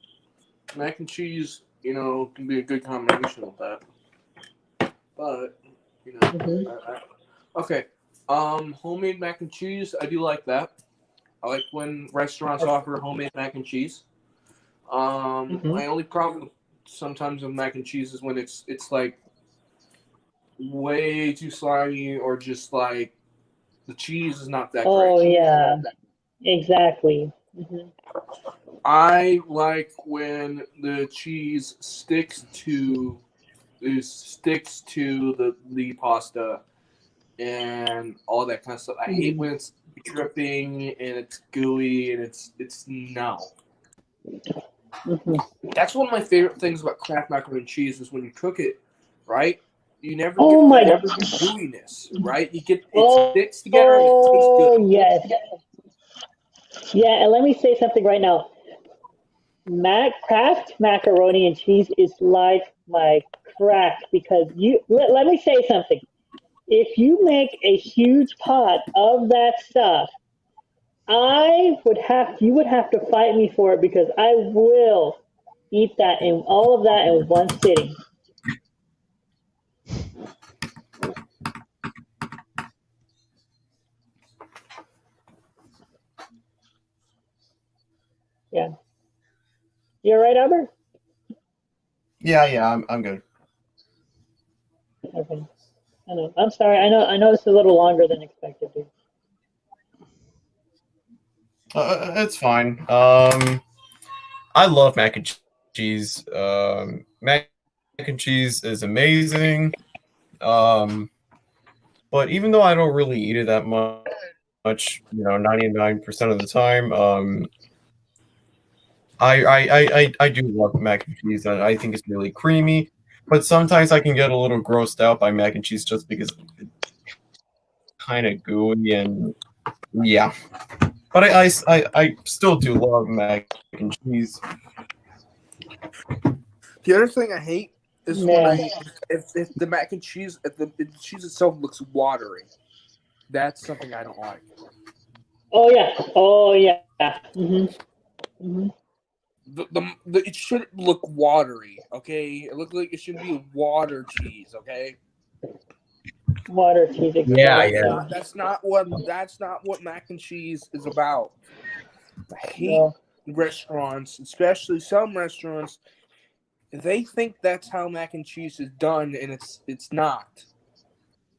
mac and cheese, can be a good combination with that. But hmm okay. Homemade mac and cheese, I do like that. I like when restaurants That's, offer homemade mac and cheese. hmm My only problem sometimes with mac and cheese is when it's like way too slimy or just like the cheese is not that great. Oh yeah, exactly. I like when the cheese sticks to the pasta and all that kind of stuff. I hate hmm when it's dripping and it's gooey and it's no. hmm That's one of my favorite things about Kraft macaroni and cheese is when you cook it, right? You never Oh get my. that gooiness, right? You get it Oh, sticks together and it tastes good. yes. Yeah, and let me say something right now. Kraft macaroni and cheese is like my crack because let me say something. If you make a huge pot of that stuff, you would have to fight me for it because I will eat that in all of that in one sitting. Yeah. You're right, Albert? Yeah, I'm good. Okay. I know. I'm sorry. I know this is a little longer than expected, dude. It's fine. I love mac and cheese. Mac and cheese is amazing. Um, but even though I don't really eat it that much, 99% of the time, I do love mac and cheese. I think it's really creamy. But sometimes I can get a little grossed out by mac and cheese just because it's kind of gooey and yeah. But I still do love mac and cheese. The other thing I hate is when Yeah. if the mac and cheese if the cheese itself looks watery. That's something I don't like. Oh yeah. Oh yeah. hmm hmm it should look watery, okay? It looked like it should be water cheese, okay? Water cheese, Yeah, exactly. That's not what mac and cheese is about. I hate No. restaurants, especially some restaurants. They think that's how mac and cheese is done, and it's not.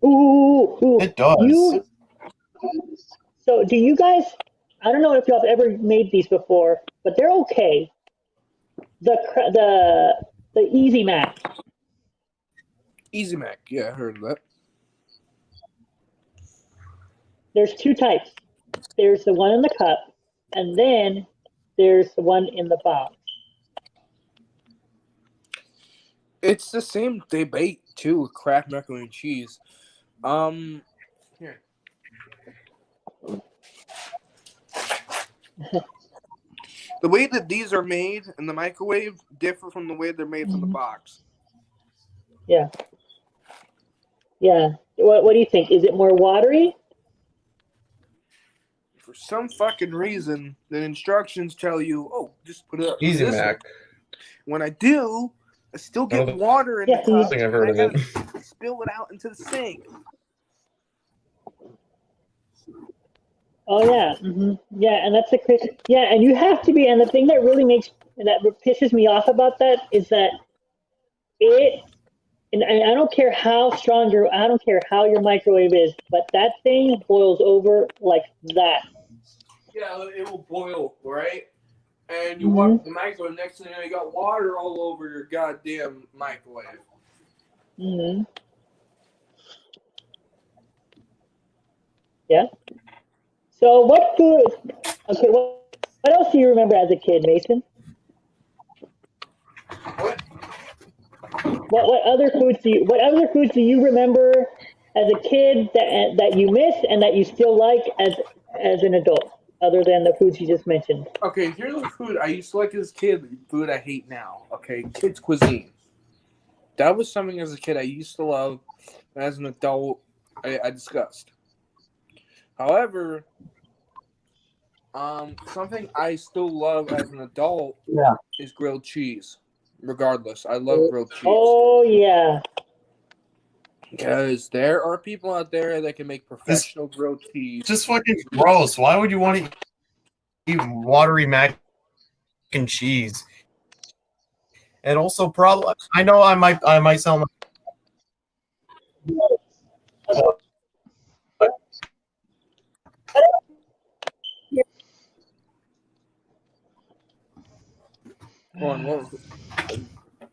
Ooh. it does. So do you guys? I don't know if y'all have ever made these before, but they're okay. The Easy Mac. Easy Mac, yeah, I heard of that. There's two types. There's the one in the cup, and then there's the one in the box. It's the same debate too with Kraft macaroni and cheese. Here. The way that these are made in the microwave differ from the way they're made from the box. Yeah. What do you think? Is it more watery? For some fucking reason, the instructions tell you, "Oh, just put it up." Easy this Mac. way. When I do, I still get Oh, water in yeah, the I cup. think I've heard and of I it. gotta spill it out into the sink. Oh yeah, yeah, and that's the crazy. Yeah, and you have to be. And the thing that really pisses me off about that is that it. And I don't care how strong I don't care how your microwave is, but that thing boils over like that. Yeah, it will boil, right? And you Mm-hmm. walk the microwave, next thing you know, you got water all over your goddamn microwave. Mm-hmm. Yeah. So what food? Okay, what else do you remember as a kid, Mason? What? What other foods do you remember as a kid that you miss and that you still like as an adult, other than the foods you just mentioned? Okay, here's the food I used to like as a kid, but food I hate now. Okay, kids' cuisine. That was something as a kid I used to love, and as an adult, I discussed. However, something I still love as an adult is grilled cheese. Regardless, I love grilled cheese. Oh yeah. Because there are people out there that can make professional grilled cheese. Just fucking gross. Why would you want to eat watery mac and cheese? And also, probably I know I might sound Hold on, what?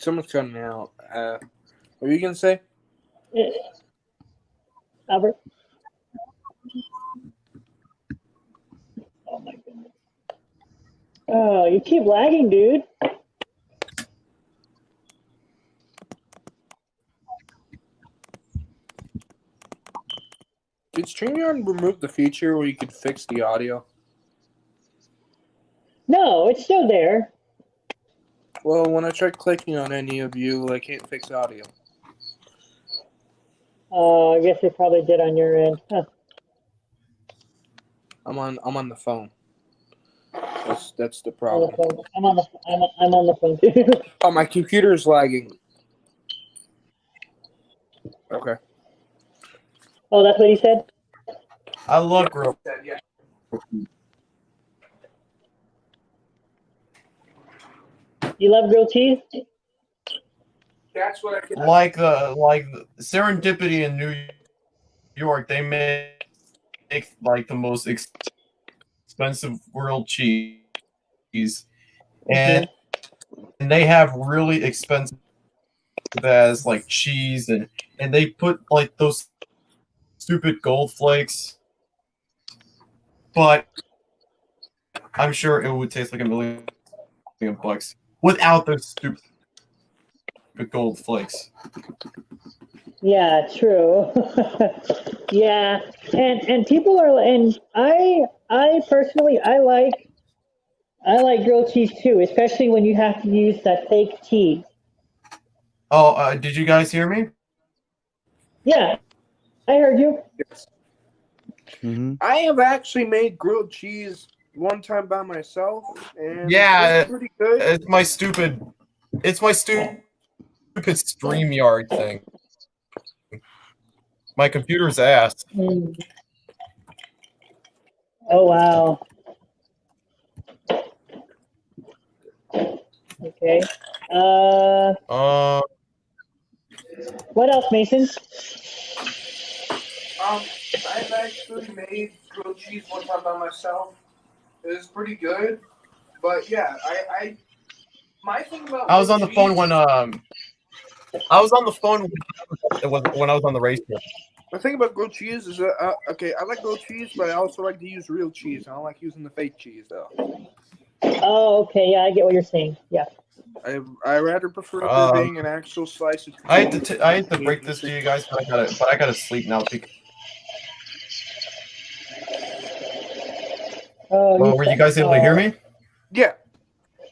Someone's cutting me out. What were you gonna say? Albert. Oh my goodness. Oh, you keep lagging, dude. Did StreamYard remove the feature where you could fix the audio? No, it's still there. Well, when I tried clicking on any of you, I can't fix audio. I guess it probably did on your end. Huh. I'm on the phone. That's the On the problem. phone. I'm on the phone too. Oh, my computer is lagging. Okay. Oh, that's what he said? I love grilled. Yeah. You love grilled cheese? That's what I can. Like the Serendipity in New York, they make like the most expensive grilled cheese, and they have really expensive as like cheese and they put like those stupid gold flakes, but I'm sure it would taste like $1,000,000 without those stupid gold flakes. Yeah, true. Yeah, and people are, and I personally I like grilled cheese too, especially when you have to use that fake cheese. Oh, did you guys hear me? Yeah, I heard you. Mm-hmm. I have actually made grilled cheese one time by myself, and Yeah, it's pretty good. it's my stupid StreamYard thing. My computer's ass. Mm. Oh wow. Okay. Uh, What else, Mason? I've actually made grilled cheese one time by myself. It was pretty good, but yeah, my thing about I was on grilled the phone cheese- when I was on the phone when I was on the race trip. My thing about grilled cheese is that okay, I like grilled cheese, but I also like to use real cheese. I don't like using the fake cheese though. Oh, okay. Yeah, I get what you're saying. Yeah. I rather prefer there being an actual slice of cheese. I hate to break this to you guys, but I gotta sleep now. Oh, Well, were you guys able to hear me? Yeah.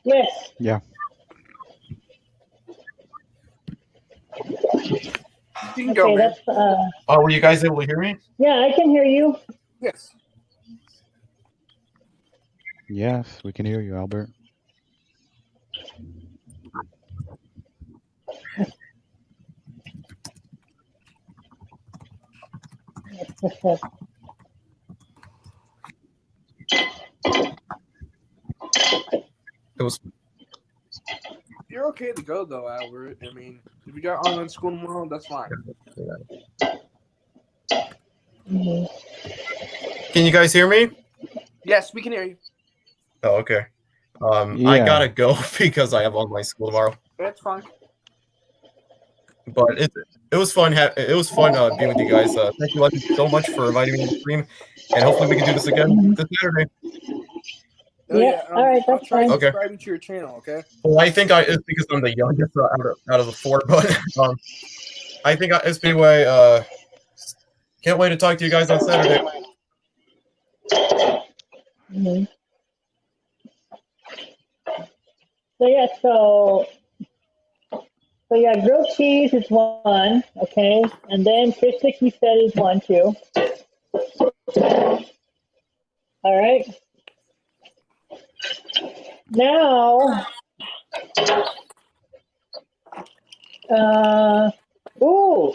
Yes. Yeah. You can go, Okay, man. that's Oh, were you guys able to hear me? yeah, I can hear you. Yes. Yes, we can hear you, Albert. It was. You're okay to go though, Albert. I mean, if you got online school tomorrow, that's fine. Mhm. Can you guys hear me? Yes, we can hear you. Oh, okay. I Yeah. gotta go because I have online school tomorrow. That's fine. But it was fun. It was fun being with you guys. Thank you so much for inviting me to the stream, and hopefully we can do this again this Saturday. Oh, Yeah, all right, I'll that's try fine. Okay. subscribing to your channel, okay? Well, I think it's because I'm the youngest out of the four, but I think SBWay. Can't wait to talk to you guys on Saturday. Mhm. So yeah, so yeah, grilled cheese is one, okay, and then fish sticks you said is one too. All right. Now, ooh,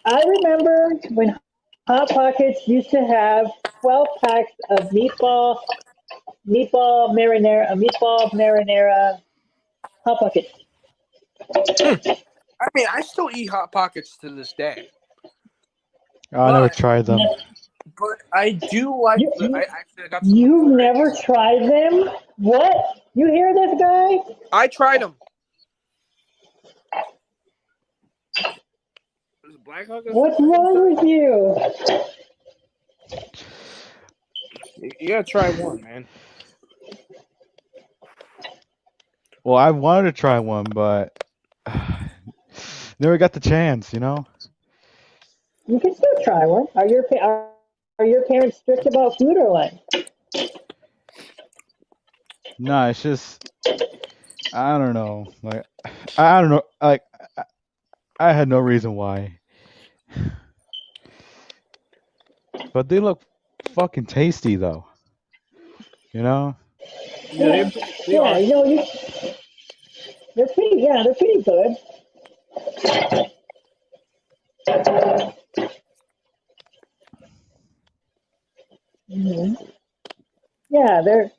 I remember when Hot Pockets used to have 12 packs of meatball marinara Hot Pockets. I mean, I still eat Hot Pockets to this day. I never But- tried them. But I do like I got some You've for never it. tried them? What? You hear this guy? I tried them. Is it Black Hawk? What's wrong with you? You gotta try one, man. Well, I wanted to try one, but never got the chance, you know? You can still try one. Are your parents strict about food or what? No, it's just I don't know. Like I don't know. Like I had no reason why. But they look fucking tasty though. You know? Yeah, they Yeah, are. you know, they're pretty good. hmm Yeah, they're.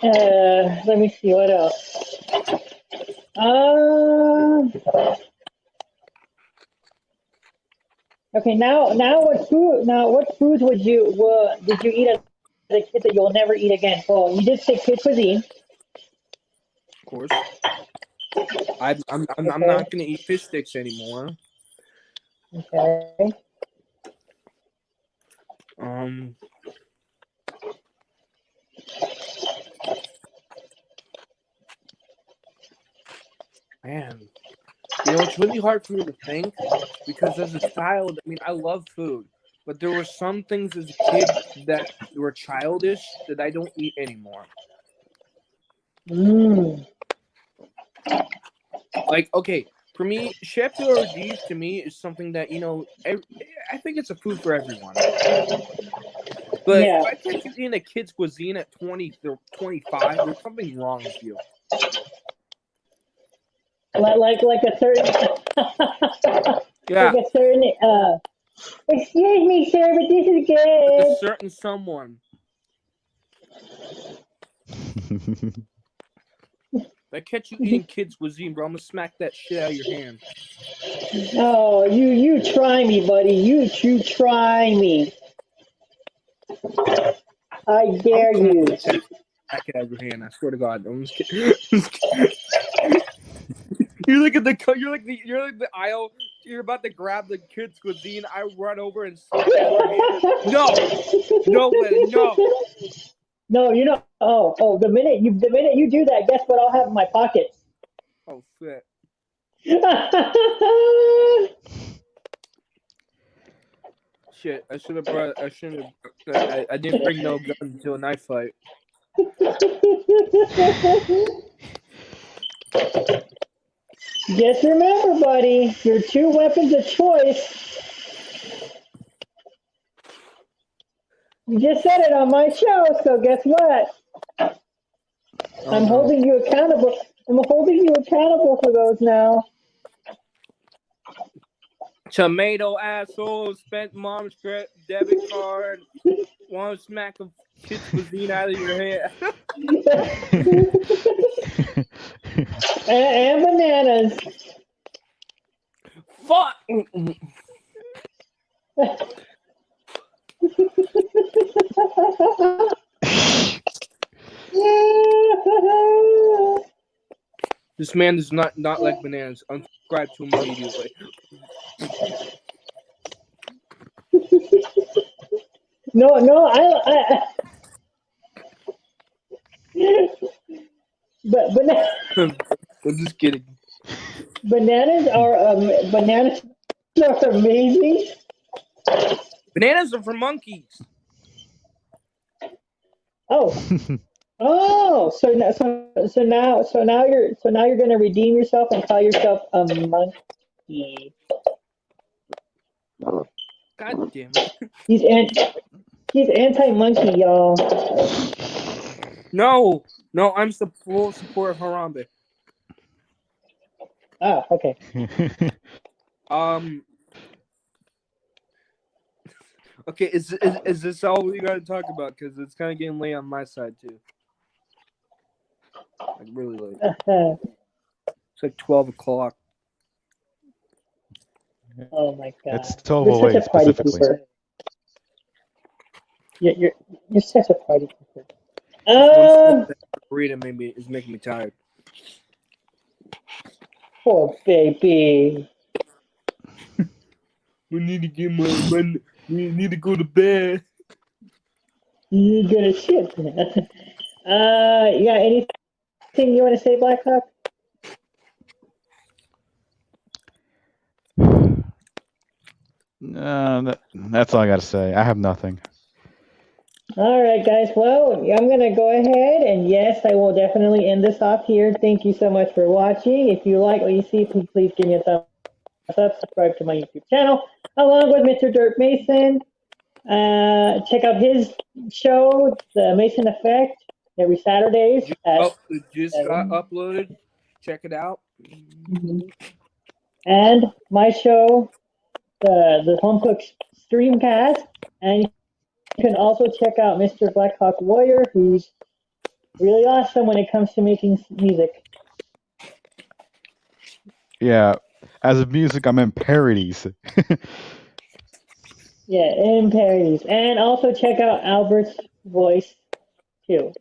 Let me see what else. Okay, now what foods did you eat as a kid that you'll never eat again? Well, you did say kid cuisine. Of course. I'm Okay. not gonna eat fish sticks anymore. Okay. Man, you know, it's really hard for me to think because as a child, I mean, I love food, but there were some things as a kid that were childish that I don't eat anymore. Mm. Like, okay, for me, chef d'oeuvres to me is something that I think it's a food for everyone. But Yeah. if I catch you eating a kid's cuisine at 20 or 25, there's something wrong with you. Like a certain Yeah, like a certain excuse me, sir, but this is like a good. certain someone. If I catch you eating kids' cuisine, bro, I'm gonna smack that shit out of your hand. Oh, you try me, buddy. You try me. I I'm dare coming you. to Texas, smack it out of your hand. I swear to God. I'm just kidding. You're like the aisle. You're about to grab the kids' cuisine. I run over and smack it out of your hand. No, Lennon, no. No, you know. Oh, the minute you do that, guess what I'll have in my pockets? Oh shit. Shit, I should have brought. I shouldn't have. I didn't bring no gun until a knife fight. Just remember, buddy, your two weapons of choice. You just said it on my show, so guess what? Oh I'm no. holding you accountable. I'm holding you accountable for those now. Tomato asshole spent mom's debit card. Want to smack a kid's cuisine out of your head? And bananas. Fuck. This man does not like bananas. Unsubscribe to him immediately. No, but I'm just kidding. bananas are amazing. Bananas are for monkeys. Oh, so now you're gonna redeem yourself and call yourself a monkey. God damn it. He's he's anti-monkey, y'all. No, I'm full support of Harambe. Ah, okay. Okay, is this all we got to talk about? Because it's kind of getting late on my side too. Like really late. It's like 12 o'clock. Oh my God, It's you're such 12:08 a party specifically. pooper. You're such a party pooper. Just one burrito is making me tired. Poor baby. We need to get we need to go to bed. You gonna shit. Yeah. Anything you want to say, Blackhawk? That's all I got to say. I have nothing. All right, guys. Well, I'm going to go ahead and yes, I will definitely end this off here. Thank you so much for watching. If you like what you see, please give me a thumbs up. Subscribe to my YouTube channel along with Mr. Dirt Mason. Check out his show, The Mason Effect, every Saturdays at It just got 7. uploaded. Check it out. And my show, the Home Cook Streamcast. And you can also check out Mr. Blackhawk Warrior, who's really awesome when it comes to making music. Yeah, as of music, I'm in parodies. Yeah, in parodies. And also check out Albert's voice, too.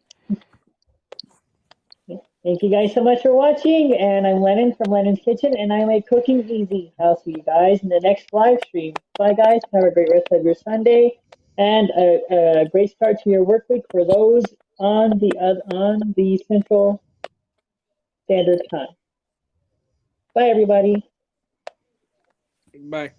Thank you guys so much for watching. And I'm Lennon from Lennon's Kitchen, and I make cooking easy. I'll see you guys in the next live stream. Bye, guys. Have a great rest of your Sunday, and a great start to your work week for those on the Central Standard Time. Bye, everybody. Bye.